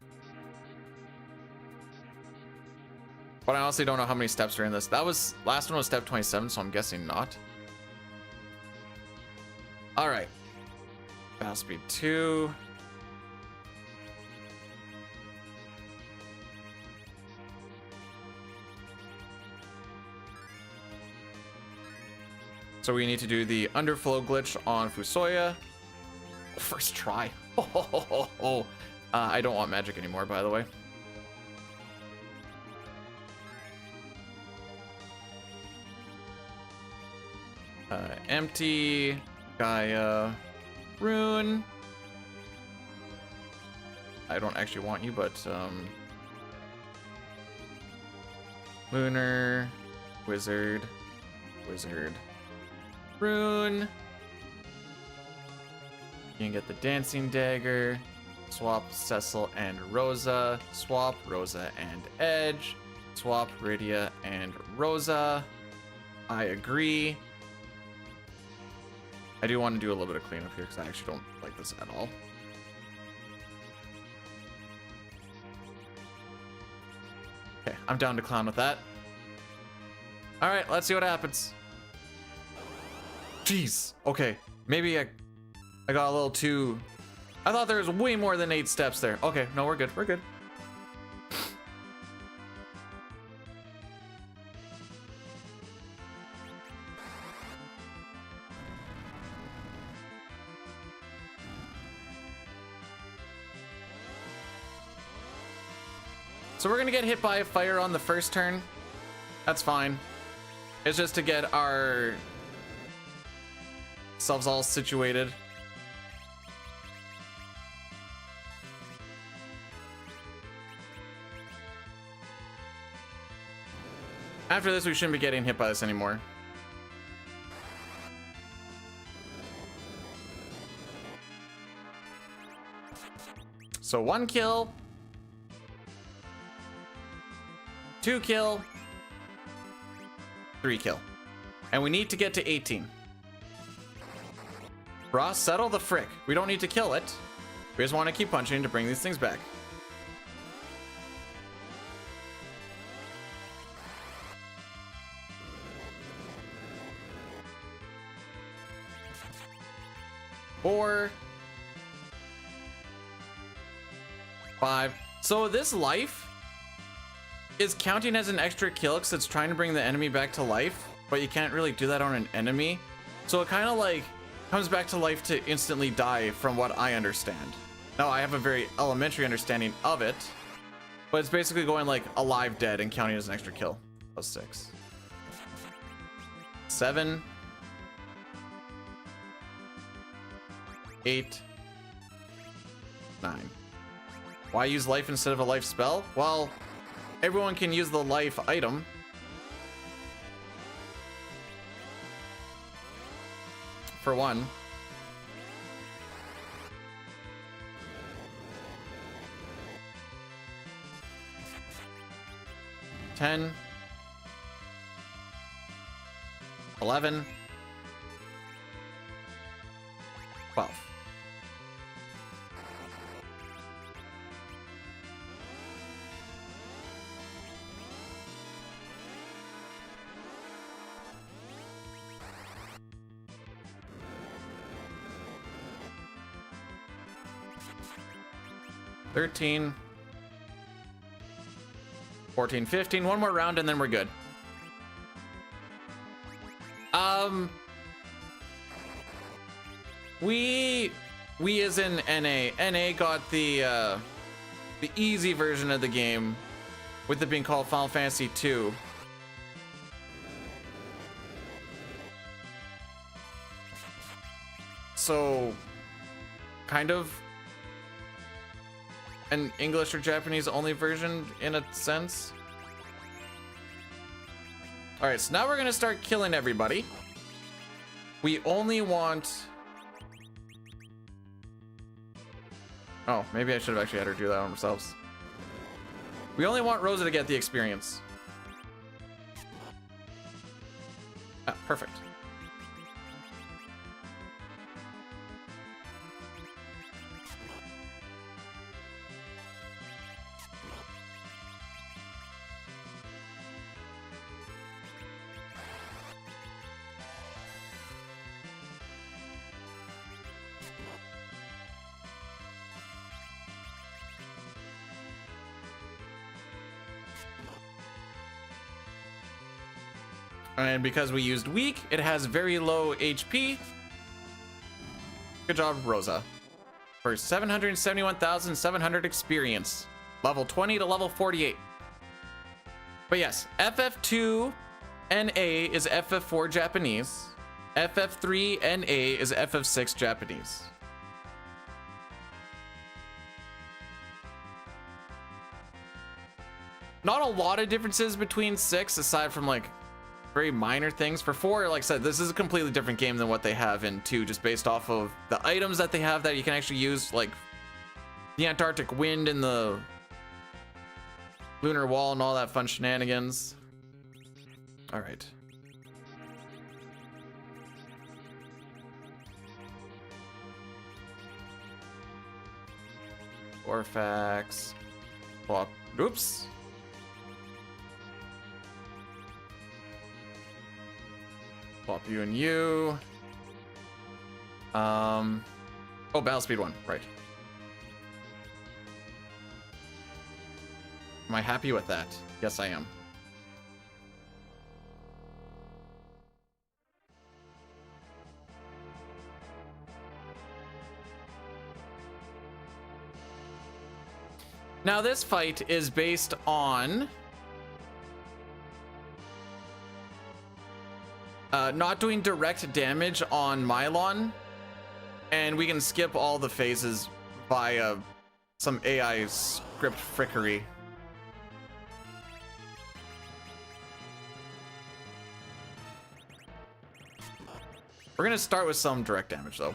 But I honestly don't know how many steps are in this. That was, last one was step 27, so I'm guessing not. All right. Battle speed 2. So we need to do the underflow glitch on Fusoya. First try. I don't want magic anymore, by the way. Empty, Gaia, Rune. I don't actually want you, but Lunar, Wizard, Rune. You can get the Dancing Dagger. Swap Cecil and Rosa. Swap Rosa and Edge. Swap Rydia and Rosa. I agree. I do want to do a little bit of cleanup here because I actually don't like this at all. Okay, I'm down to clown with that. All right, let's see what happens. Jeez. Okay, maybe I got a little too... I thought there was way more than 8 steps there. Okay, no, we're good. We're good. So we're gonna get hit by a fire on the first turn. That's fine. It's just to get ourselves all situated. After this, we shouldn't be getting hit by this anymore. So 1 kill. 2 kill, 3 kill. And we need to get to 18. Ross, settle the frick. We don't need to kill it. We just want to keep punching to bring these things back. 4, 5. So this life is counting as an extra kill because it's trying to bring the enemy back to life, but you can't really do that on an enemy. So it kind of like comes back to life to instantly die from what I understand. Now I have a very elementary understanding of it, but it's basically going like alive dead and counting as an extra kill. That was 6. 7. 8. 9. Why use life instead of a life spell? Well, everyone can use the life item. For one. 10. 11. 12. $13, 14, 15. One more round and then we're good. We as in NA. NA got the easy version of the game, with it being called Final Fantasy II. So, kind of an English or Japanese only version in a sense. All right, so now we're gonna start killing everybody. We only want... Oh, maybe I should have actually had her do that on ourselves. We only want Rosa to get the experience. Ah, perfect. And because we used weak, it has very low HP. Good job, Rosa. For 771,700 experience. Level 20 to level 48. But yes, FF2 NA is FF4 Japanese. FF3 NA is FF6 Japanese. Not a lot of differences between 6, aside from like very minor things. For 4, like I said, this is a completely different game than what they have in 2, just based off of the items that they have that you can actually use, like the Antarctic wind and the lunar wall and all that fun shenanigans. All right. Orphax. Well, oops. Swap you and you. Oh, battle speed 1, right. Am I happy with that? Yes, I am. Now this fight is based on not doing direct damage on Mylon, and we can skip all the phases via some AI script frickery. We're gonna start with some direct damage though.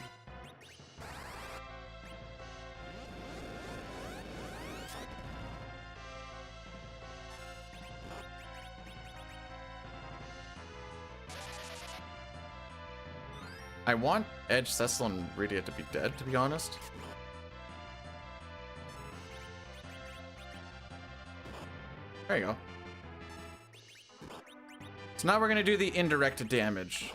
I want Edge, Cecil, and Rydia to be dead, to be honest. There you go. So now we're gonna do the indirect damage.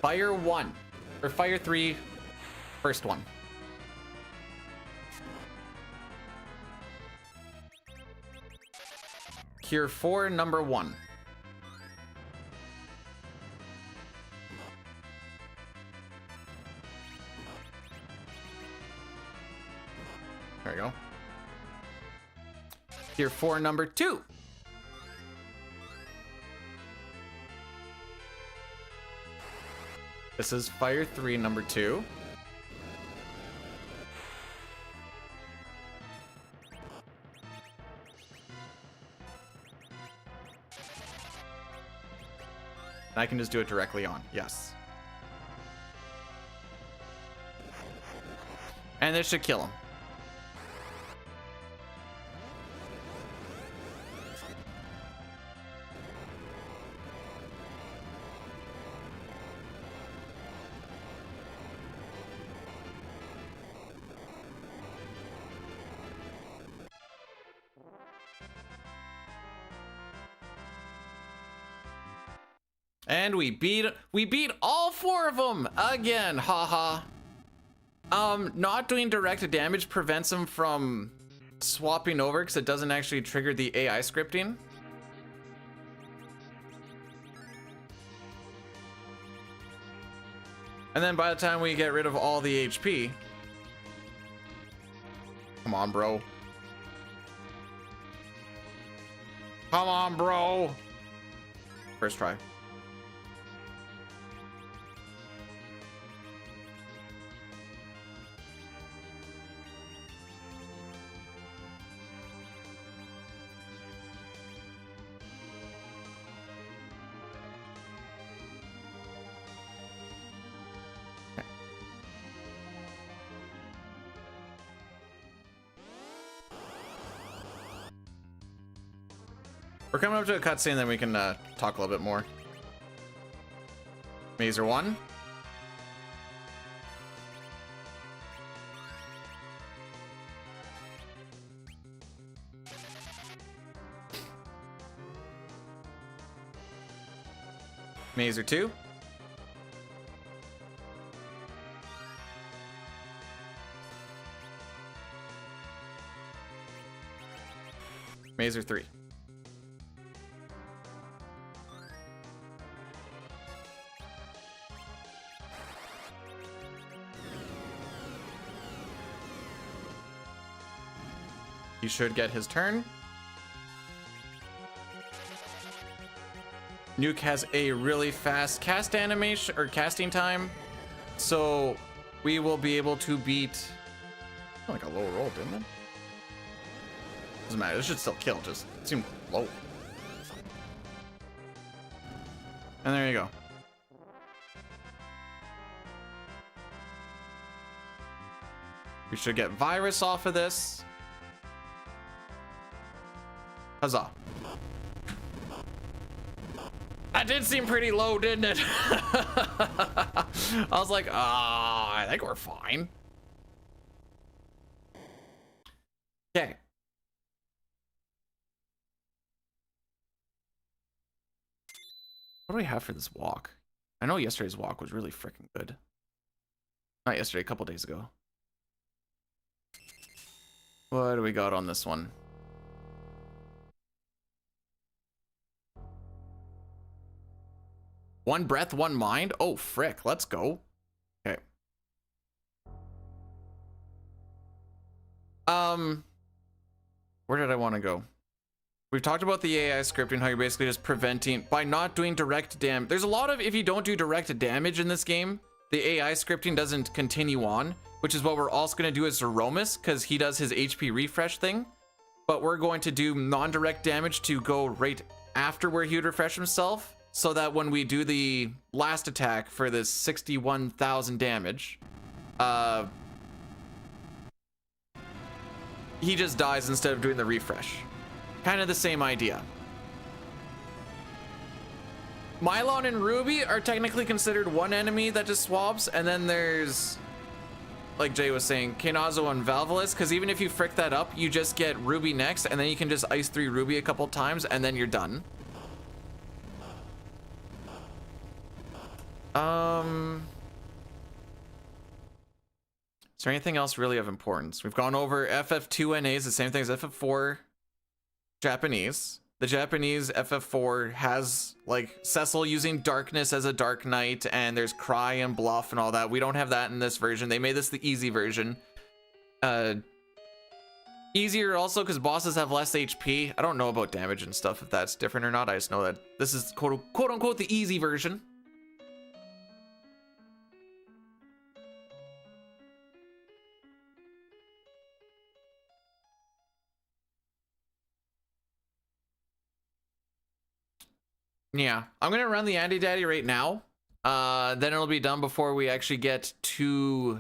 Fire 1 or Fire 3, first one. Cure 4, number 1. There we go. Cure 4, number 2. This is Fire 3, number 2. And I can just do it directly on. Yes. And this should kill him. And we beat all 4 of them again, haha. Not doing direct damage prevents them from swapping over because it doesn't actually trigger the AI scripting. And then by the time we get rid of all the HP, come on, bro. Come on, bro. First try. We're coming up to a cutscene, then we can talk a little bit more. Mazer 1. Mazer 2. Mazer 3. He should get his turn. Nuke has a really fast cast animation or casting time, so we will be able to beat like a low roll, didn't it? Doesn't matter, it should still kill, just seemed low. And there you go. We should get virus off of this. Huzzah. That did seem pretty low, didn't it? I was like, I think we're fine. Okay. What do we have for this walk? I know yesterday's walk was really freaking good. Not yesterday, a couple days ago. What do we got on this one? One breath, one mind. Oh, frick. Let's go. Okay. Where did I want to go? We've talked about the AI scripting, how you're basically just preventing by not doing direct damage. There's a lot of, if you don't do direct damage in this game, the AI scripting doesn't continue on, which is what we're also going to do as Zeromus, because he does his HP refresh thing. But we're going to do non-direct damage to go right after where he would refresh himself, so that when we do the last attack for this 61,000 damage, he just dies instead of doing the refresh. Kind of the same idea. Mylon and Ruby are technically considered one enemy that just swaps, and then there's, like Jay was saying, Kanazo and Valvalis, because even if you frick that up, you just get Ruby next, and then you can just Ice 3 Ruby a couple times, and then you're done. Is there anything else really of importance? We've gone over FF2 NAs, the same thing as FF4 Japanese. The Japanese FF4 has like Cecil using darkness as a dark knight, and there's cry and bluff and all that. We don't have that in this version. They made this the easy version. Easier also because bosses have less HP. I don't know about damage and stuff, if that's different or not. I just know that this is quote unquote the easy version. Yeah, I'm gonna run the Andy Daddy right now. Then it'll be done before we actually get to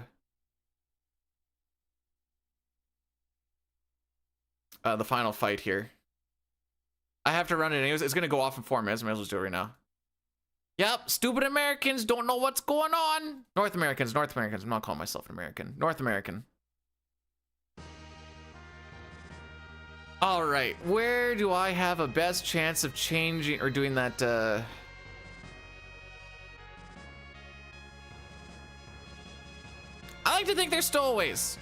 the final fight here. I have to run it anyways. It's gonna go off in 4 minutes. I might as well just do it right now. Yep, stupid Americans don't know what's going on. North Americans. I'm not calling myself an American. North American. All right, where do I have a best chance of changing or doing that? I like to think they're stowaways.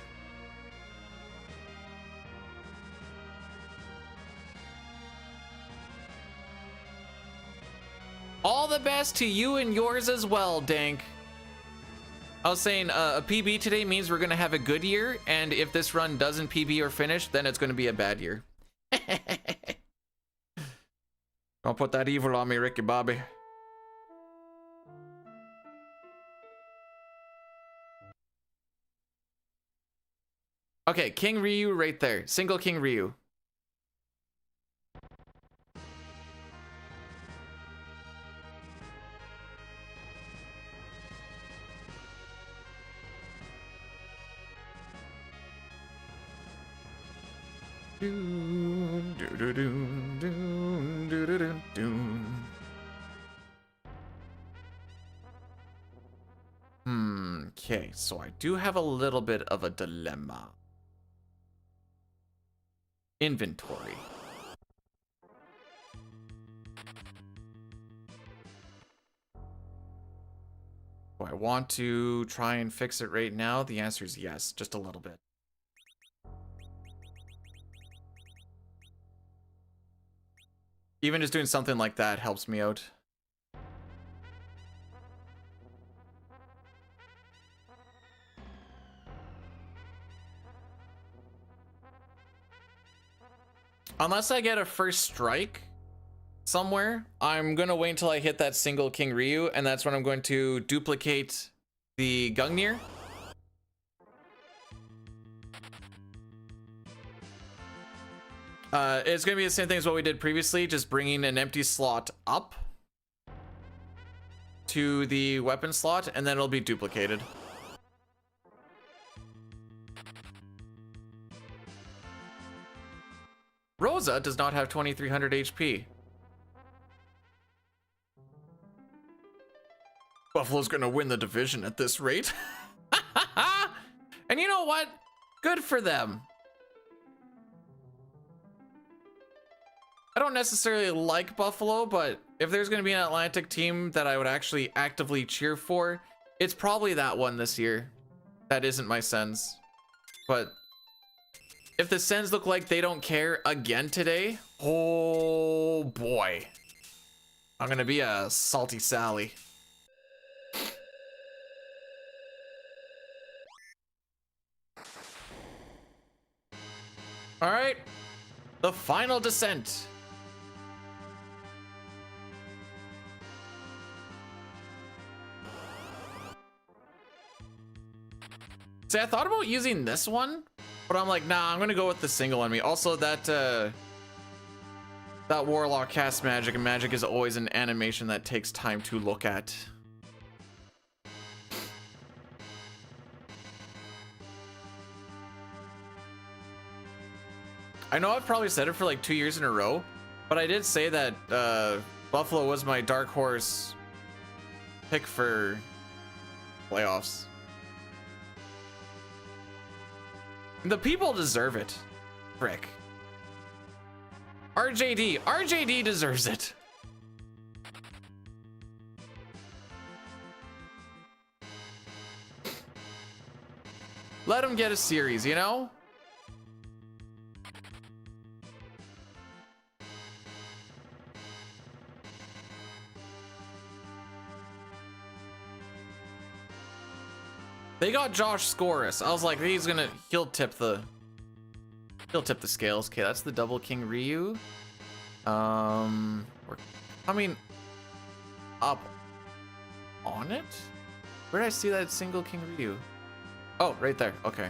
All the best to you and yours as well, Dank. I was saying a PB today means we're gonna have a good year, and if this run doesn't PB or finish, then it's gonna be a bad year. Don't put that evil on me, Ricky Bobby. Okay, King Ryu right there. Single King Ryu. Okay, so I do have a little bit of a dilemma. Inventory. Do I want to try and fix it right now? The answer is yes, just a little bit. Even just doing something like that helps me out. Unless I get a first strike somewhere, I'm gonna wait until I hit that single King Ryu, and that's when I'm going to duplicate the Gungnir. It's gonna be the same thing as what we did previously, just bringing an empty slot up to the weapon slot, and then it'll be duplicated. Rosa does not have 2300 HP. Buffalo's gonna win the division at this rate. And you know what? Good for them. I don't necessarily like Buffalo, but if there's gonna be an Atlantic team that I would actually actively cheer for, it's probably that one this year. That isn't my Sens. But if the Sens look like they don't care again today, oh boy. I'm gonna be a salty Sally. All right, the final descent. See, I thought about using this one, but I'm like, nah, I'm gonna go with the single enemy. Also, that Warlock casts magic, and magic is always an animation that takes time to look at. I know I've probably said it for like 2 years in a row, but I did say that Buffalo was my dark horse pick for playoffs. The people deserve it. Frick. RJD deserves it. Let him get a series, you know? They got Josh Scoris. I was like, he'll tip the scales. Okay, that's the double King Ryu. We're coming up on it. Where did I see that single King Ryu? Oh, right there. Okay.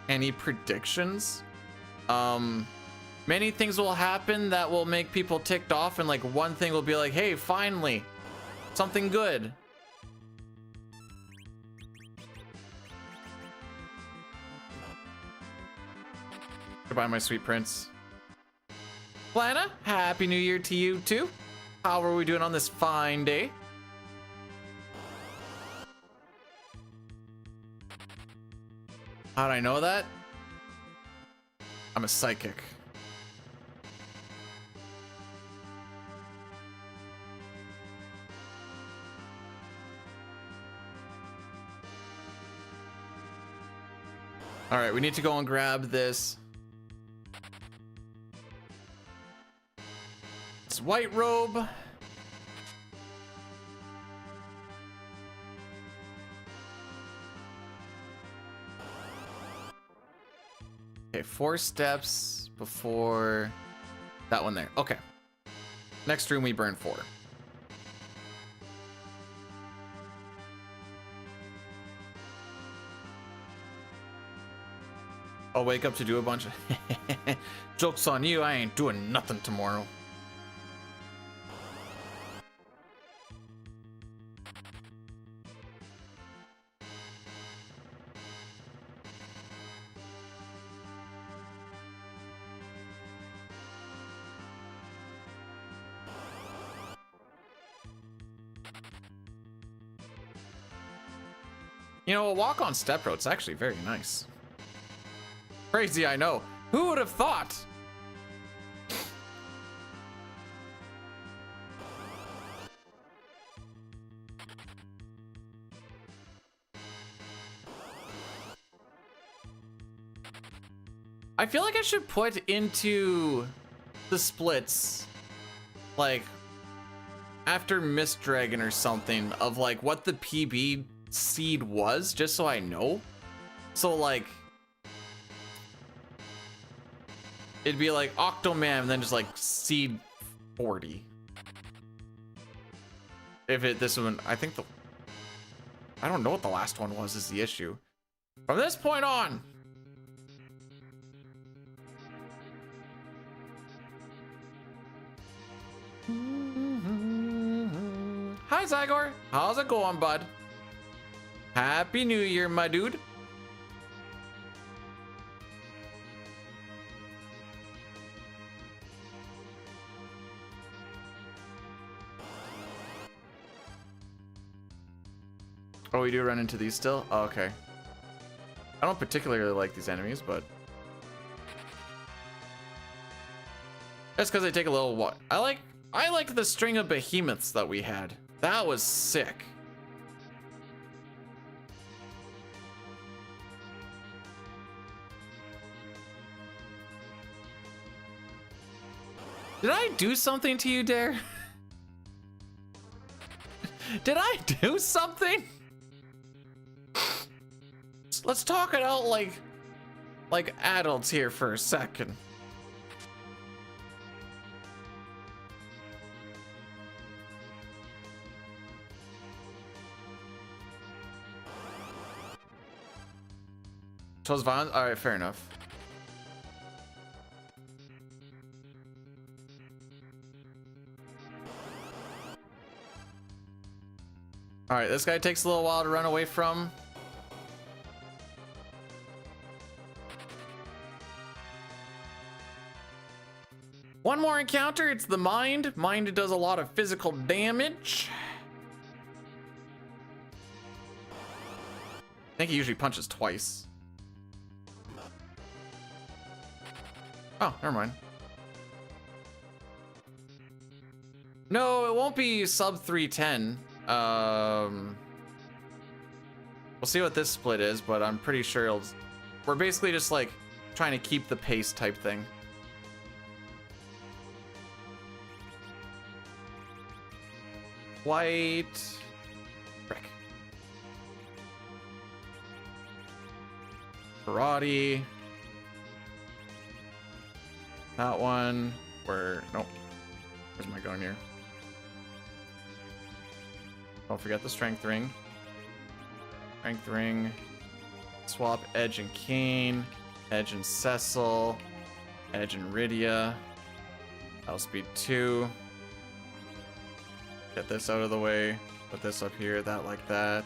Any predictions? Many things will happen that will make people ticked off, and like one thing will be like, hey, finally, something good. Goodbye, my sweet prince. Lana, happy new year to you too. How are we doing on this fine day? How'd I know that? I'm a psychic. All right, we need to go and grab this. This white robe. Okay, 4 steps before that one there. Okay. Next room we burn 4. I'll wake up to do a bunch of jokes on you. I ain't doing nothing tomorrow. You know, a walk on step road's actually very nice. Crazy, I know. Who would have thought? I feel like I should put into the splits, like, after Mist Dragon or something, of like what the PB seed was, just so I know. So like, it'd be like Octoman and then just like seed 40. If this one, I think I don't know what the last one was is the issue. From this point on. Hi Zygor, how's it going, bud? Happy New Year, my dude. Oh, we do run into these still? Oh, okay. I don't particularly like these enemies, but that's because they take a little while. I like the string of behemoths that we had. That was sick. Did I do something to you, Dare? Did I do something? Let's talk it out like adults here for a second. Chose violence? Alright, fair enough. Alright, this guy takes a little while to run away from. One more encounter, it's the Mind. Mind does a lot of physical damage. think he usually punches twice. Oh, never mind. No, it won't be sub 310. We'll see what this split is, but I'm pretty sure we're basically just like trying to keep the pace type thing. White. Frick. Karate. That one. Nope. Where's my gun here? Don't forget the strength ring. Strength ring. Swap Edge and Kane. Edge and Cecil. Edge and Rydia. Outspeed 2. Get this out of the way. Put this up here, that like that.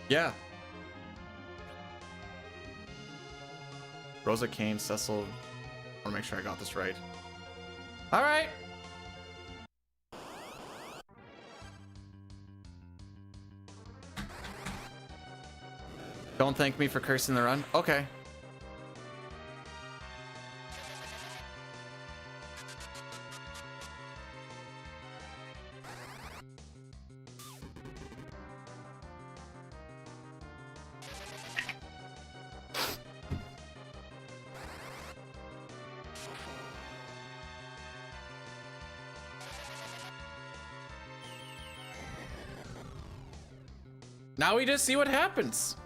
Yeah. Rosa, Kane, Cecil. I want to make sure I got this right. All right. Don't thank me for cursing the run. Okay. Now we just see what happens.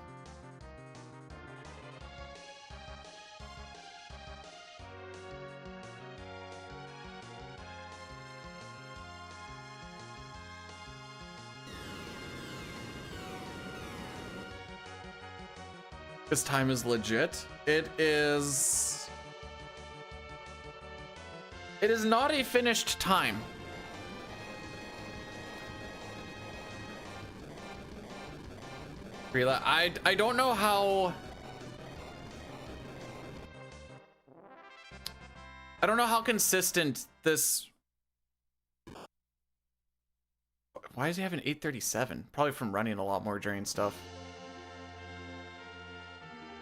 This time is legit. It is not a finished time. I don't know how. I don't know how consistent this. Why does he have an 837? Probably from running a lot more during stuff.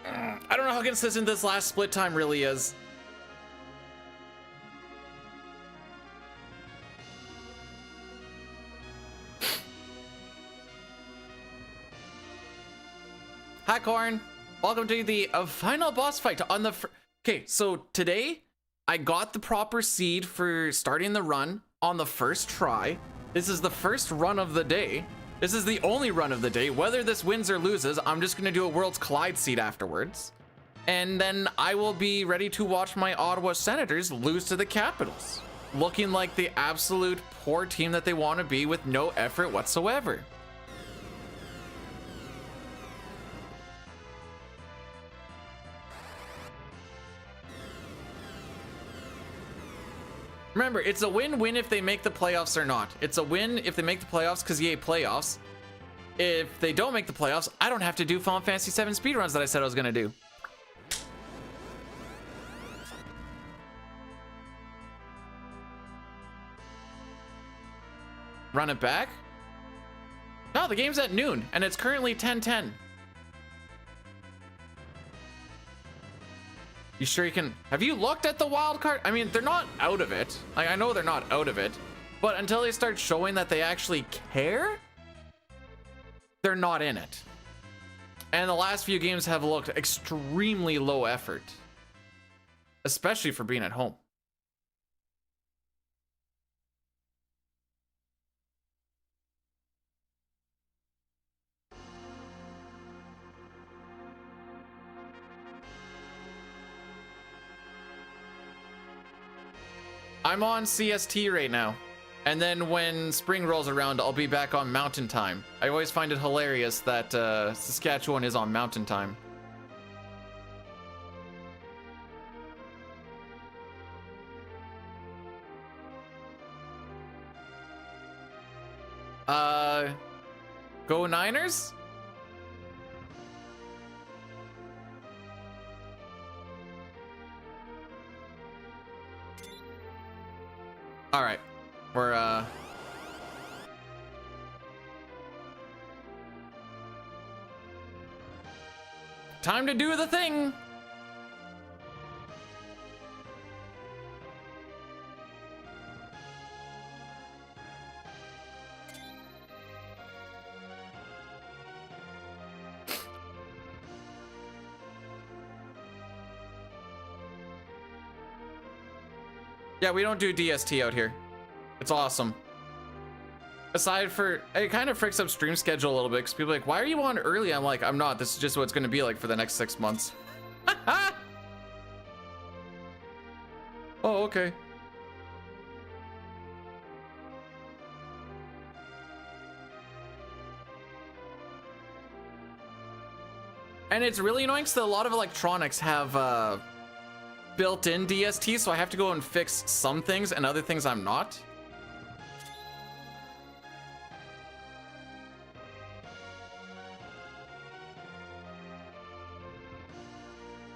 I don't know how consistent this last split time really is. Hi, Corn. Welcome to the final boss fight on the... Okay, so today I got the proper seed for starting the run on the first try. This is the first run of the day. This is the only run of the day. Whether this wins or loses, I'm just going to do a Worlds Collide seed afterwards. And then I will be ready to watch my Ottawa Senators lose to the Capitals, looking like the absolute poor team that they want to be with no effort whatsoever. Remember, it's a win-win if they make the playoffs or not. It's a win if they make the playoffs because yay, playoffs. If they don't make the playoffs, I don't have to do Final Fantasy VII speedruns that I said I was going to do. Run it back? No, the game's at noon, and it's currently 10:10. You sure you can? Have you looked at the wild card? I mean, they're not out of it. Like, I know they're not out of it, but until they start showing that they actually care, they're not in it. And the last few games have looked extremely low effort, especially for being at home. I'm on CST right now. And then when spring rolls around, I'll be back on Mountain Time. I always find it hilarious that Saskatchewan is on Mountain Time. Go Niners? All right, we're Time to do the thing. Yeah, we don't do DST out here. It's awesome. Aside for, it kind of fricks up stream schedule a little bit because people are like, why are you on early? I'm like, I'm not. This is just what it's going to be like for the next 6 months. Oh, okay. And it's really annoying because a lot of electronics have built-in DST, so I have to go and fix some things and other things I'm not.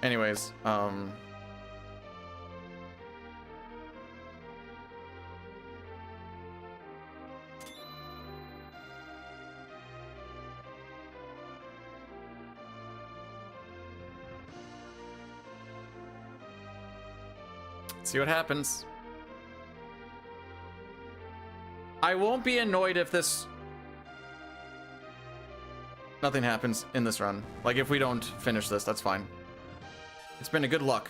Anyways, see what happens. I won't be annoyed if nothing happens in this run. Like if we don't finish this, that's fine. It's been a good luck.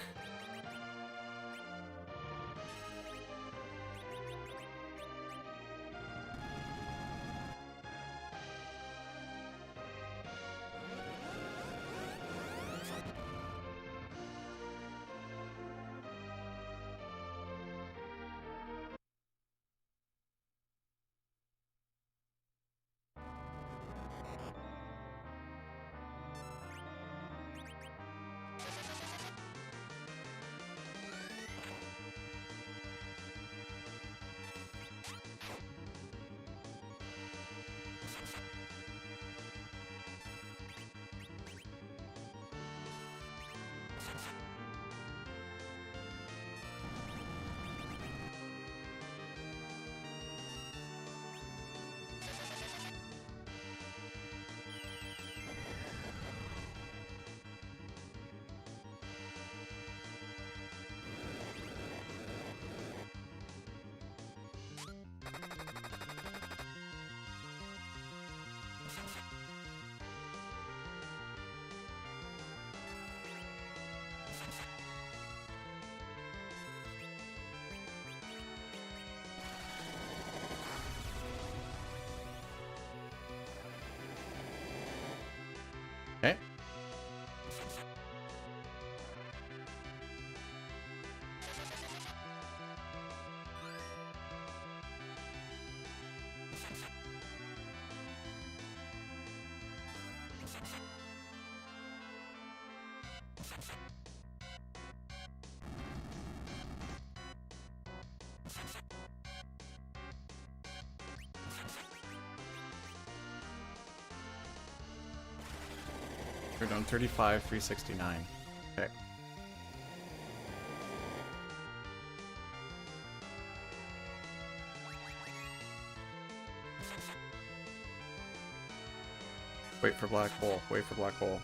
Okay. We're down 35, 369. Okay. Wait for black hole. Wait for black hole.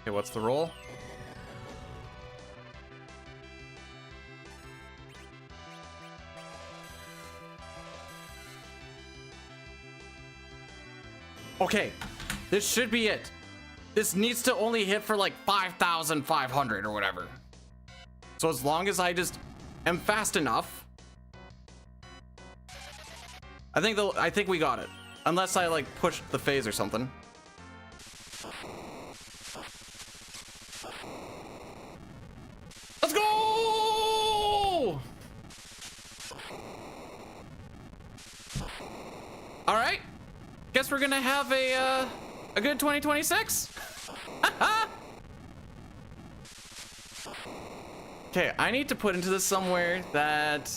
Okay, what's the roll? Okay, this should be it. This needs to only hit for like 5,500 or whatever. So as long as I just am fast enough. I think we got it. Unless I like pushed the phase or something. Let's go! All right. Guess we're gonna have a good 2026. Okay, I need to put into this somewhere that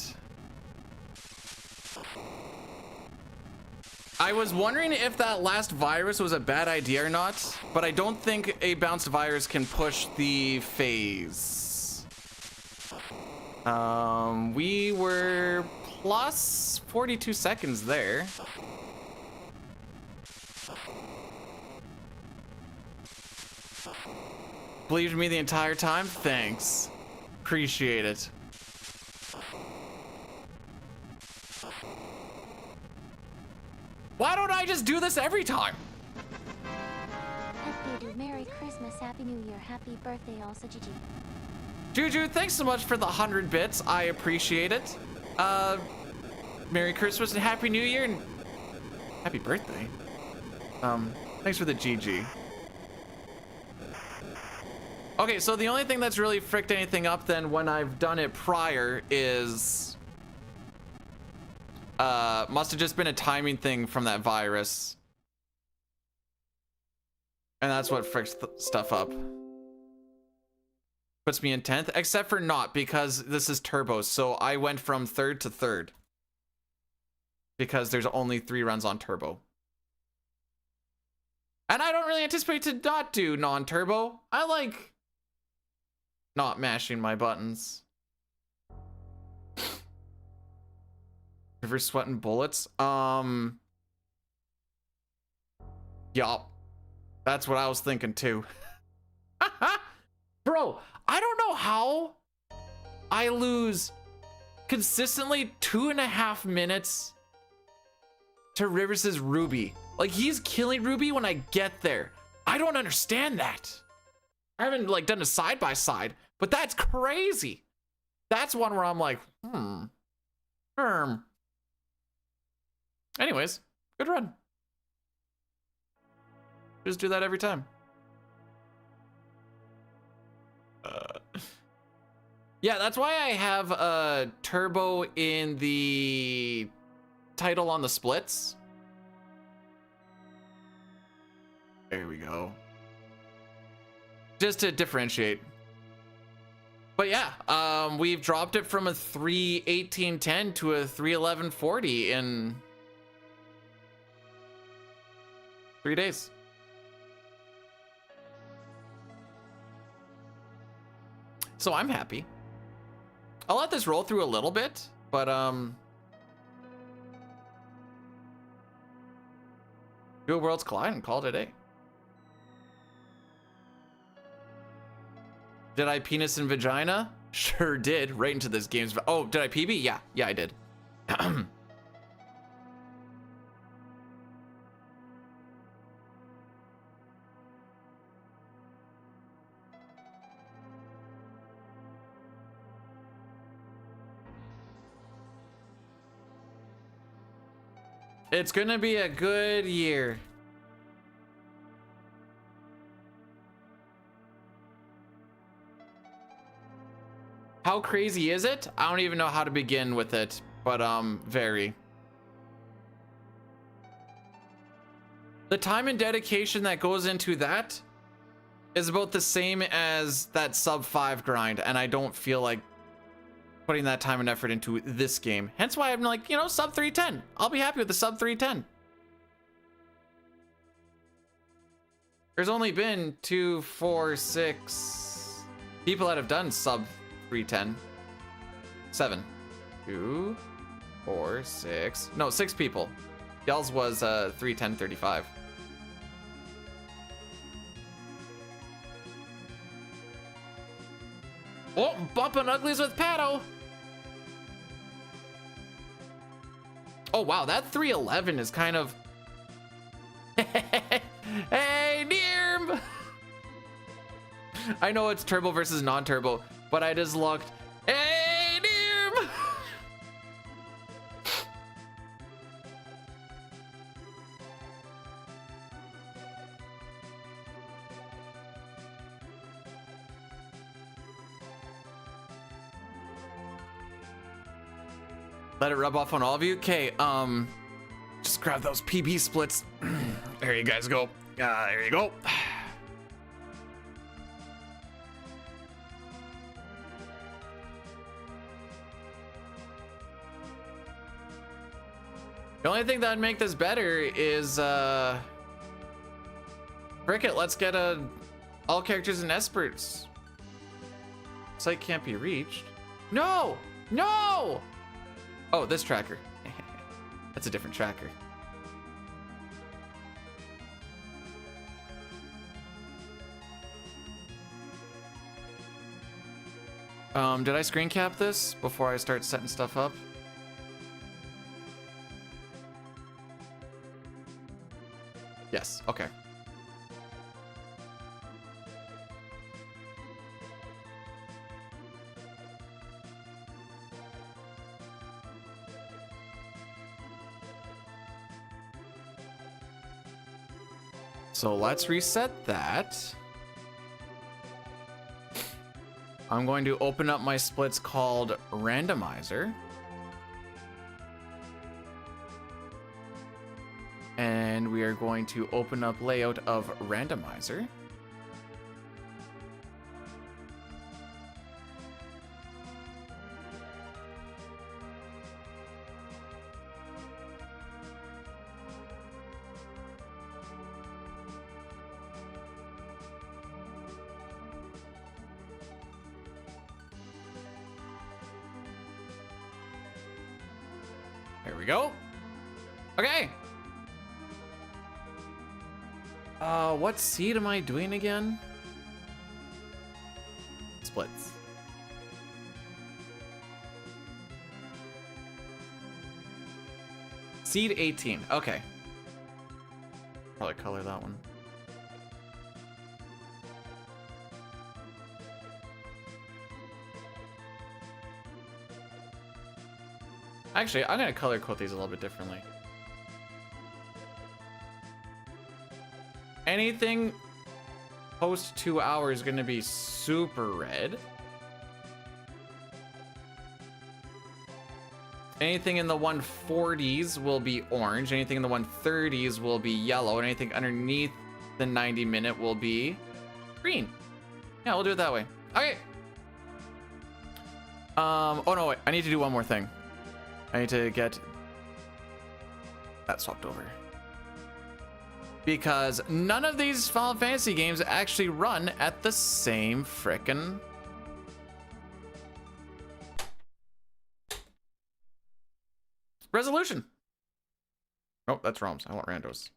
I was wondering if that last virus was a bad idea or not, but I don't think a bounced virus can push the phase. We were plus 42 seconds there. Believed me the entire time? Thanks. Appreciate it. Why don't I just do this every time? Dude, Merry Christmas, Happy New Year, Happy Birthday also, GG. Juju, thanks so much for the 100 bits. I appreciate it. Merry Christmas and Happy New Year and Happy Birthday. Thanks for the GG. Okay, so the only thing that's really fricked anything up then when I've done it prior is must have just been a timing thing from that virus. And that's what fricks stuff up. Puts me in 10th, except for not, because this is turbo, so I went from 3rd to 3rd. Because there's only 3 runs on turbo. And I don't really anticipate to not do non-turbo. I like not mashing my buttons. River sweating bullets. Yup. That's what I was thinking too. Bro, I don't know how I lose consistently 2.5 minutes to Rivers' Ruby. Like, he's killing Ruby when I get there. I don't understand that. I haven't like done a side by side, but that's crazy. That's one where I'm like, Anyways, good run. Just do that every time. Yeah, that's why I have turbo in the title on the splits. There we go. Just to differentiate. But yeah, we've dropped it from a 3:18:10 to a 3:11:40 in 3 days. So I'm happy. I'll let this roll through a little bit, but Dual Worlds Collide and call it a day. Did I penis and vagina? Sure did. Right into this game's. Oh, did I PB? Yeah, I did. It's gonna be a good year. How crazy is it? I don't even know how to begin with it, but very. The time and dedication that goes into that is about the same as that sub 5 grind, and I don't feel like putting that time and effort into this game. Hence why I'm like, you know, sub 310. I'll be happy with the sub 310. There's only been 2, 4, 6 people that have done sub 310. 7. 2, 4, 6. No, 6 people. Y'all's was 310:35. Oh, bumping uglies with Pato. Oh wow, that 311 is kind of. Hey, Nirm! I know it's turbo versus non-turbo, but I just looked. Hey, Let it rub off on all of you. Okay, just grab those PB splits. There you guys go. There you go. The only thing that'd make this better is frick it, let's get all characters and experts. Site can't be reached. No! No! Oh, this tracker. That's a different tracker. Did I screen cap this before I start setting stuff up? Yes, okay. So let's reset that. I'm going to open up my splits called randomizer. And we are going to open up layout of randomizer. There we go. Okay. What seed am I doing again? Splits. Seed 18. Okay. Probably color that one. Actually, I'm gonna color code these a little bit differently. Anything post 2 hours is gonna be super red. Anything in the 140s will be orange. Anything in the 130s will be yellow. And anything underneath the 90-minute will be green. Yeah, we'll do it that way. Okay. Oh no, wait. I need to do one more thing. I need to get that swapped over. Because none of these Final Fantasy games actually run at the same frickin' resolution. Oh, that's ROMs. I want randos.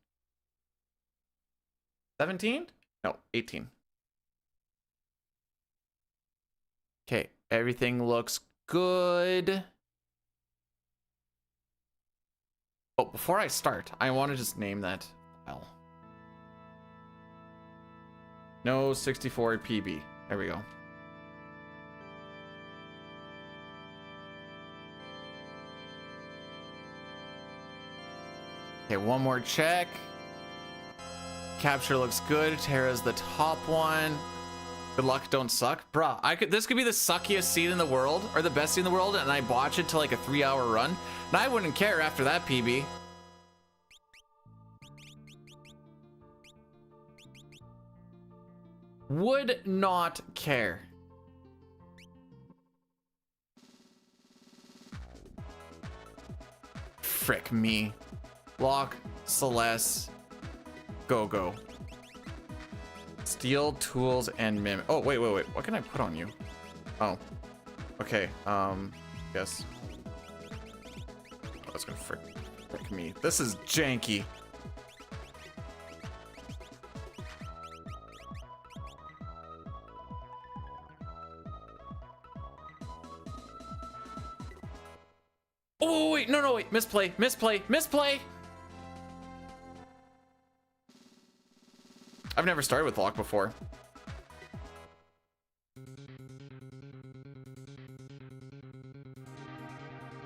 17? No, 18. Okay, everything looks good. Oh, before I start, I want to just name that file. No64 PB. There we go. Okay, one more check. Capture looks good. Terra's the top one. Good luck, don't suck. Bruh, this could be the suckiest seed in the world, or the best seed in the world, and I botch it to like a 3-hour run. And I wouldn't care after that PB. Would not care. Frick me. Lock, Celeste, go. Steel, tools, and mim. Oh, wait. What can I put on you? Oh. Okay, yes. Oh, that's gonna frick me. This is janky. Oh, wait, no, wait. Misplay. I've never started with lock before.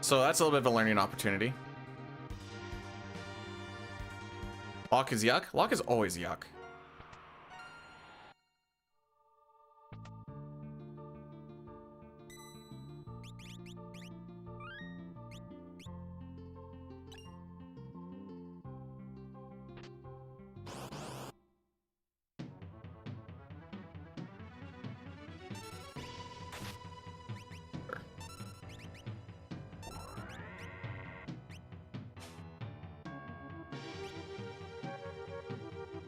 So that's a little bit of a learning opportunity. Lock is yuck? Lock is always yuck.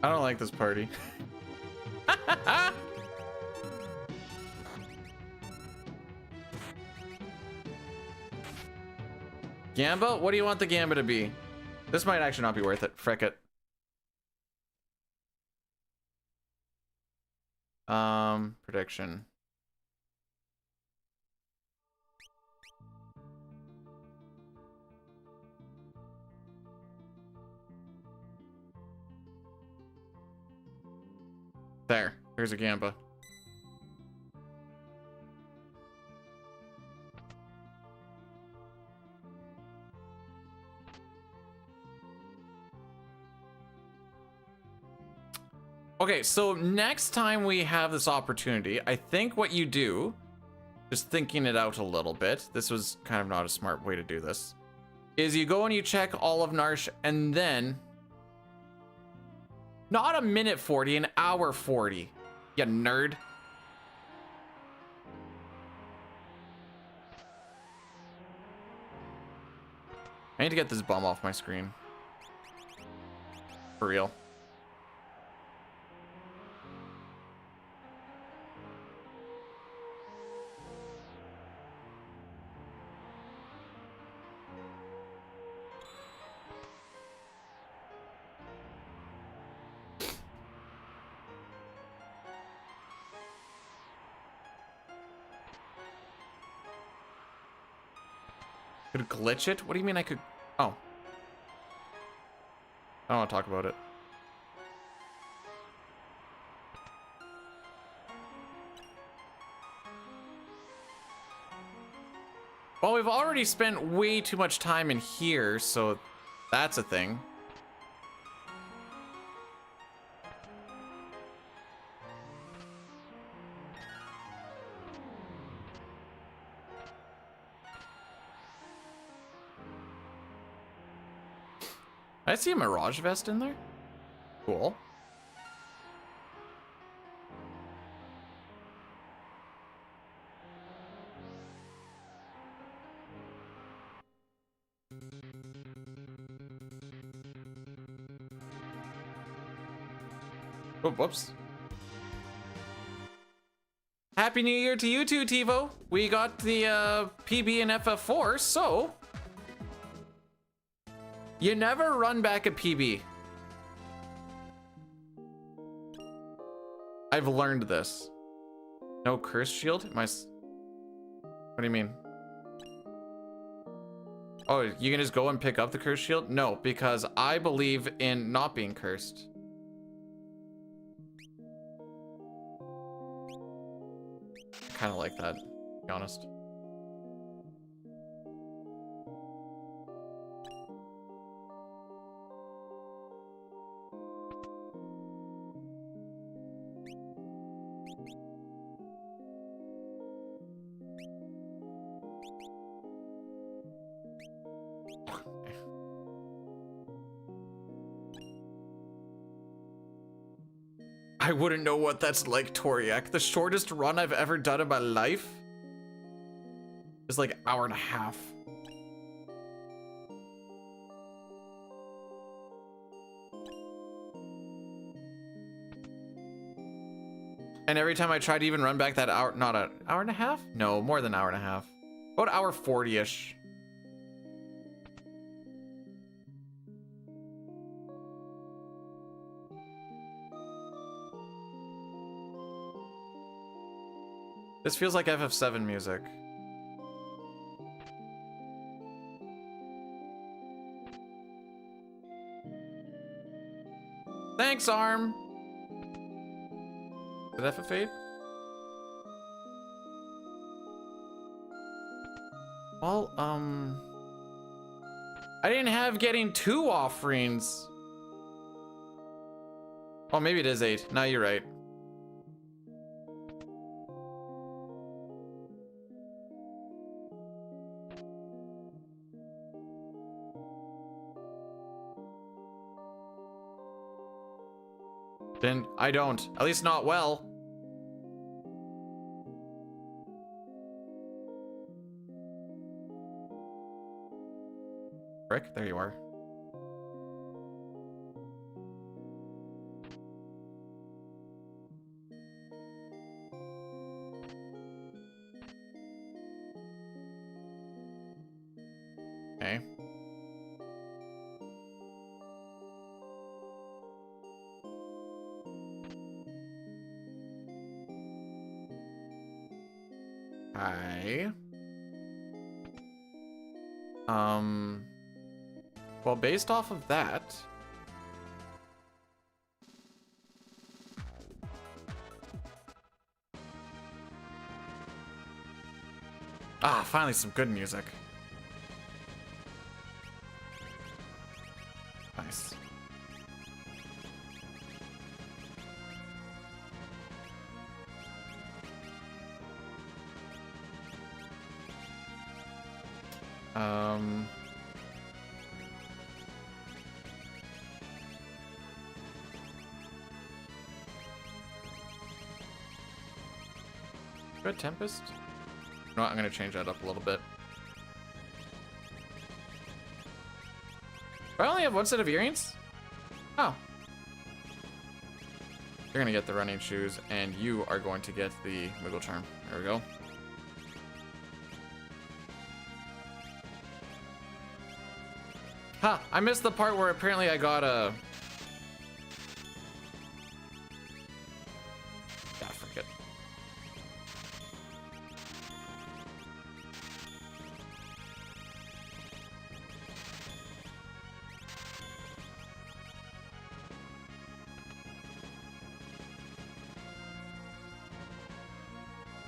I don't like this party. Gamba? What do you want the Gamba to be? This might actually not be worth it. Frick it. Prediction. There. Here's a Gamba. Okay, so next time we have this opportunity, I think what you do, just thinking it out a little bit, this was kind of not a smart way to do this, is you go and you check all of Narsh and then, not a minute 40, an hour 40, you nerd. I need to get this bum off my screen. For real. Could glitch it? What do you mean I could? Oh. I don't want to talk about it. Well, we've already spent way too much time in here, so that's a thing. I see a Mirage vest in there. Cool. Oh, whoops. Happy New Year to you too, TiVo. We got the PB and FF4, so you never run back a PB. I've learned this. No curse shield? What do you mean? Oh, you can just go and pick up the curse shield? No, because I believe in not being cursed. Kind of like that, to be honest. I wouldn't know what that's like, Toriak. The shortest run I've ever done in my life is like an hour and a half. And every time I try to even run back that hour, not an hour and a half? No, more than an hour and a half. About hour 40-ish. This feels like FF7 music. Thanks, Arm. Did FF8? Well, I didn't have getting 2 offerings. Oh, maybe it is 8. No, you're right. Then I don't. At least not well. Frick, there you are. Hi. Well, based off of that, finally some good music. Nice. Good Tempest? No, I'm gonna change that up a little bit. Do I only have one set of earrings? Oh. You're gonna get the running shoes, and you are going to get the wiggle charm. There we go. Ha! I missed the part where apparently I got a... Yeah, forget.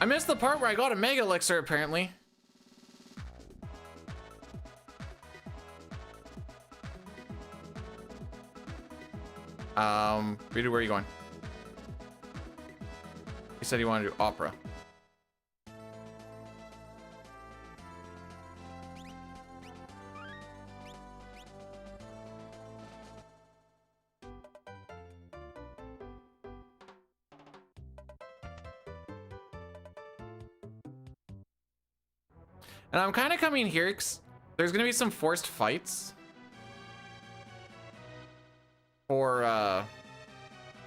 I missed the part where I got a Mega Elixir, apparently. Redo, where are you going? He said he wanted to do opera. And I'm kind of coming here because there's going to be some forced fights. For,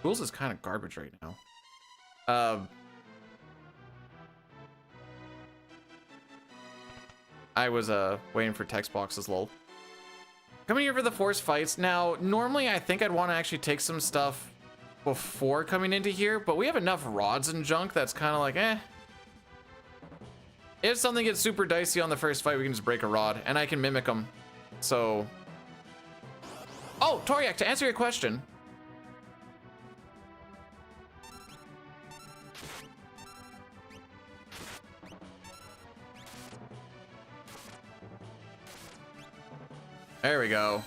Ghouls is kind of garbage right now. I was, waiting for text boxes, lol. Coming here for the forced fights. Now, normally I think I'd want to actually take some stuff before coming into here, but we have enough rods and junk that's kind of like, eh. If something gets super dicey on the first fight, we can just break a rod, and I can mimic them. So... Oh, Toriak, to answer your question. There we go.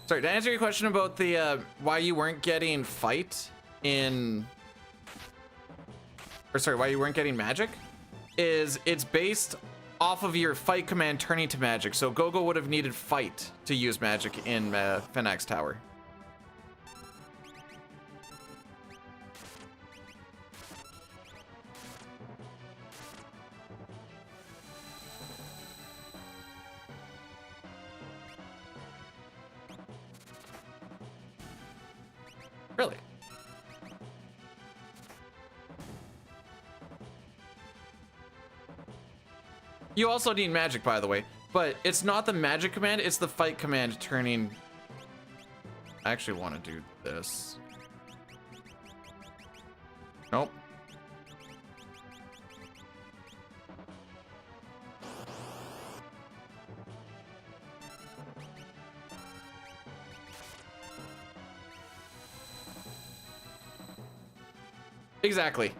Sorry, to answer your question about the, why you weren't getting fight in... Or sorry, why you weren't getting magic? Is it's based off of your fight command turning to magic. So Gogo would have needed fight to use magic in Phoenix Tower. Really? You also need magic, by the way, but it's not the magic command, it's the fight command turning. I actually want to do this. Nope. Exactly.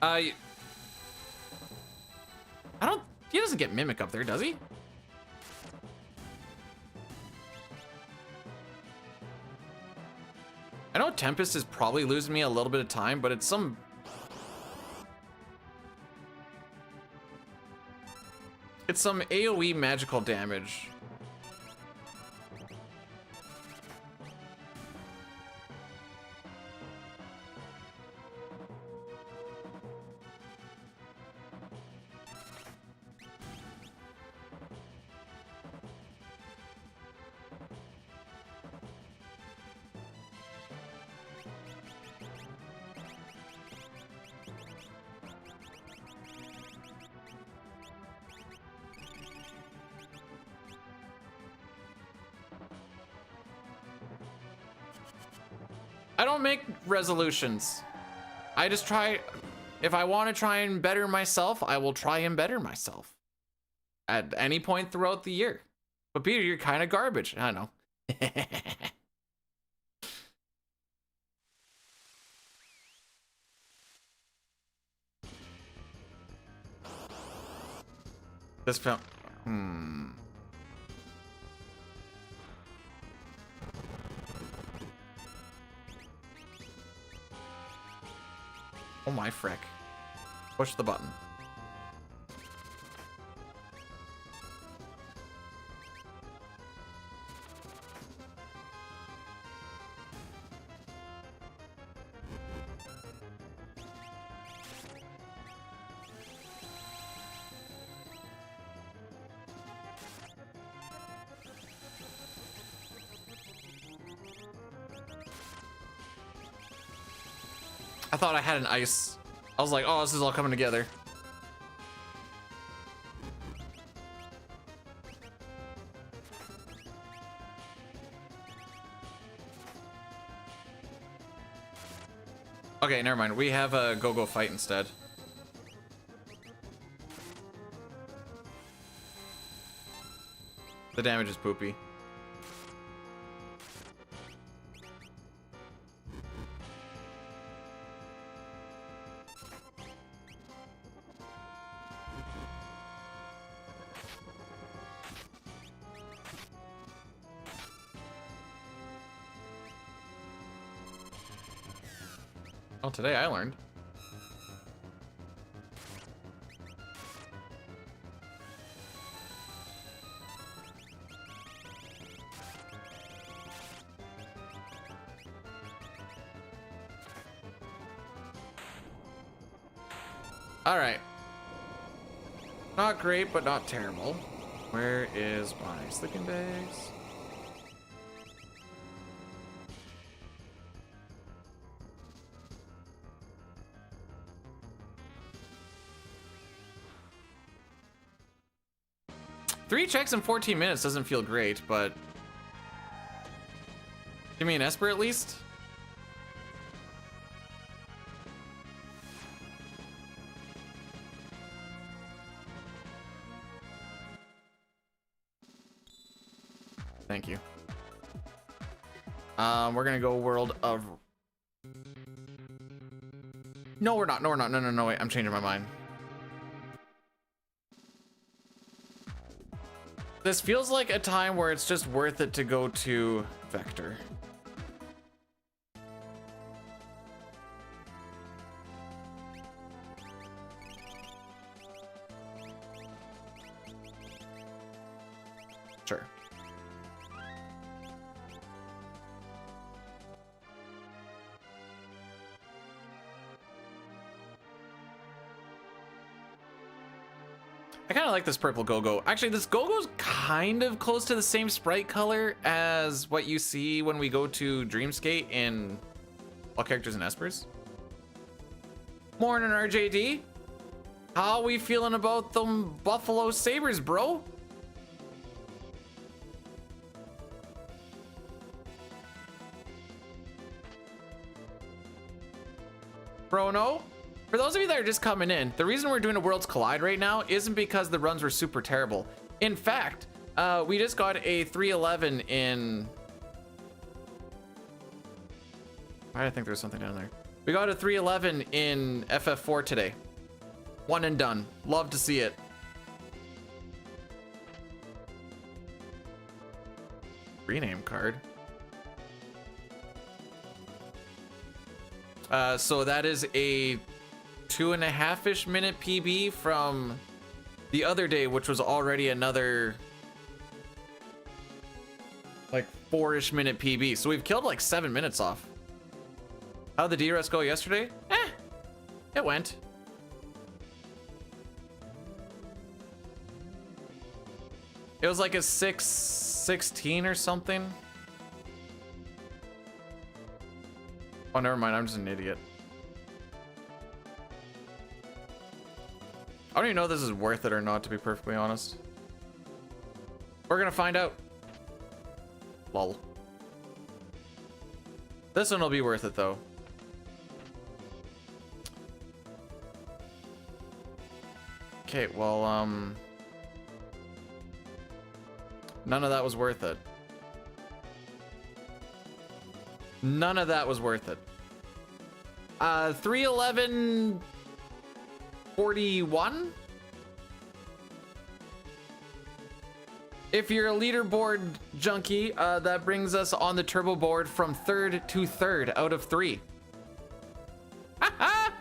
I don't... He doesn't get Mimic up there, does he? I know Tempest is probably losing me a little bit of time, but it's some... It's some AoE magical damage. I don't make resolutions. I just try. If I want to try and better myself, I will try and better myself at any point throughout the year. But Peter, you're kind of garbage. I know. This film. Oh my frick. Push the button. I thought I had an ice. I was like, oh, this is all coming together. Okay, never mind. We have a go-go fight instead. The damage is poopy. Well, today I learned. All right. Not great, but not terrible. Where is my sleeping bags? Three checks in 14 minutes doesn't feel great, but give me an Esper at least. Thank you. We're gonna go world of. No, we're not. No, we're not. No, wait. I'm changing my mind. This feels like a time where it's just worth it to go to Vector. Sure. I kind of like this purple go-go. Actually, this go-go's kind of close to the same sprite color as what you see when we go to Dreamskate in All Characters and Espers. Morning, RJD. How we feeling about them Buffalo Sabres, bro? Bro, no? For those of you that are just coming in, the reason we're doing a Worlds Collide right now isn't because the runs were super terrible. In fact, we just got a 311 in... I think there's something down there. We got a 311 in FF4 today. One and done. Love to see it. Rename card. So that is a 2.5-ish minute PB from the other day, which was already another like 4-ish minute PB. So we've killed like 7 minutes off. How'd the DRS go yesterday? It went. It was like a 6:16 or something. Oh, never mind. I'm just an idiot. I don't even know if this is worth it or not, to be perfectly honest. We're gonna find out. Lol. This one will be worth it though. Okay, well, none of that was worth it. None of that was worth it. 311.41. If you're a leaderboard junkie, that brings us on the turbo board from 3rd to 3rd out of 3. I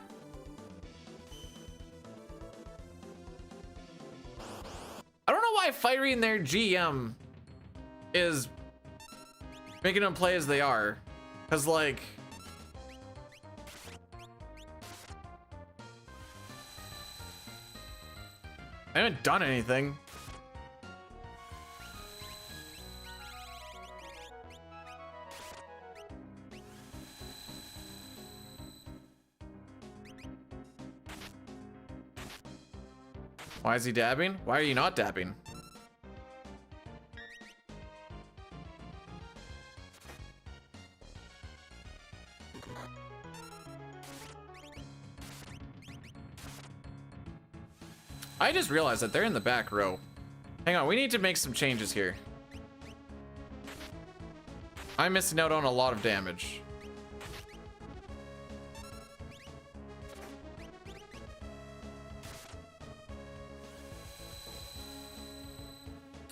don't know why firing their GM is making them play as they are. Cause like, I haven't done anything. Why is he dabbing? Why are you not dabbing? I just realized that they're in the back row. Hang on, we need to make some changes here. I'm missing out on a lot of damage.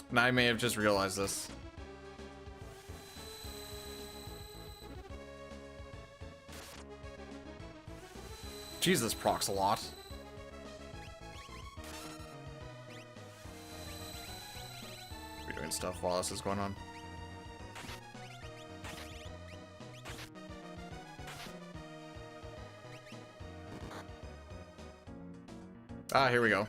And I may have just realized this. Jesus, procs a lot. We're doing stuff while this is going on. Ah, here we go.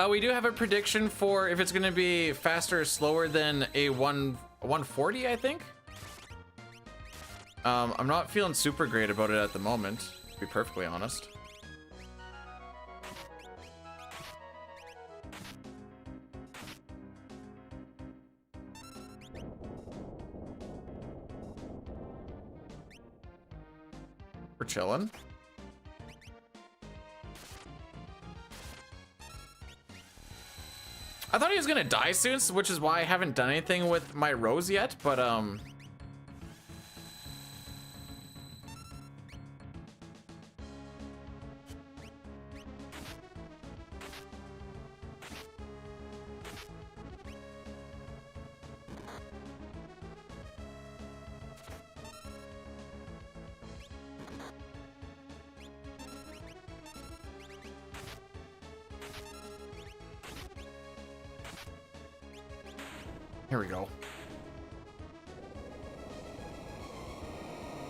We do have a prediction for if it's going to be faster or slower than a 140, I think. I'm not feeling super great about it at the moment, to be perfectly honest. We're chilling. I thought he was gonna die soon, which is why I haven't done anything with my rose yet, but here we go.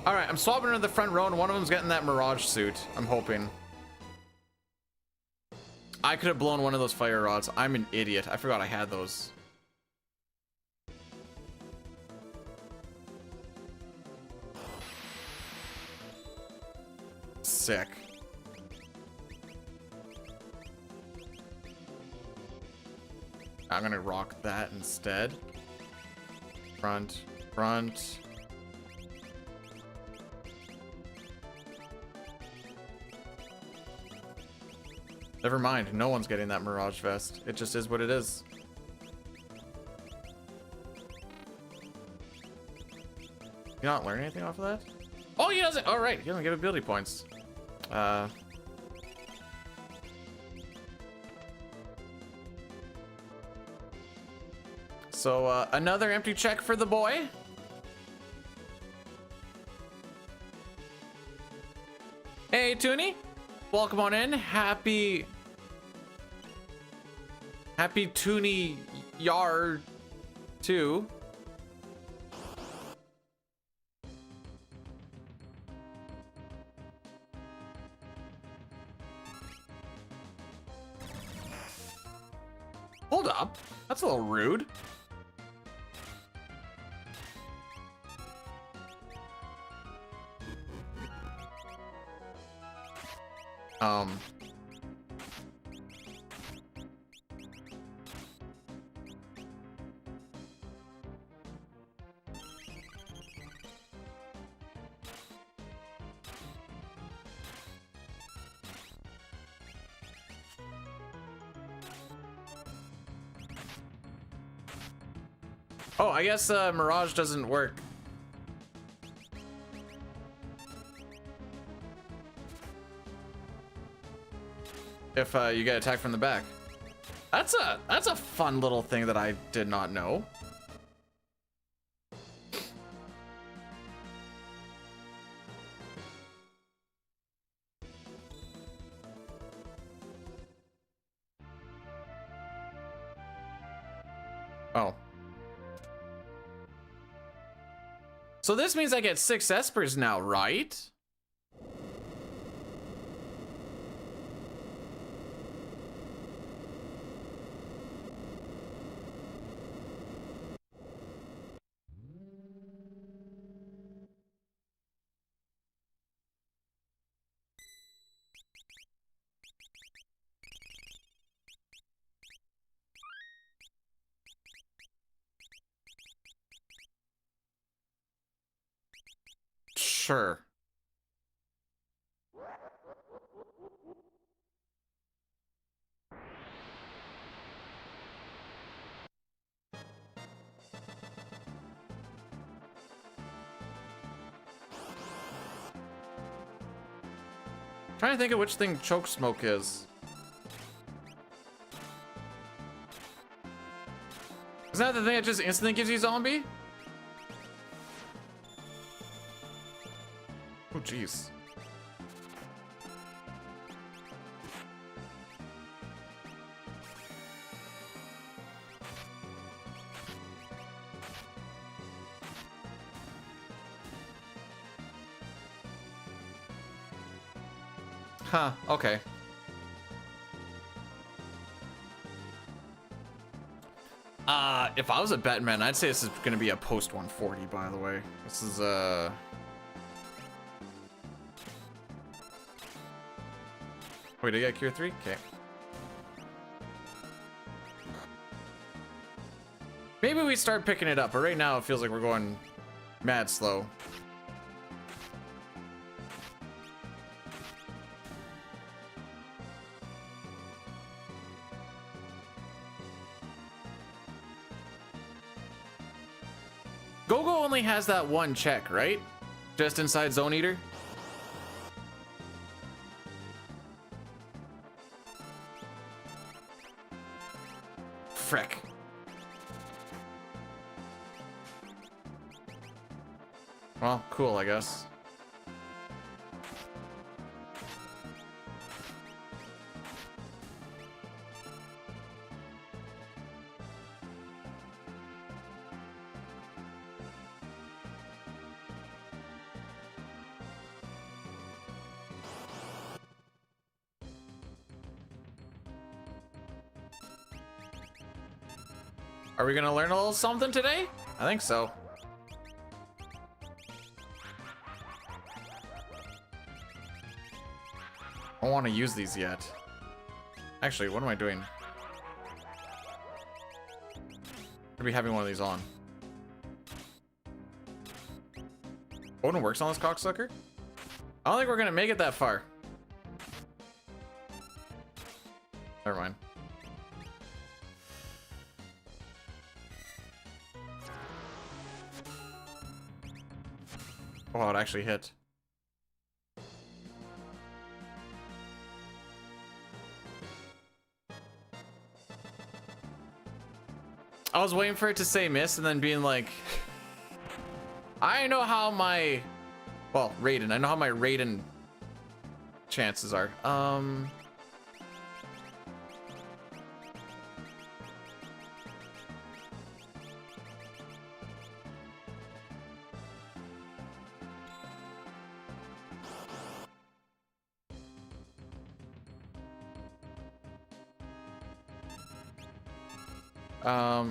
All right, I'm swapping into the front row, and one of them's getting that Mirage suit. I'm hoping. I could have blown one of those fire rods. I'm an idiot. I forgot I had those. Sick. I'm gonna rock that instead. Front, front. Never mind, no one's getting that Mirage vest. It just is what it is. You not learn anything off of that? Oh, he doesn't. All right, he doesn't get ability points. So another empty check for the boy. Hey, Toonie. Welcome on in. Happy Toonie Yar 2. Hold up. That's a little rude. Oh, I guess Mirage doesn't work. If you get attacked from the back. That's a fun little thing that I did not know. Oh. So this means I get 6 espers now, right? Sure. Trying to think of which thing choke smoke is. Is that the thing that just instantly gives you zombie? Oh, jeez. Huh, okay. If I was a betting man, I'd say this is gonna be a post 140, by the way. This is, Wait, did I get cure 3? Okay. Maybe we start picking it up, but right now it feels like we're going mad slow. Go-Go only has that one check, right? Just inside Zone Eater? Frick. Well, cool, I guess. Are we gonna learn a little something today? I think so. I don't want to use these yet. Actually, what am I doing? Should be having one of these on. Odin works on this cocksucker? I don't think we're gonna make it that far. Never mind. Oh, it actually hit. I was waiting for it to say miss and then being like, I know how my, well, Raiden, I know how my Raiden chances are.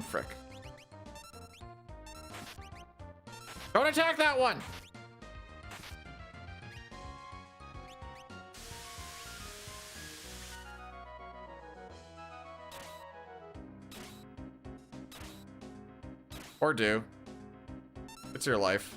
Frick. Don't attack that one! Or do. It's your life.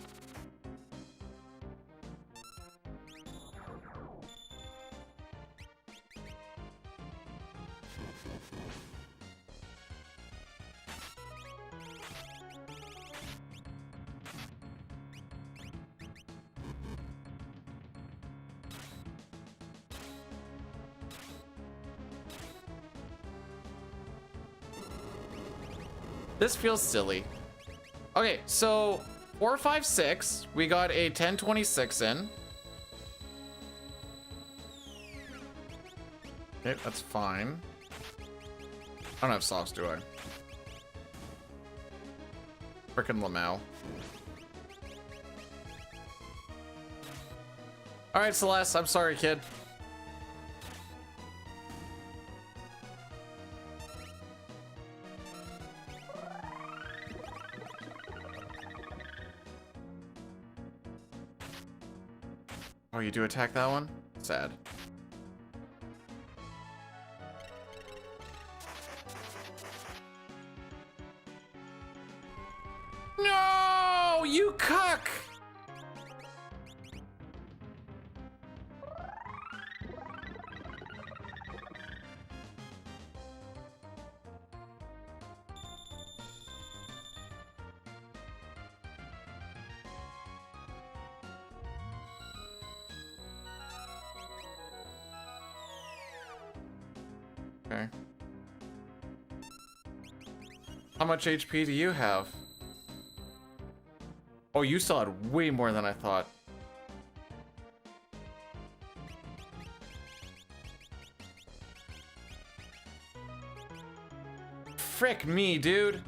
This feels silly. Okay, so 4, 5, 6. We got a 1026 in. Okay, that's fine. I don't have softs, do I? Frickin' Lamau. Alright, Celeste, I'm sorry, kid. Oh, you do attack that one? Sad. No, you cuck! Okay. How much HP do you have? Oh, you still had way more than I thought. Frick me, dude.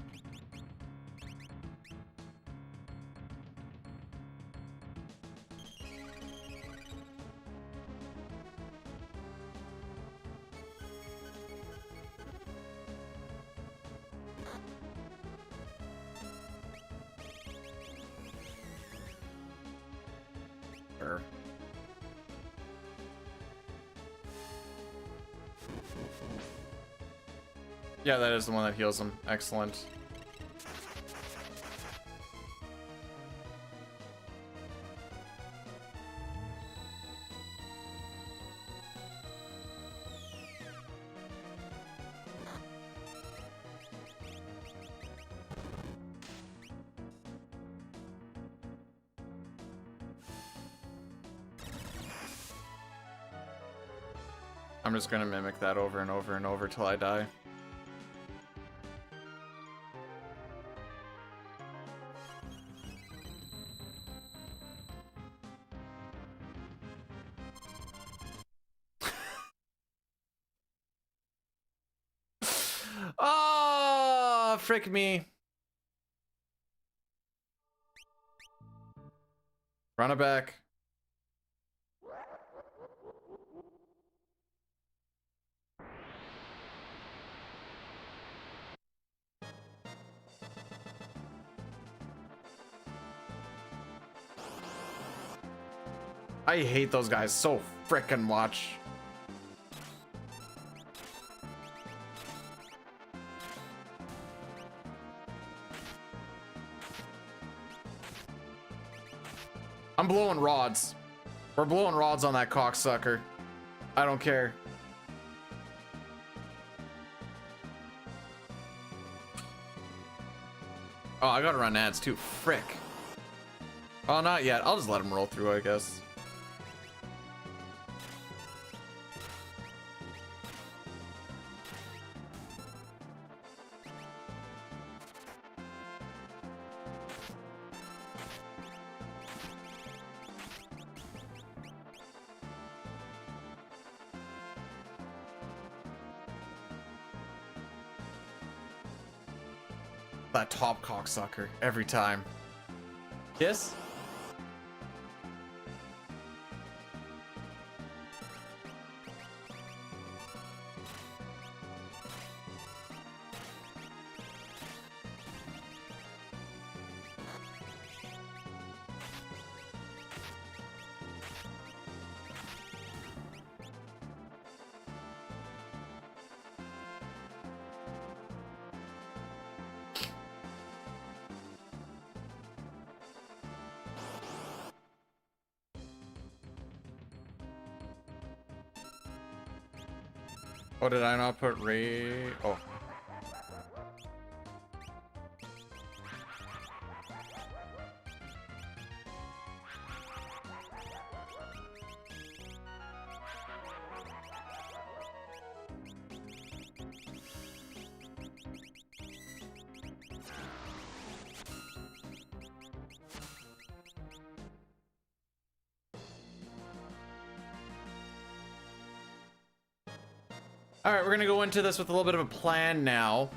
Sure. Yeah, that is the one that heals him. Excellent. I'm just gonna mimic that over and over and over till I die. Oh, frick me. Run it back. I hate those guys so frickin' much. I'm blowing rods. We're blowing rods on that cocksucker. I don't care. Oh, I gotta run ads too. Frick. Oh, not yet. I'll just let him roll through, I guess. That top cocksucker every time. Yes? Oh, did I not put Ray? Oh. All right, we're gonna go into this with a little bit of a plan now.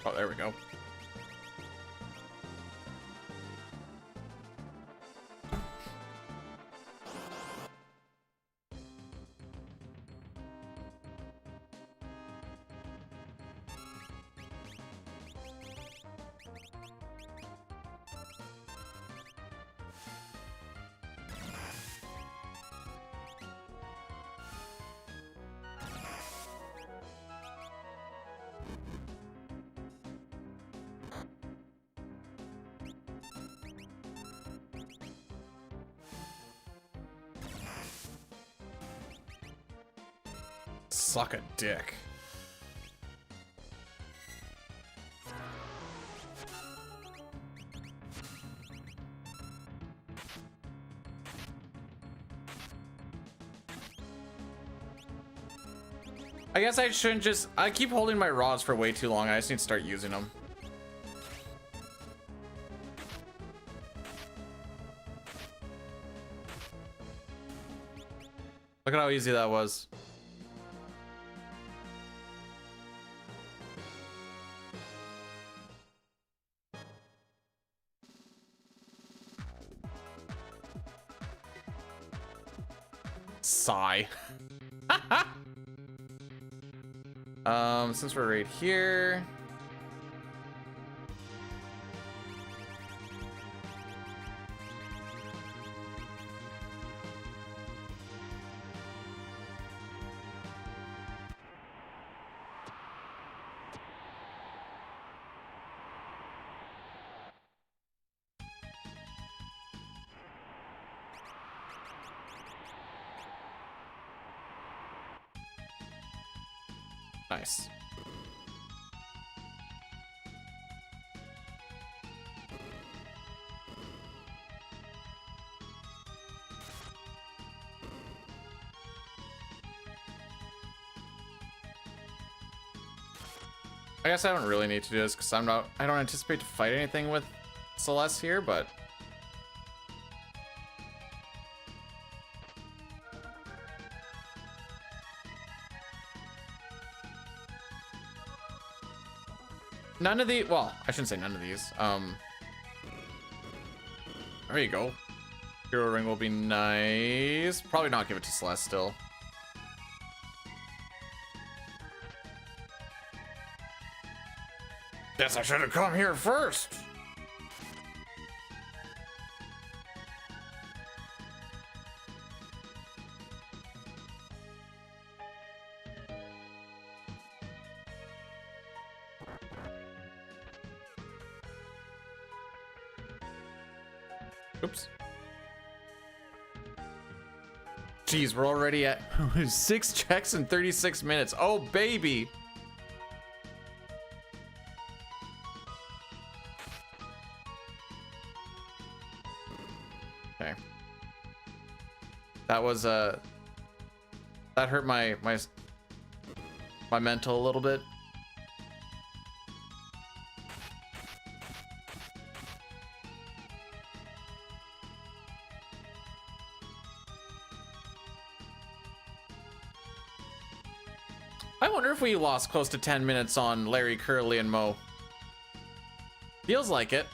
Oh, there we go. Suck a dick. I guess I shouldn't just... I keep holding my rods for way too long. I just need to start using them. Look at how easy that was. Sigh. Since we're right here, nice. I guess I don't really need to do this because I don't anticipate to fight anything with Celeste here, but none of the, well, I shouldn't say none of these. There you go. Hero ring will be nice. Probably not give it to Celeste still. Guess I should have come here first. Oops. Jeez, we're already at 6 checks in 36 minutes. Oh, baby. Okay. That was that hurt my mental a little bit. I wonder if we lost close to 10 minutes on Larry, Curly, and Mo. Feels like it.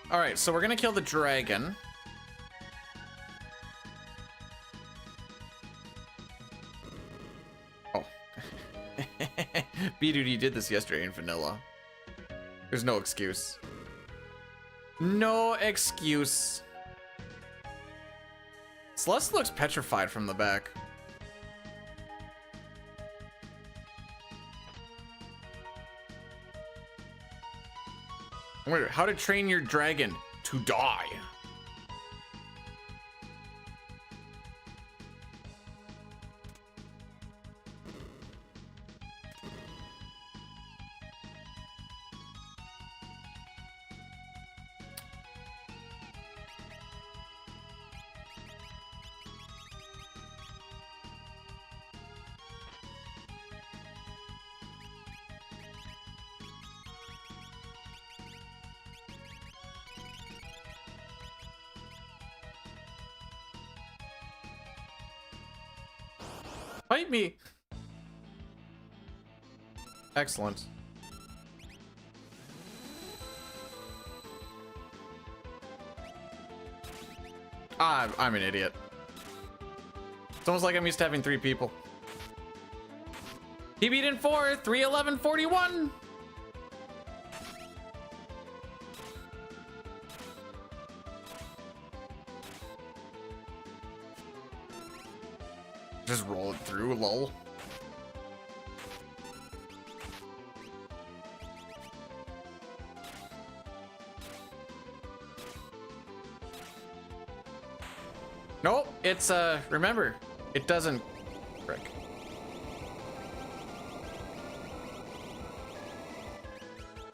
All right, so we're gonna kill the dragon. Oh. B-Dude, you did this yesterday in vanilla. There's no excuse. No excuse. Celeste looks petrified from the back. Wait, how to train your dragon to die? Fight me. Excellent. Ah, I'm an idiot. It's almost like I'm used to having 3 people. He beat in 4, 3:11:41. Just roll it through, lol. Nope, it's remember, it doesn't frick.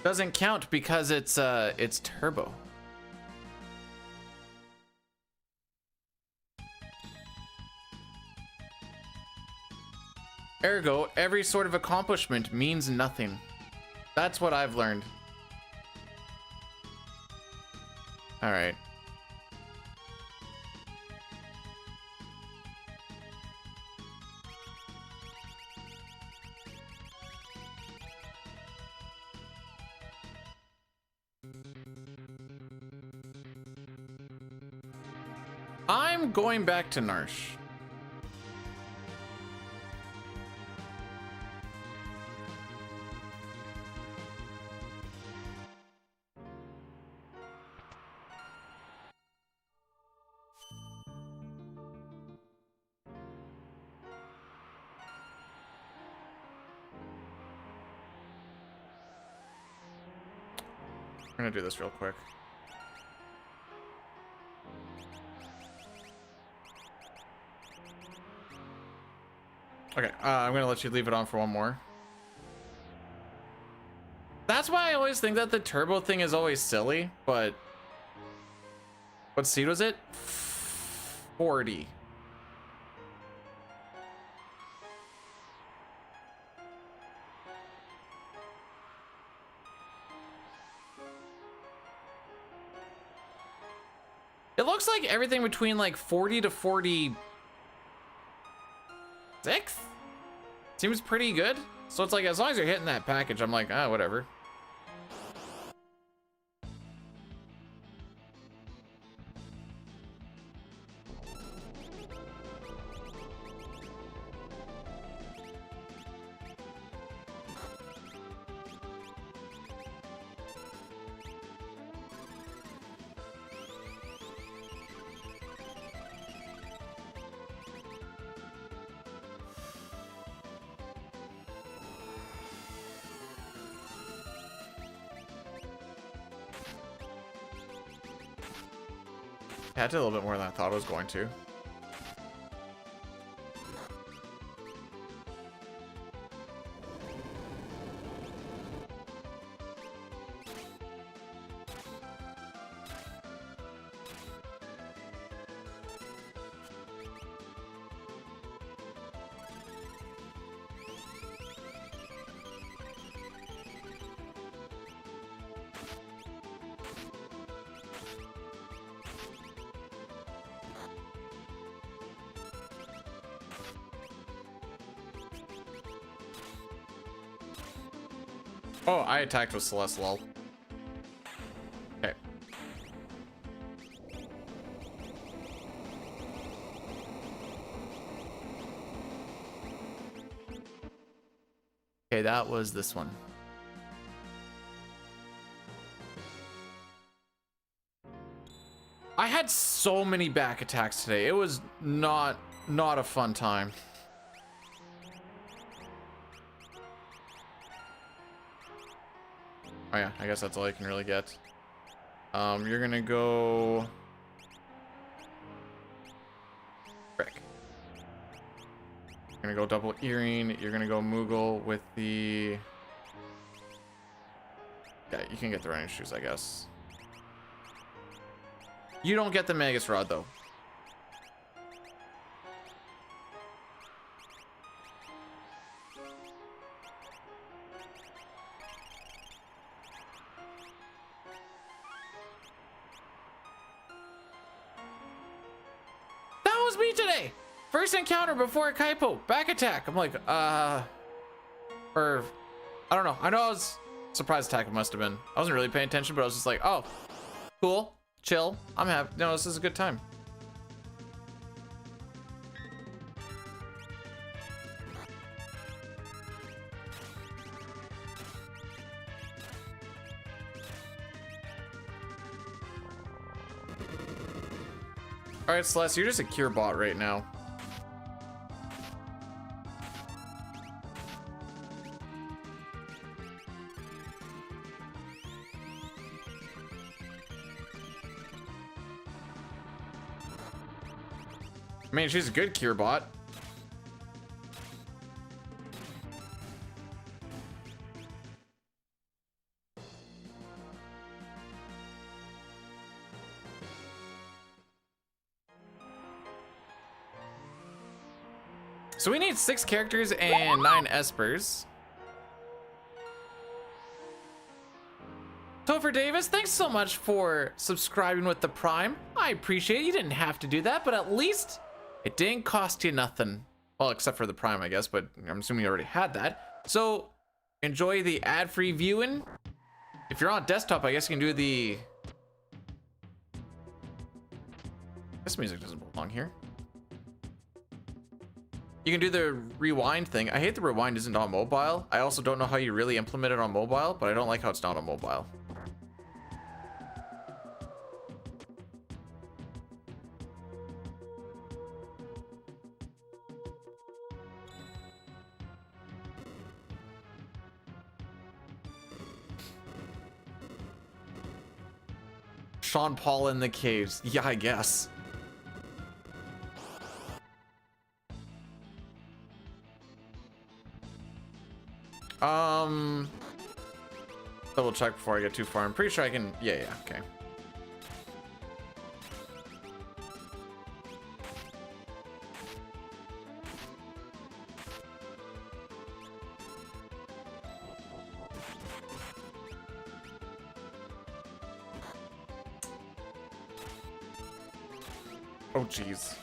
Doesn't count because it's turbo. Ergo, every sort of accomplishment means nothing. That's what I've learned. All right. I'm going back to Narsh. I'm gonna do this real quick. Okay, I'm gonna let you leave it on for one more. That's why I always think that the turbo thing is always silly, but what seed was it? 40. It looks like everything between like 40 to 46 seems pretty good. So it's like, as long as you're hitting that package, I'm like, ah, whatever. Yeah, I did a little bit more than I thought I was going to. Oh, I attacked with Celeste, lol. Okay. Okay, that was this one. I had so many back attacks today. It was not a fun time. Oh yeah, I guess that's all I can really get. You're gonna go... Frick. You're gonna go double earring. You're gonna go Moogle with the... Yeah, you can get the running shoes, I guess. You don't get the Magus Rod, though. That was me today! First encounter before a Kaipo. Back attack. I'm like, or... I don't know. I know I was... Surprise attack it must have been. I wasn't really paying attention, but I was just like, oh, cool. Chill. I'm happy. No, this is a good time. All right, Celeste, you're just a cure bot right now. I mean, she's a good cure bot. So we need 6 characters and 9 espers. Topher Davis, thanks so much for subscribing with the Prime. I appreciate it. You didn't have to do that, but at least it didn't cost you nothing. Well, except for the Prime, I guess, but I'm assuming you already had that. So enjoy the ad-free viewing. If you're on desktop, I guess you can do the... This music doesn't belong here. You can do the rewind thing. I hate the rewind isn't on mobile. I also don't know how you really implement it on mobile, but I don't like how it's not on mobile. Sean Paul in the caves. Yeah, I guess. Double check before I get too far. I'm pretty sure I can. Yeah, okay. Oh, jeez.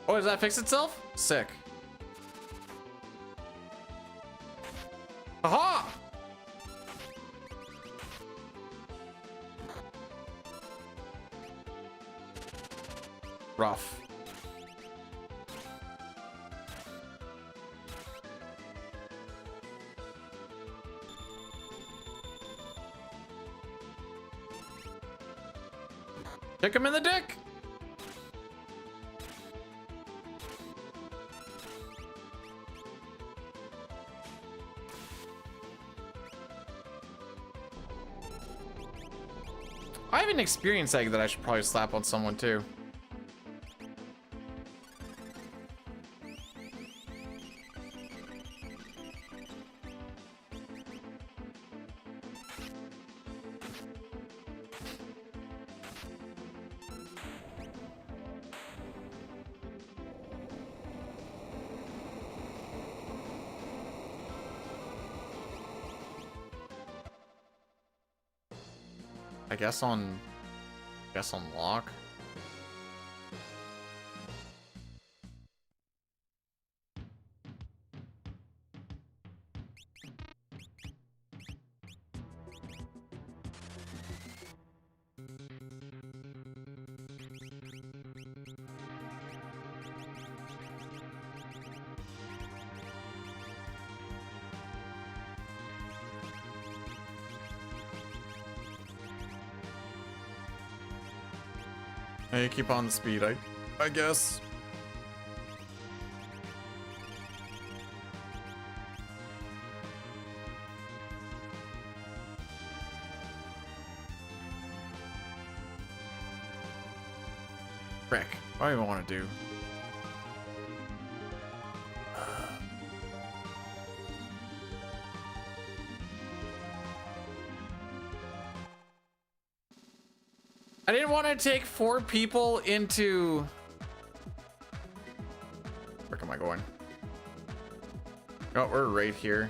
Oh, does that fix itself? Sick. Aha! Rough. Kick him in the dick! I have an experience egg that I should probably slap on someone too. I guess on lock. You keep on the speed, I guess. Frick. What do I even want to do? I didn't want to take 4 people into... Where am I going? Oh, we're right here.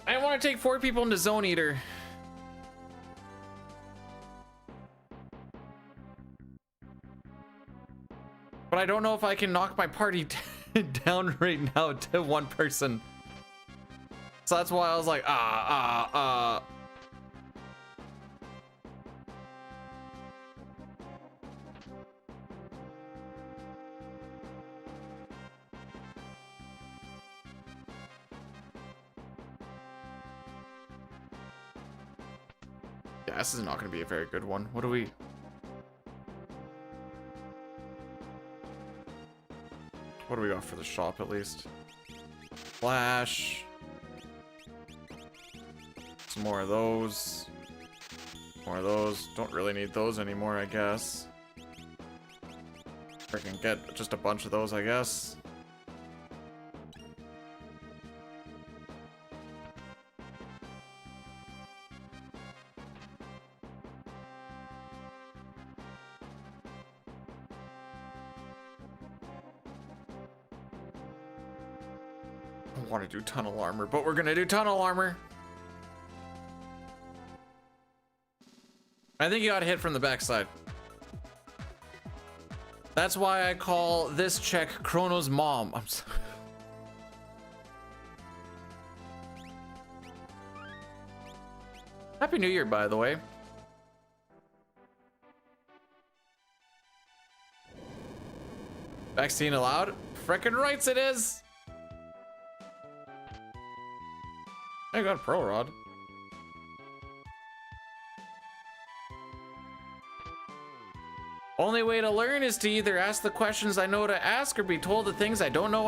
I didn't want to take 4 people into Zone Eater. But I don't know if I can knock my party down right now to 1 person. So that's why I was like, Yeah, this is not going to be a very good one. What do we... What do we got for the shop, at least? Flash. Some more of those. More of those. Don't really need those anymore, I guess. I can get just a bunch of those, I guess. I want to do tunnel armor, but we're gonna do tunnel armor. I think you got hit from the backside. That's why I call this check Chrono's mom. I'm sorry. Happy New Year, by the way. Vaccine allowed? Frickin' rights it is. I got a pro rod. Only way to learn is to either ask the questions I know to ask or be told the things I don't know.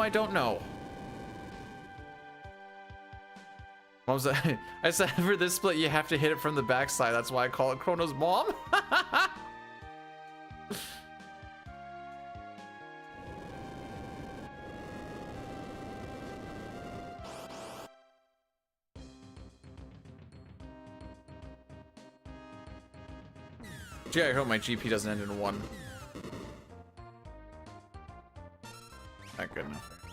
What was that? I said for this split you have to hit it from the backside. That's why I call it Chrono's mom. Gee, I hope my GP doesn't end in 1. Not good enough.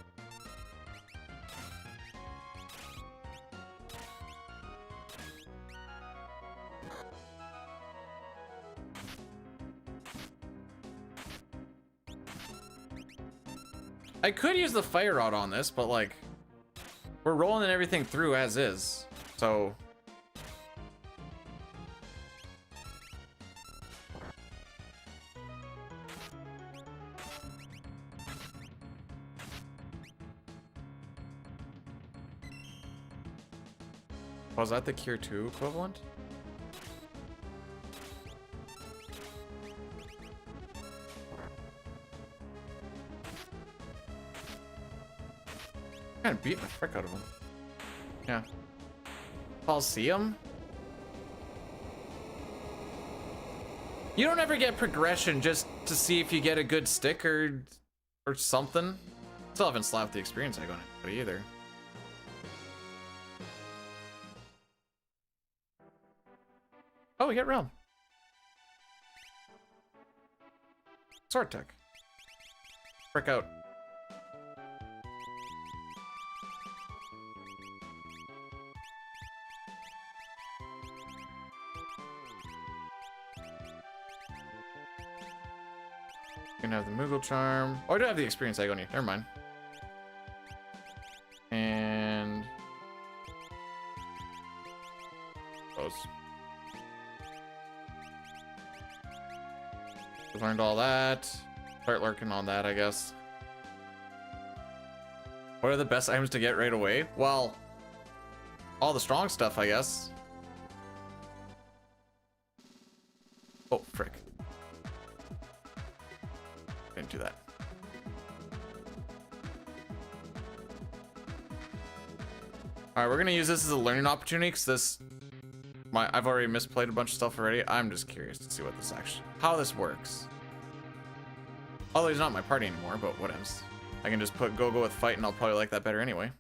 I could use the fire rod on this, but like, we're rolling everything through as is, so. Was that the Cure 2 equivalent? Kind of beat the frick out of him. Yeah. Coliseum? You don't ever get progression just to see if you get a good stick or something. Still haven't slapped the experience egg on it either. Oh, we get realm. Sword tech. Frick out. Gonna have the Moogle charm. Oh, I do have the experience egg on you. Never mind. And those. Learned all that. Start lurking on that, I guess. What are the best items to get right away? Well, all the strong stuff, I guess. Oh, frick. Didn't do that. All right, we're gonna use this as a learning opportunity because I've already misplayed a bunch of stuff already. I'm just curious to see what this actually, how this works. Although he's not in my party anymore, but whatevs. I can just put Go-Go with fight and I'll probably like that better anyway.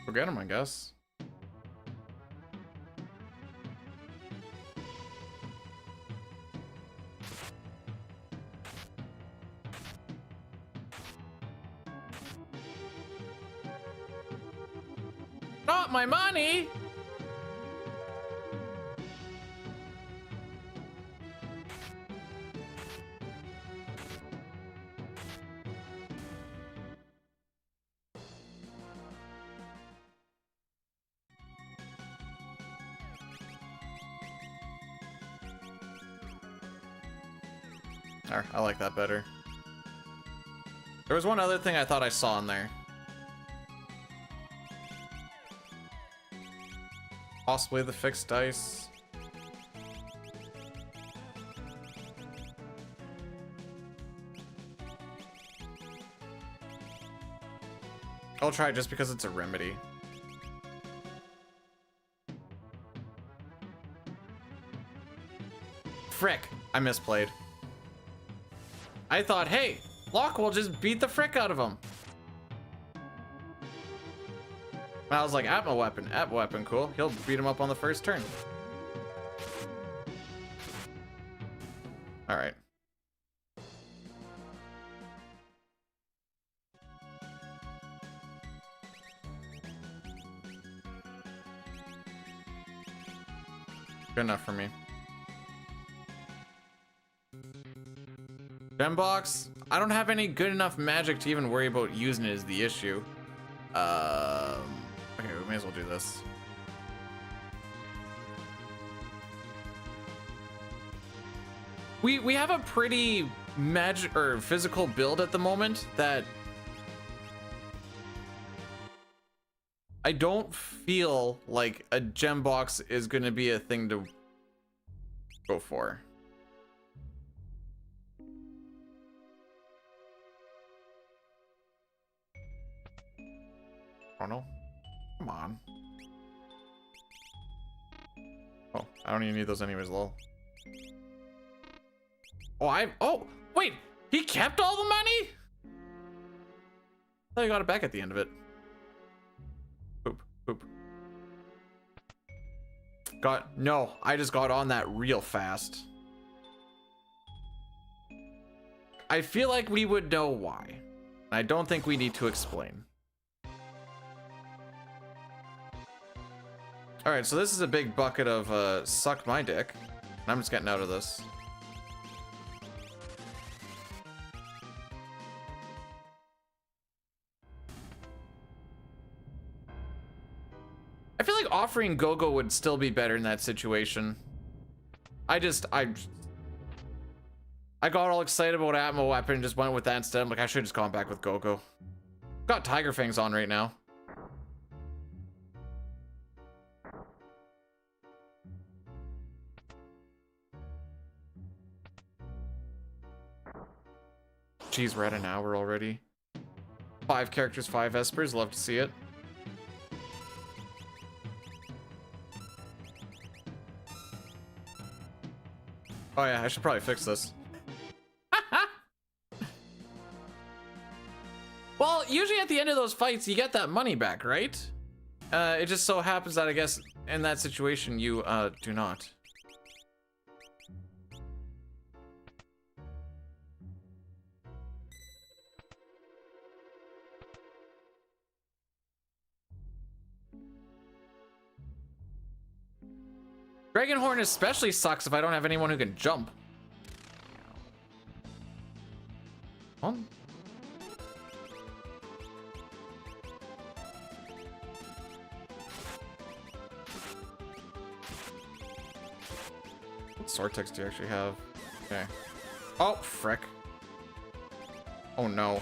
Forget him, I guess. Not my money! I like that better. There was one other thing I thought I saw in there. Possibly the fixed dice. I'll try it just because it's a remedy. Frick, I misplayed. I thought, hey, Locke will just beat the frick out of him. And I was like, Atma weapon, cool. He'll beat him up on the first turn. All right. Good enough for me. Gem box. I don't have any good enough magic to even worry about using it is the issue. Okay, we may as well do this. We have a pretty magic or physical build at the moment that I don't feel like a gem box is going to be a thing to go for. Oh no. Come on. Oh, I don't even need those anyways, lol. Oh, wait! He kept all the money?! I thought he got it back at the end of it. Poop, poop. No, I just got on that real fast. I feel like we would know why. I don't think we need to explain. All right, so this is a big bucket of suck my dick. And I'm just getting out of this. I feel like offering Go-Go would still be better in that situation. I got all excited about Atma weapon and just went with that instead. I'm like, I should have just gone back with Go-Go. Got Tiger Fangs on right now. Geez, we're at an hour already. 5 characters, 5 espers. Love to see it. Oh yeah, I should probably fix this. Well, usually at the end of those fights, you get that money back, right? It just so happens that I guess in that situation, you do not. Dragonhorn especially sucks if I don't have anyone who can jump. Well, What Sortex do you actually have? Okay. Oh, frick. Oh no.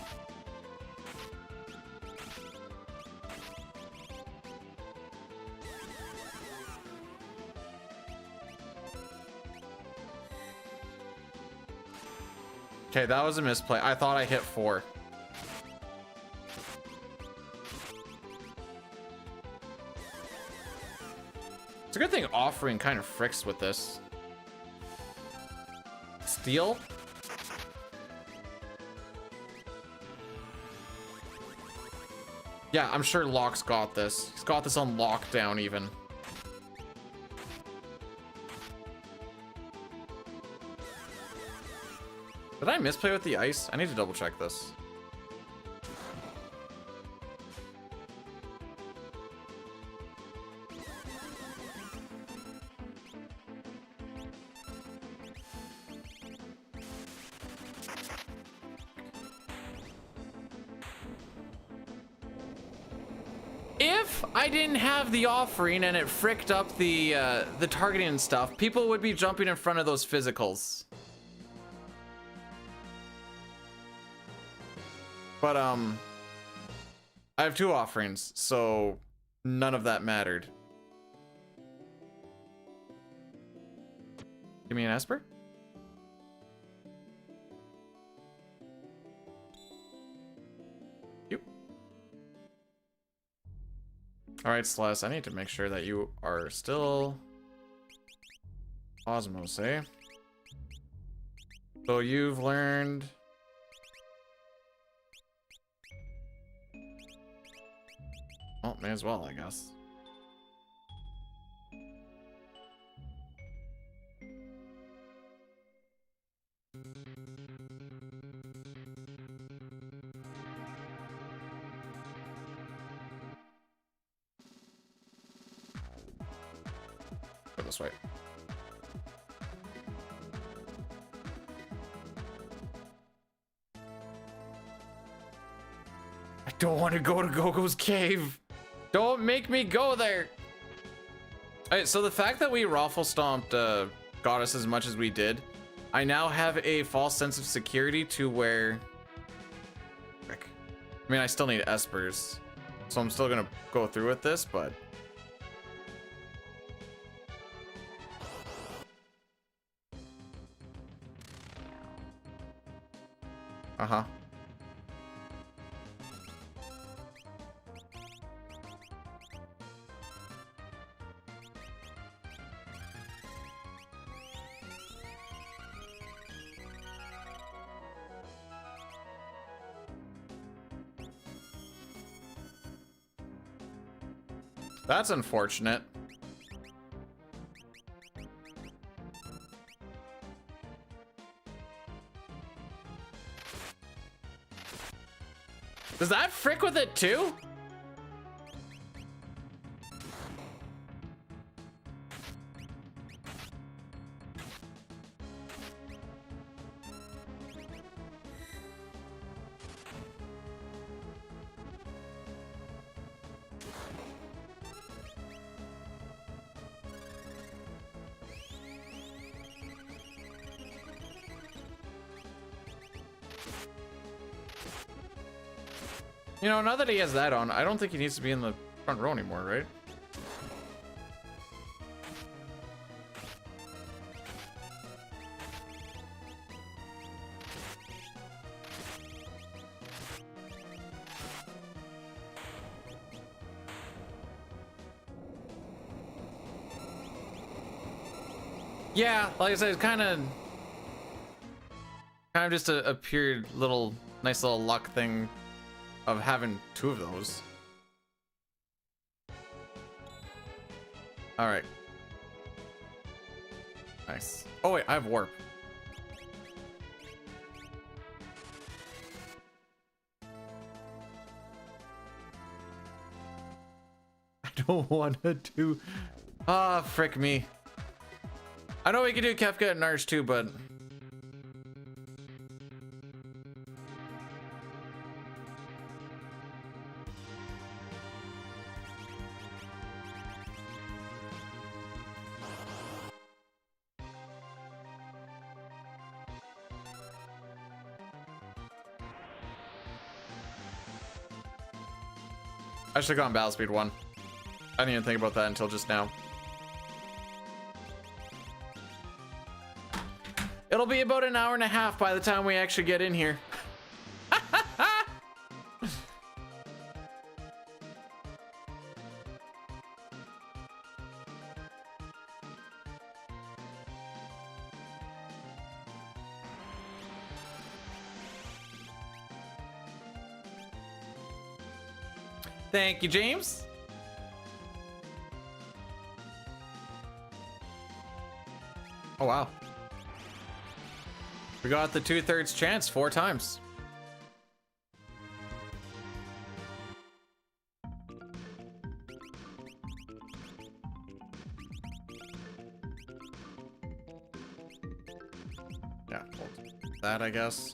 Okay, that was a misplay. I thought I hit 4. It's a good thing offering kind of fricks with this. Steal? Yeah, I'm sure Locke's got this. He's got this on lockdown even. Did I misplay with the ice? I need to double check this. If I didn't have the offering and it fricked up the targeting and stuff, people would be jumping in front of those physicals. But I have 2 offerings, so none of that mattered. Give me an Esper? You. Alright, Celeste, I need to make sure that you are still Osmos, eh? So you've learned... Oh, may as well, I guess. Go this way. I don't want to go to Gogo's cave. Don't make me go there. Alright, so the fact that we raffle stomped Goddess as much as we did, I now have a false sense of security to where... Frick. I mean, I still need Espers, so I'm still gonna go through with this, but... Uh-huh. That's unfortunate. Does that frick with it too? You know, now that he has that on, I don't think he needs to be in the front row anymore, right? Yeah, like I said, it's kind of just a pure little, nice little luck thing of having 2 of those. All right. Nice. Oh wait, I have warp. I don't want to do... Ah, frick me. I know we can do Kefka and Narsh too, but... I should have gone battle speed 1. I didn't even think about that until just now. It'll be about an hour and a half by the time we actually get in here. Thank you, James. Oh, wow. We got the 2/3 chance 4 times. Yeah, hold that, I guess.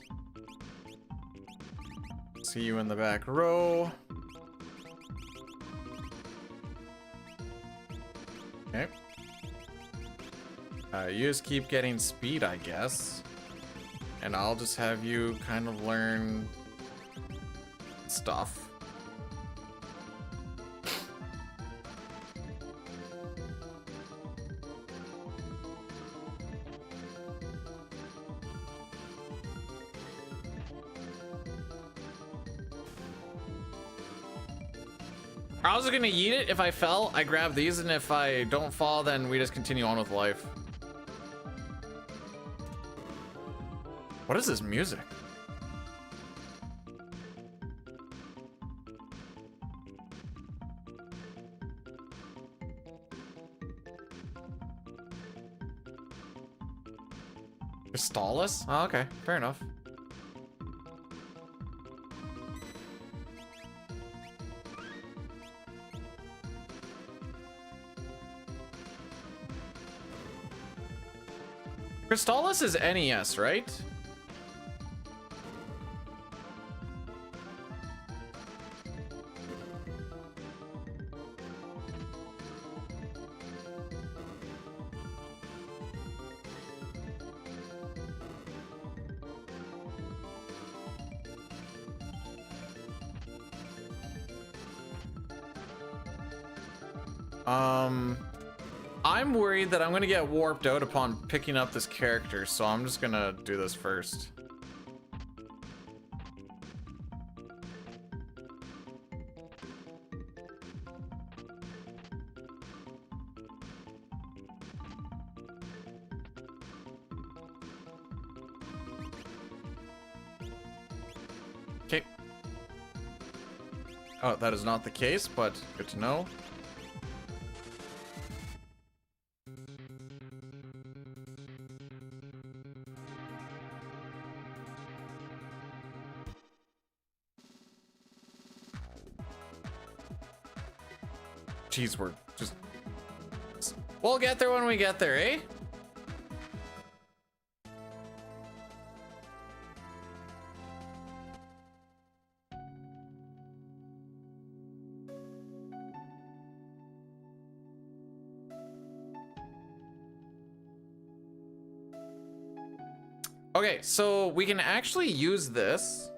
See you in the back row. Okay. You just keep getting speed, I guess. And I'll just have you kind of learn stuff. I was gonna yeet it. If I fell, I grab these, and if I don't fall, then we just continue on with life. What is this music? Crystallis? Oh, okay, fair enough. Crystallis is NES, right? I'm worried that I'm gonna get warped out upon picking up this character, so I'm just gonna do this first. Okay. Oh, that is not the case, but good to know. Jeez, we're just... We'll get there when we get there, eh? Okay, so we can actually use this.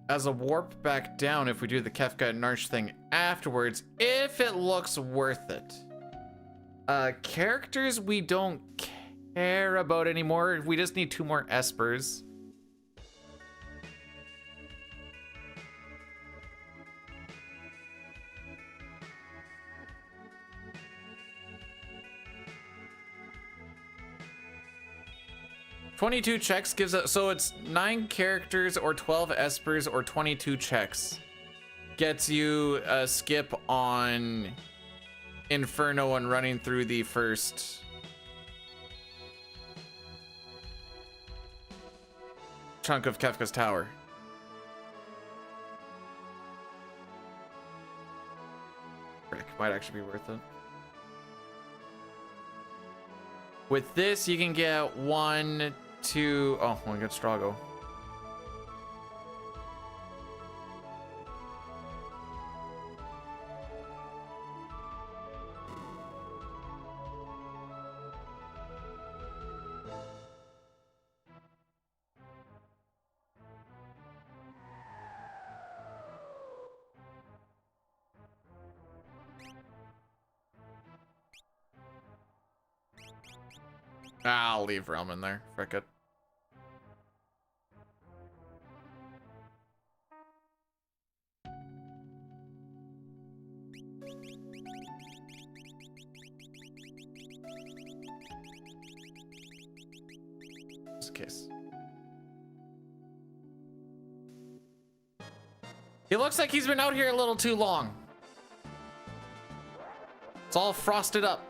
As a warp back down if we do the Kefka and Narsh thing afterwards, if it looks worth it. Characters we don't care about anymore. We just need 2 more espers. $22 checks gives us, so it's 9 characters or 12 espers or 22 checks. Gets you a skip on Inferno and running through the first chunk of Kefka's Tower. Frick, might actually be worth it. With this, you can get 1, 2... Oh, we got Strago. I'll leave Realm in there. Frick it. Just in case. He looks like he's been out here a little too long. It's all frosted up.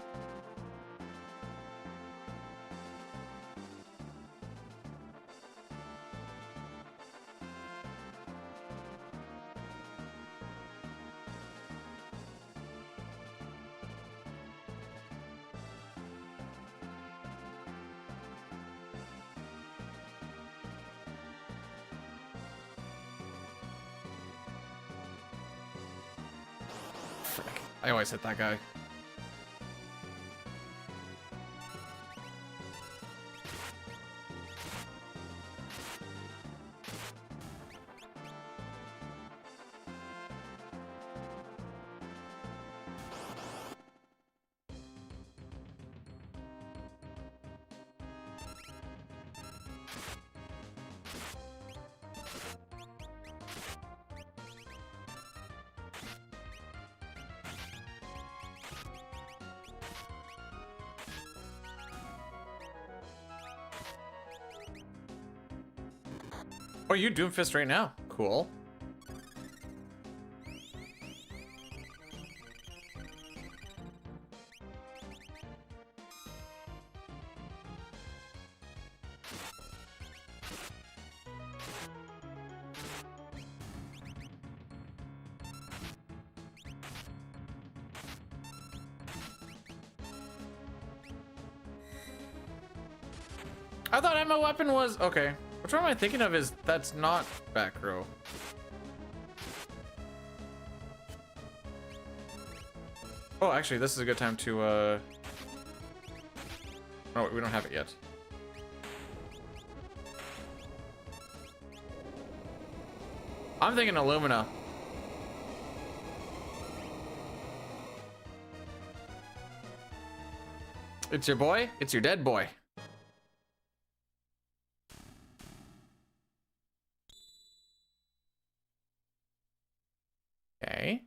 Frick. I always hit that guy. Oh, you Doomfist right now. Cool. I thought ammo weapon was okay. Which one am I thinking of is that's not back row. Oh, actually, this is a good time to oh, we don't have it yet. I'm thinking Illumina. It's your boy? It's your dead boy. Okay.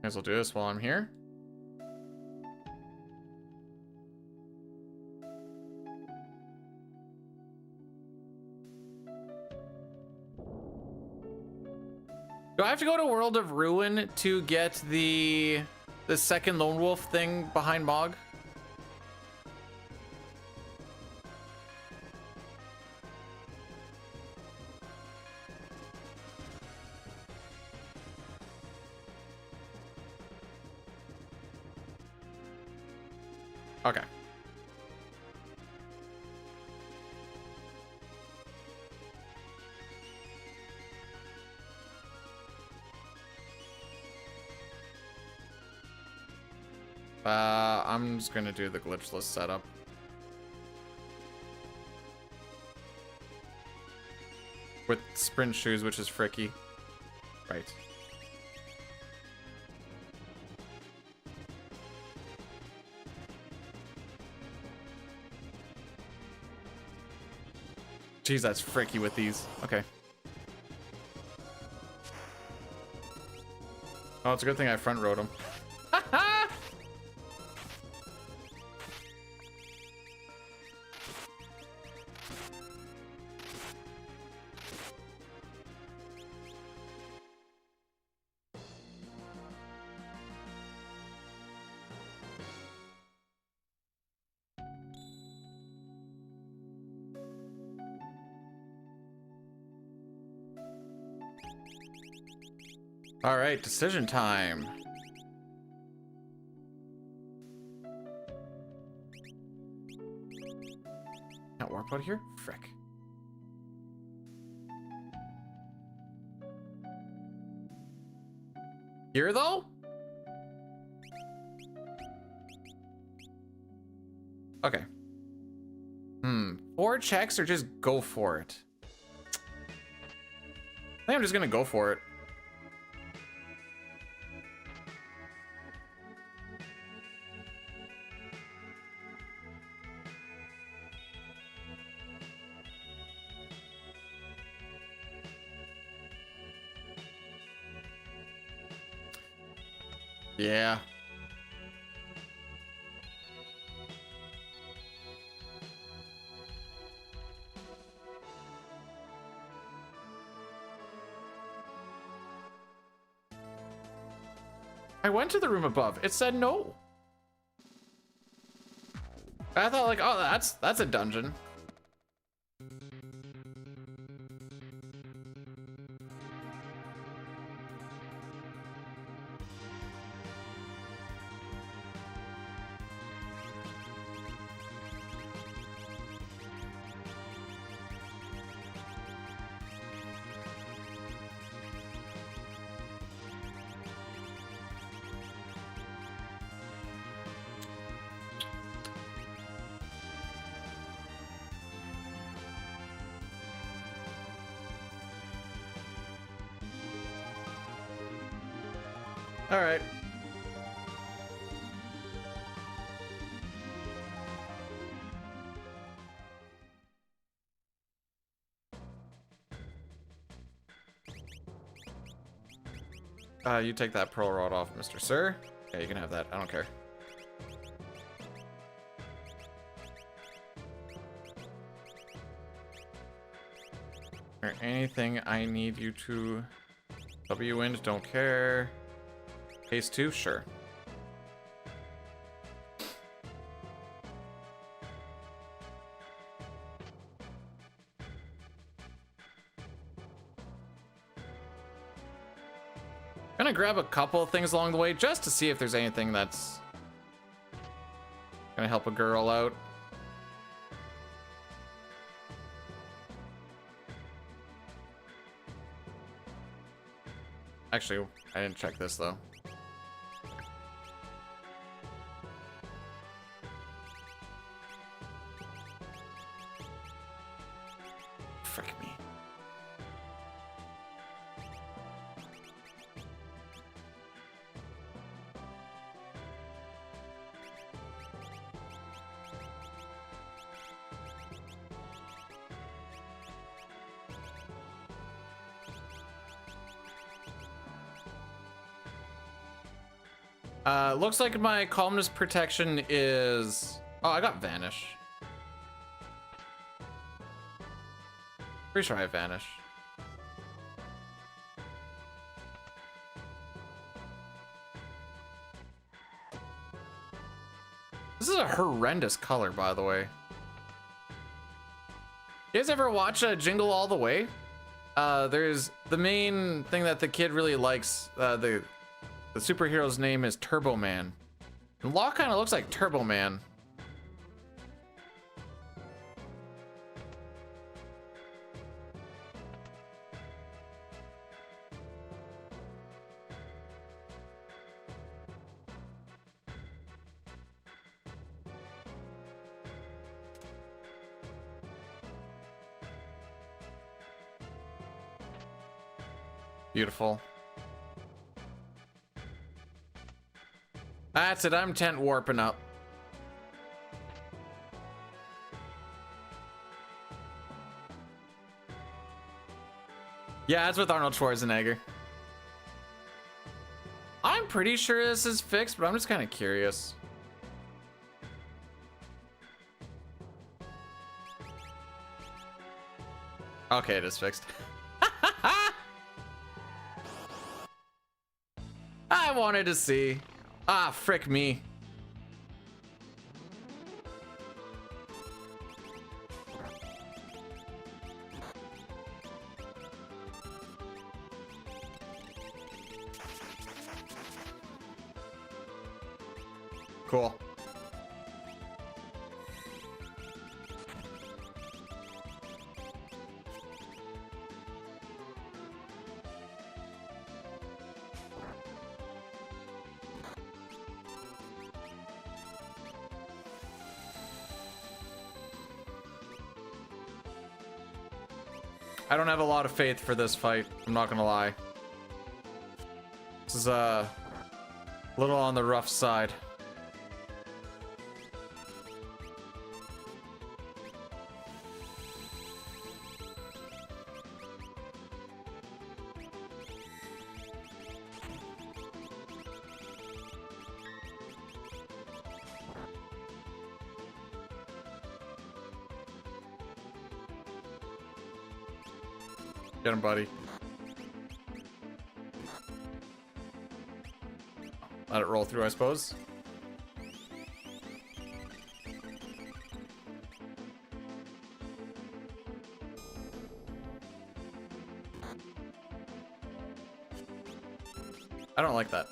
Might as well do this while I'm here. Do I have to go to World of Ruin to get the second Lone Wolf thing behind Mog? Okay. I'm just gonna do the glitchless setup. With sprint shoes, which is fricky. Right. Jeez, that's fricky with these. Okay. Oh, it's a good thing I front rode them. All right, decision time. Not warp out here? Frick. Here though? Okay. 4 checks or just go for it? think I'm just gonna go for it. Yeah. I went to the room above. It said no. I thought like, oh, that's a dungeon. All right. You take that pearl rod off, Mr. Sir. Yeah, you can have that. I don't care. Or anything I need you to W wind, don't care. Phase 2, sure. Gonna grab a couple of things along the way just to see if there's anything that's gonna help a girl out. Actually, I didn't check this though. Frick me. Looks like my calmness protection is... Oh, I got vanish. Pretty sure I have vanish. This is a horrendous color, by the way. You guys ever watch Jingle All the Way? There's the main thing that the kid really likes. The superhero's name is Turbo Man. And Law kind of looks like Turbo Man. Beautiful. That's it, I'm tent warping up. Yeah, that's with Arnold Schwarzenegger. I'm pretty sure this is fixed, but I'm just kind of curious. Okay, it is fixed. I wanted to see. Ah, frick me. Cool. I don't have a lot of faith for this fight. I'm not gonna lie. This is a little on the rough side. Get him, buddy. Let it roll through, I suppose. I don't like that.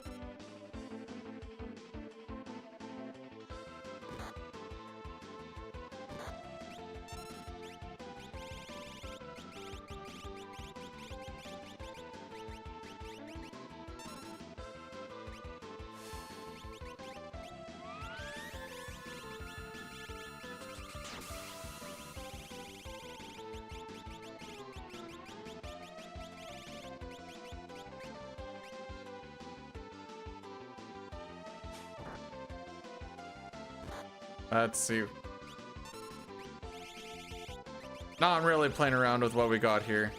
Let's see. Now I'm really playing around with what we got here.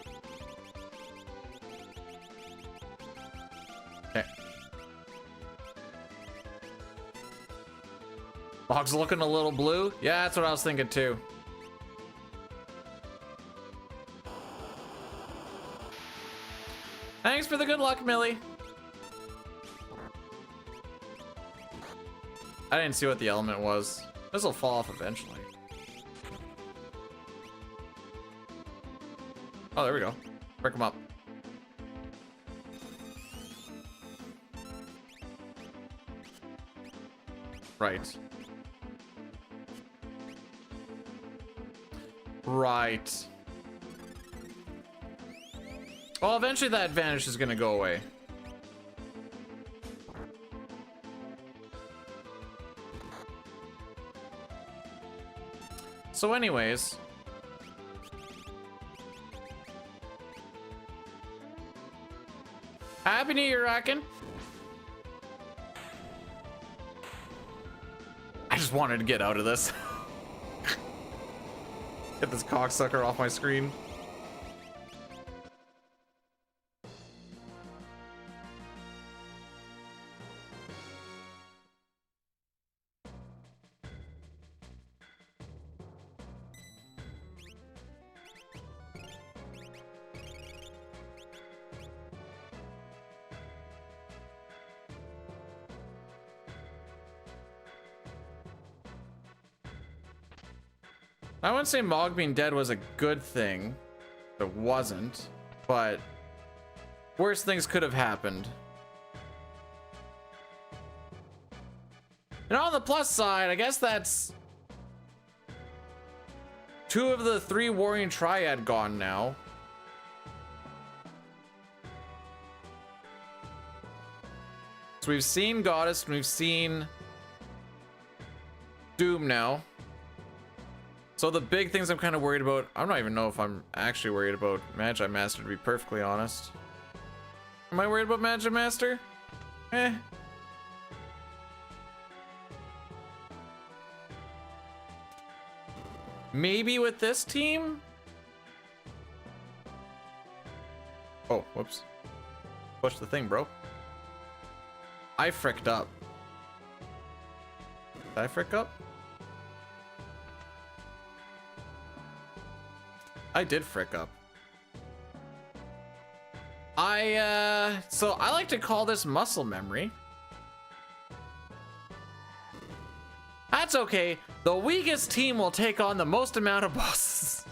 Okay. Log's looking a little blue. Yeah, that's what I was thinking too. Thanks for the good luck, Millie. I didn't see what the element was. This will fall off eventually. Oh, there we go. Break them up. Right. Right. Well, eventually that advantage is going to go away. So anyways, Happy New Year, Rackin'. I just wanted to get out of this. Get this cocksucker off my screen. I wouldn't say Mog being dead was a good thing. It wasn't, but worse things could have happened. And on the plus side, I guess that's 2 of the 3 Warring Triad gone now. So we've seen Goddess and we've seen Doom now. So the big things I'm kind of worried about, I don't even know if I'm actually worried about Magi Master, to be perfectly honest. Am I worried about Magi Master? Eh. Maybe with this team? Oh, whoops. Push the thing, bro. I fricked up. Did I frick up? I did frick up. So I like to call this muscle memory. That's okay. The weakest team will take on the most amount of bosses.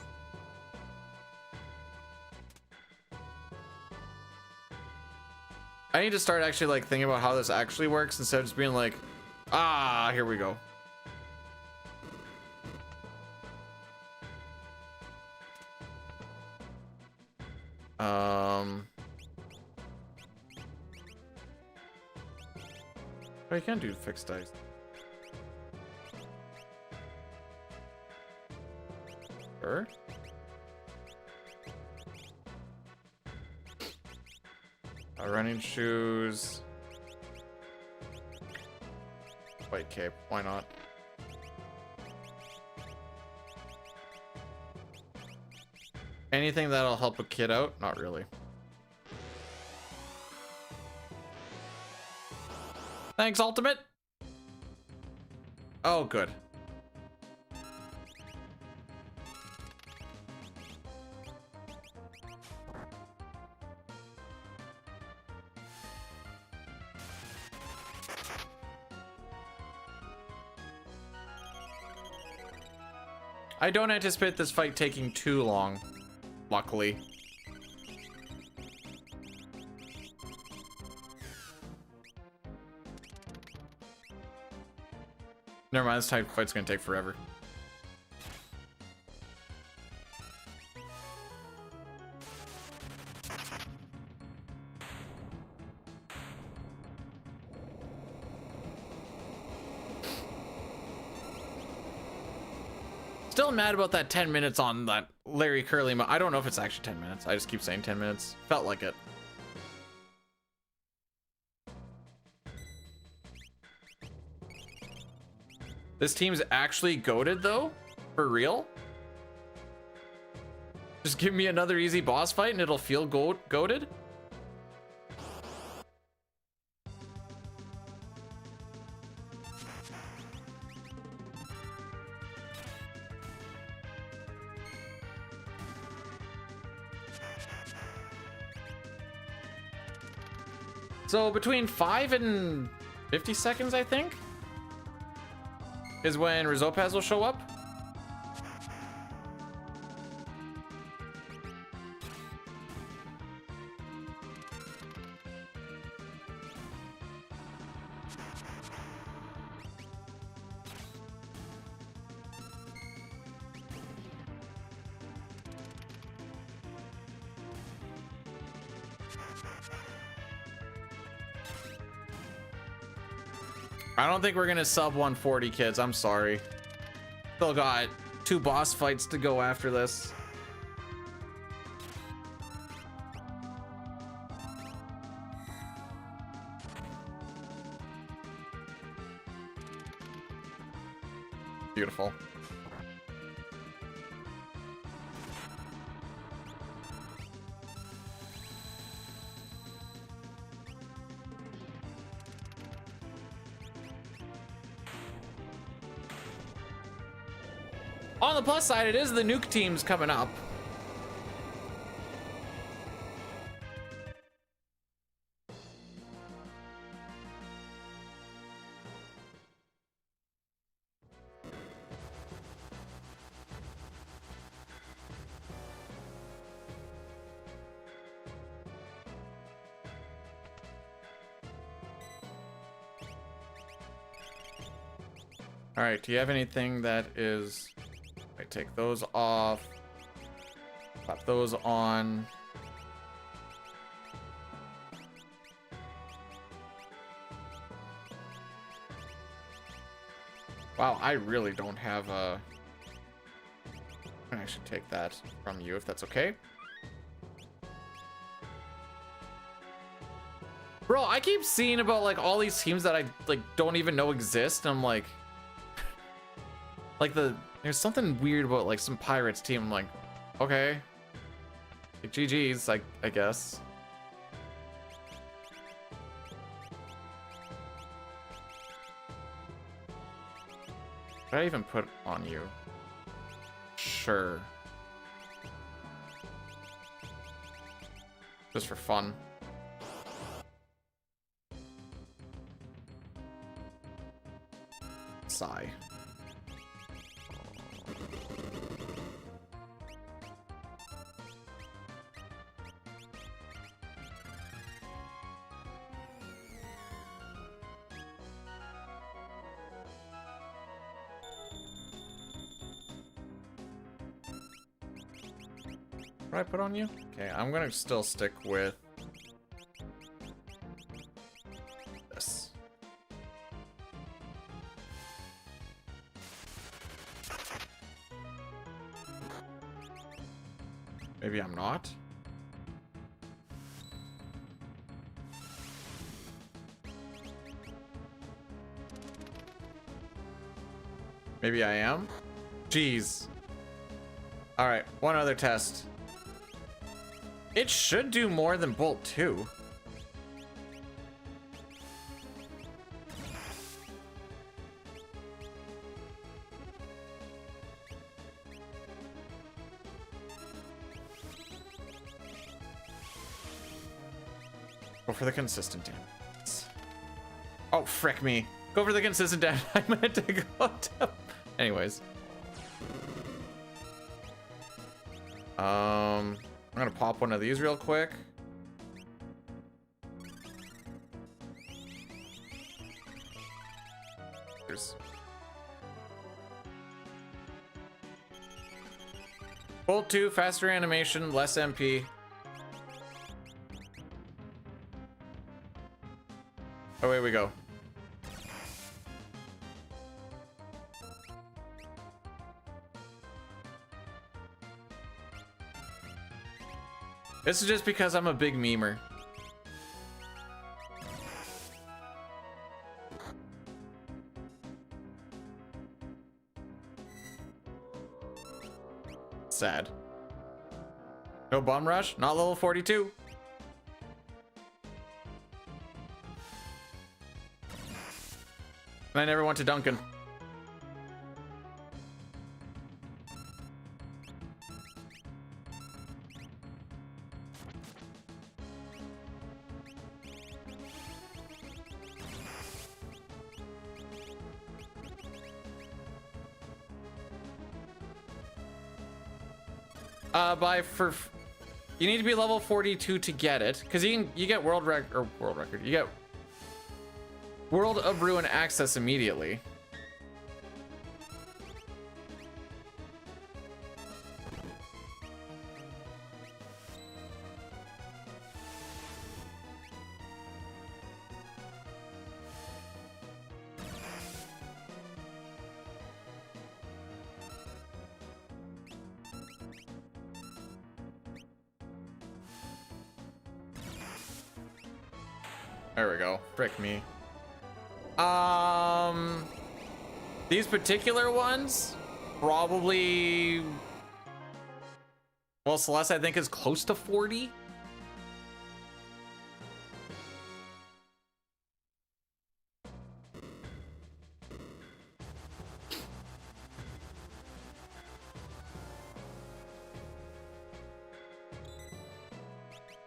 I need to start actually like thinking about how this actually works instead of just being like, ah, here we go. Oh, you can't do fixed dice. Sure. running shoes. White cape, why not? Anything that'll help a kid out? Not really. Thanks, Ultimate. Oh, good. I don't anticipate this fight taking too long, luckily. Never mind, this type of fight's gonna take forever. Still mad about that 10 minutes on that Larry Curly. I don't know if it's actually 10 minutes. I just keep saying 10 minutes. Felt like it. This team's actually goated though? For real? Just give me another easy boss fight and it'll feel goated? So between 5 and 50 seconds, I think, is when Rizopaz will show up. I don't think we're gonna sub 140, kids. I'm sorry. Still got 2 boss fights to go after this. Beautiful. On the plus side, it is the nuke teams coming up. All right, do you have anything that is... I take those off, pop those on. Wow, I really don't have a... I should take that from you if that's okay. Bro, I keep seeing about like all these teams that I like don't even know exist, and I'm like there's something weird about like some Pirates team. I'm like, okay, like, GG's, like, I guess. Did I even put on you? Sure. Just for fun. Sigh. What did I put on you? Okay, I'm gonna still stick with this. Maybe I'm not. Maybe I am? Jeez. All right, one other test. It should do more than Bolt 2. Go for the consistent damage. Oh, frick me. Go for the consistent damage. I meant to go to... Anyways. I'm gonna pop one of these real quick. There's... Bolt 2, faster animation, less MP. Away we go. This is just because I'm a big memer. Sad. No bomb rush, not level 42. I never went to Duncan. You need to be level 42 to get it, because you get world record. You get World of Ruin access immediately. There we go. Frick me. These particular ones, probably... Well, Celeste, I think, is close to 40.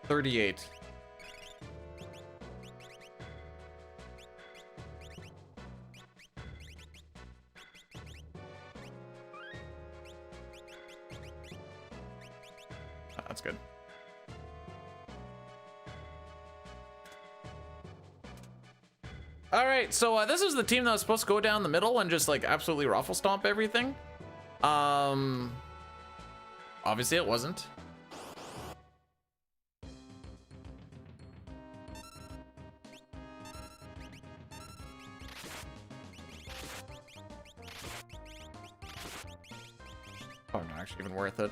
$38. That's good. All right, so this is the team that was supposed to go down the middle and just like absolutely ruffle stomp everything. Obviously it wasn't. Oh, not actually even worth it.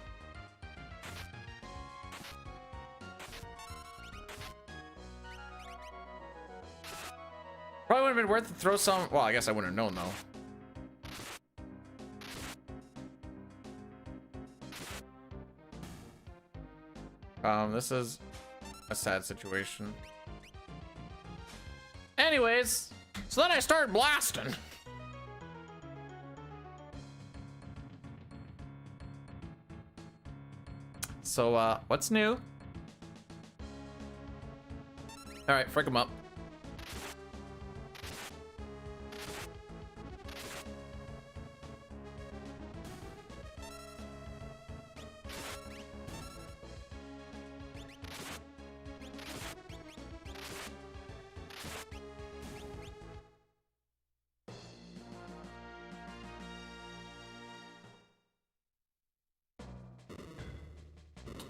Probably would have been worth to throw some. Well, I guess I wouldn't have known though. This is a sad situation. Anyways, so then I started blasting. So, what's new? All right, frick him up.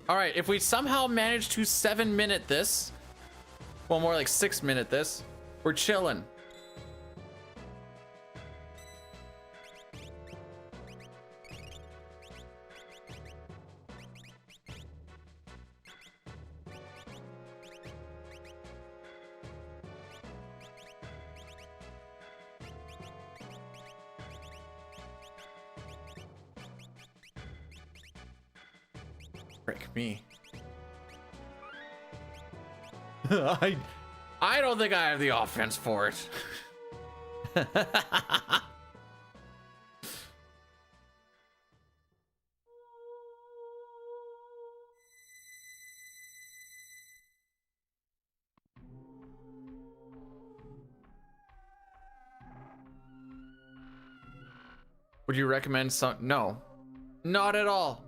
All right, if we somehow manage to 7-minute this, well, more like 6-minute this, we're chilling. Frick me. I don't think I have the offense for it. Would you recommend some? No, not at all.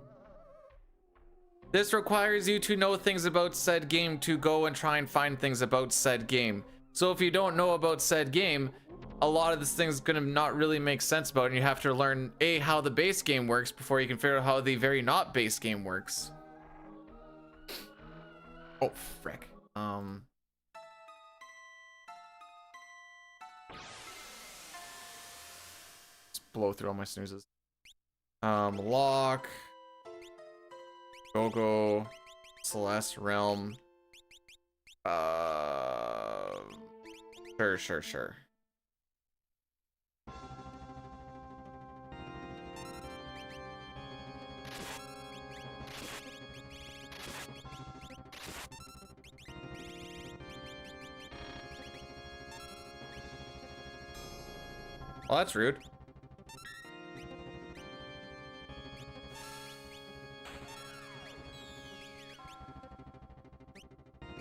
This requires you to know things about said game to go and try and find things about said game. So if you don't know about said game, a lot of this thing's gonna not really make sense about it, and you have to learn A, how the base game works before you can figure out how the very not base game works. Oh, frick. Just blow through all my snoozes. Lock. Go-Go. Celeste Realm. Sure. Well, that's rude.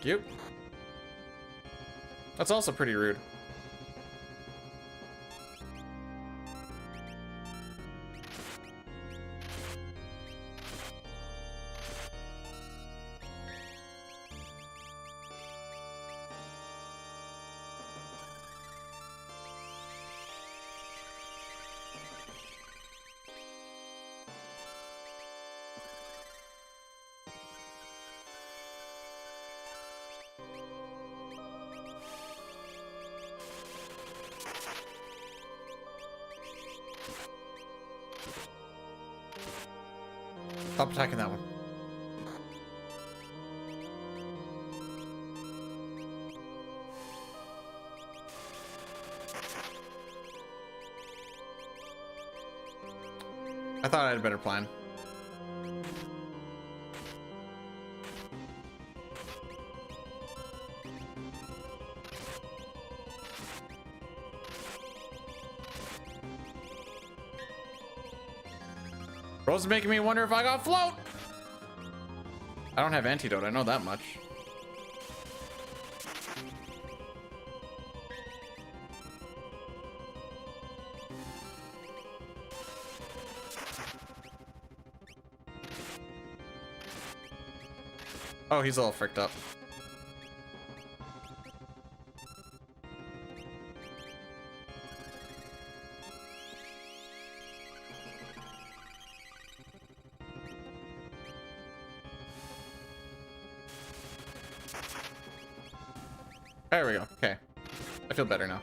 Cute. That's also pretty rude. Stop attacking that one. I thought I had a better plan. Bro's making me wonder if I got float. I don't have antidote, I know that much. Oh, he's all fricked up. There we go. Okay. I feel better now.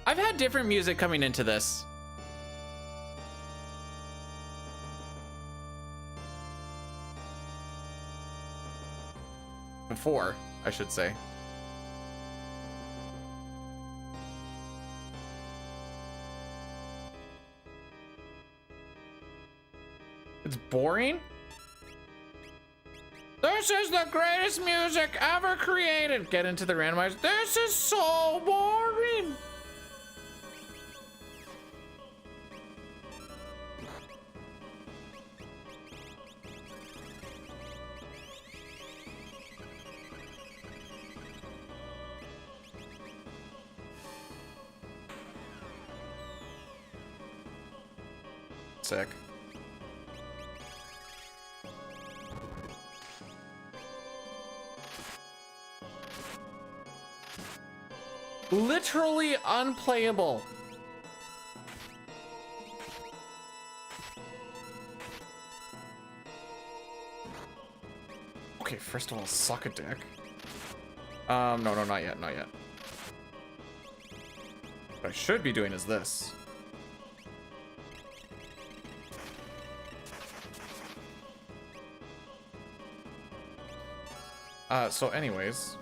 I've had different music coming into this. Before, I should say. It's boring? This is the greatest music ever created. Get into the randomizer. This is so boring. Sick. Literally unplayable. Okay, first of all, suck a dick. No, not yet, not yet. What I should be doing is this. So anyways,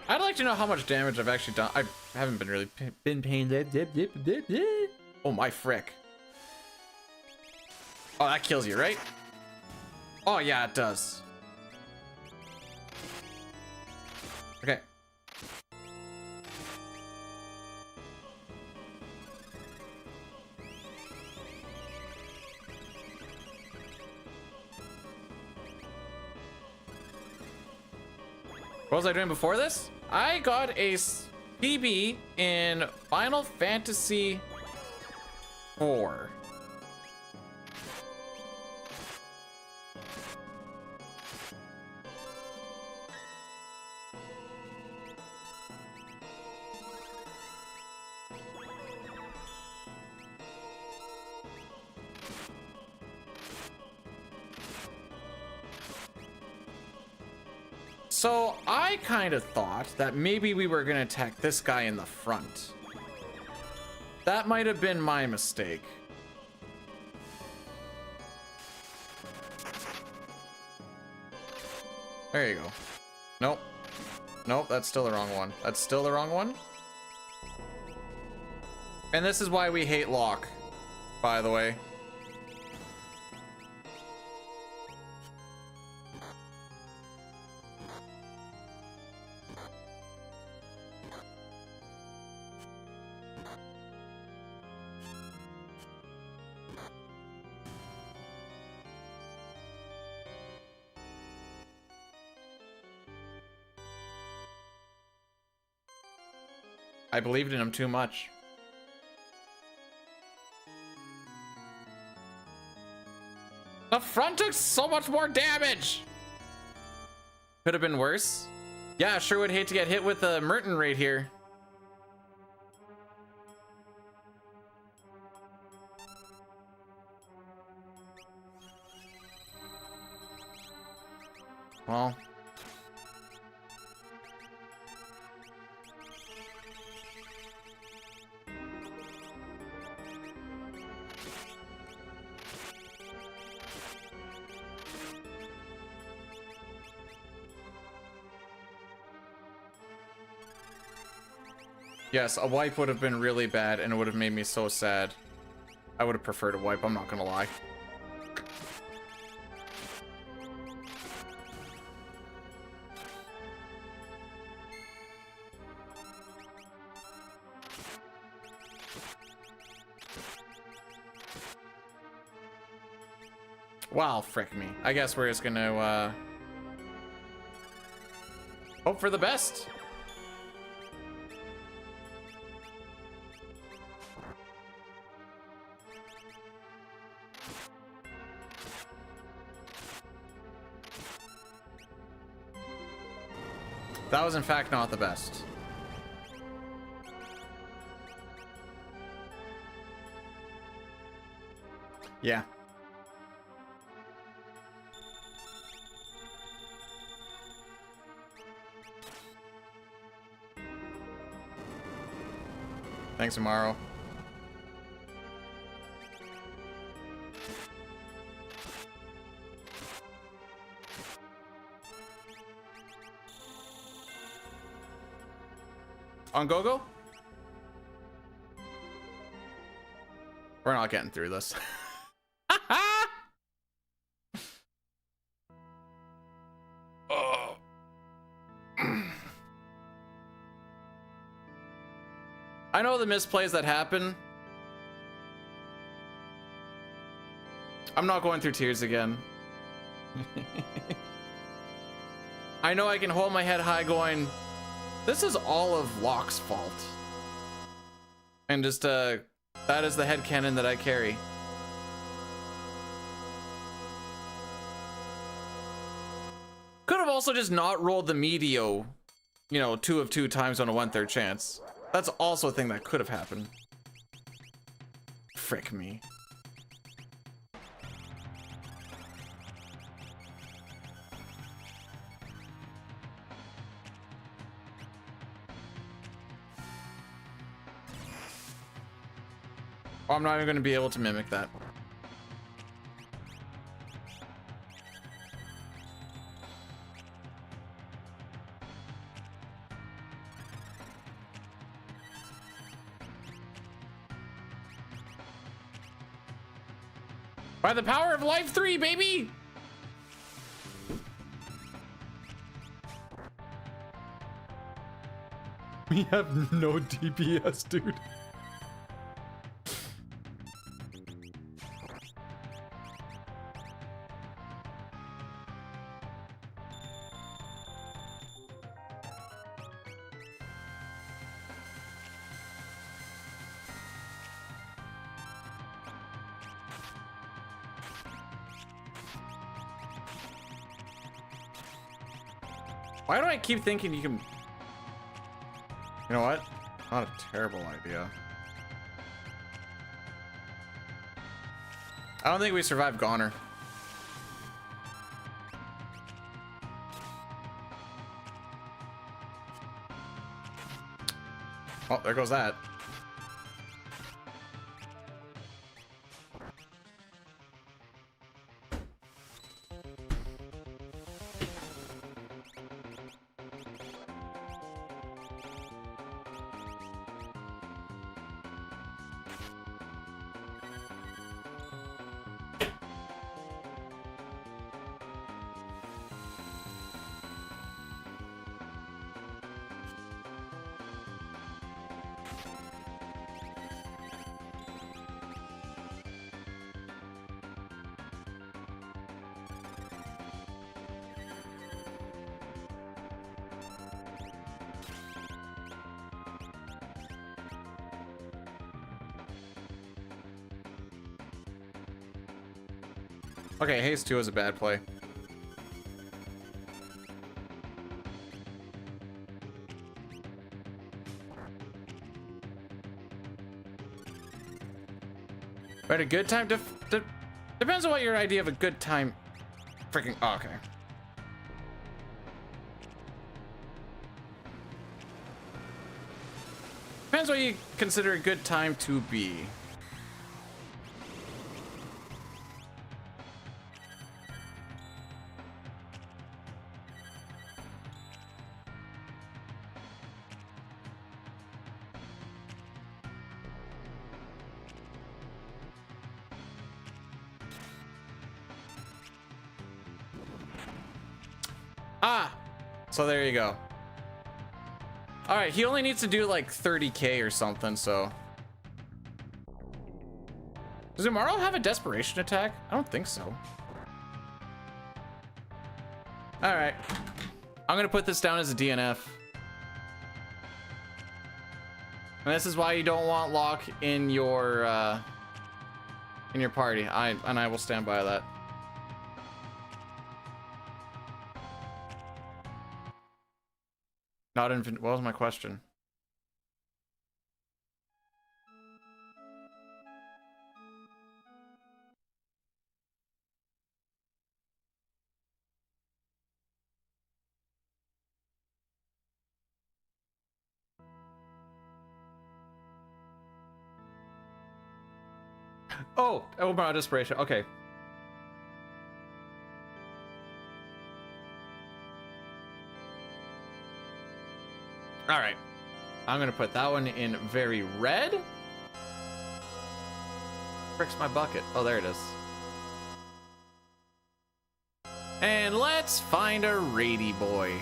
I'd like to know how much damage I've actually done. I haven't been really been paying. Oh my frick. Oh, that kills you, right? Oh yeah, it does. Okay. What was I doing before this? I got a PB in Final Fantasy IV. So I kind of thought that maybe we were gonna attack this guy in the front. That might have been my mistake. There you go. Nope. Nope, that's still the wrong one. That's still the wrong one. And this is why we hate Locke, by the way. I believed in him too much. The front took so much more damage. Could have been worse. Yeah, sure would hate to get hit with a Merton right here. Well. Yes, a wipe would have been really bad and it would have made me so sad. I would have preferred a wipe, I'm not gonna lie. Wow, frick me. I guess we're just gonna hope for the best. That was in fact not the best. Yeah. Thanks, Amaro. On go-go? We're not getting through this. Oh. I know the misplays that happen. I'm not going through tears again. I know I can hold my head high going, this is all of Locke's fault. And just, that is the headcanon that I carry. Could have also just not rolled the Medio, you know, 2 of 2 times on a 1/3 chance. That's also a thing that could have happened. Frick me. I'm not even going to be able to mimic that. By the power of Life 3, baby! We have no DPS, dude. Why do I keep thinking you can... You know what? Not a terrible idea. I don't think we survived Goner. Oh, there goes that. Okay, Haze 2 is a bad play. But a good time depends on what your idea of a good time freaking okay. Depends what you consider a good time to be. So there you go. All right, he only needs to do like 30k or something, so. Does Umaro have a desperation attack? I don't think so. All right, I'm gonna put this down as a DNF. And this is why you don't want Locke in your party. I will stand by that. Not infant. What was my question? Oh, about desperation. Okay. All right, I'm gonna put that one in very red. Frick's my bucket. Oh, there it is. And let's find a Rady boy.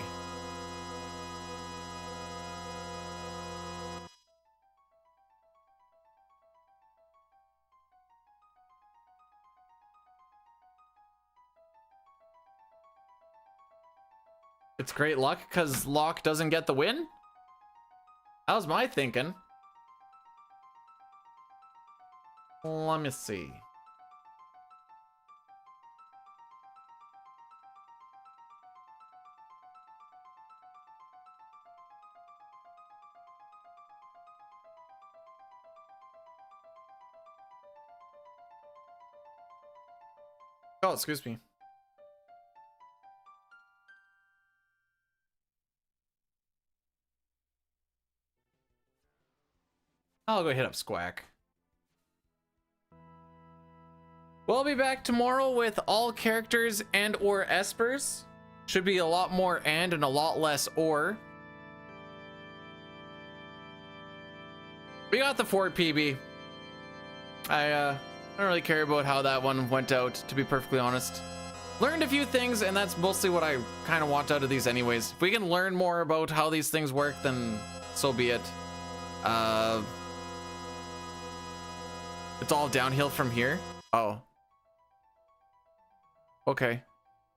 It's great luck because Locke doesn't get the win? That was my thinking. Let me see. Oh, excuse me. I'll go hit up Squack. We'll be back tomorrow with all characters and or espers. Should be a lot more and a lot less or. We got the Ford PB. I I don't really care about how that one went out, to be perfectly honest. Learned a few things, and that's mostly what I kind of want out of these anyways. If we can learn more about how these things work, then so be it. It's all downhill from here. Oh. Okay.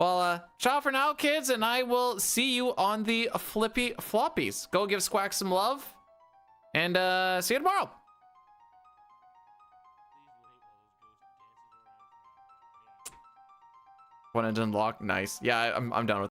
Well, ciao for now, kids, and I will see you on the flippy floppies. Go give Squack some love, and see you tomorrow. One engine lock, nice. Yeah, I'm down with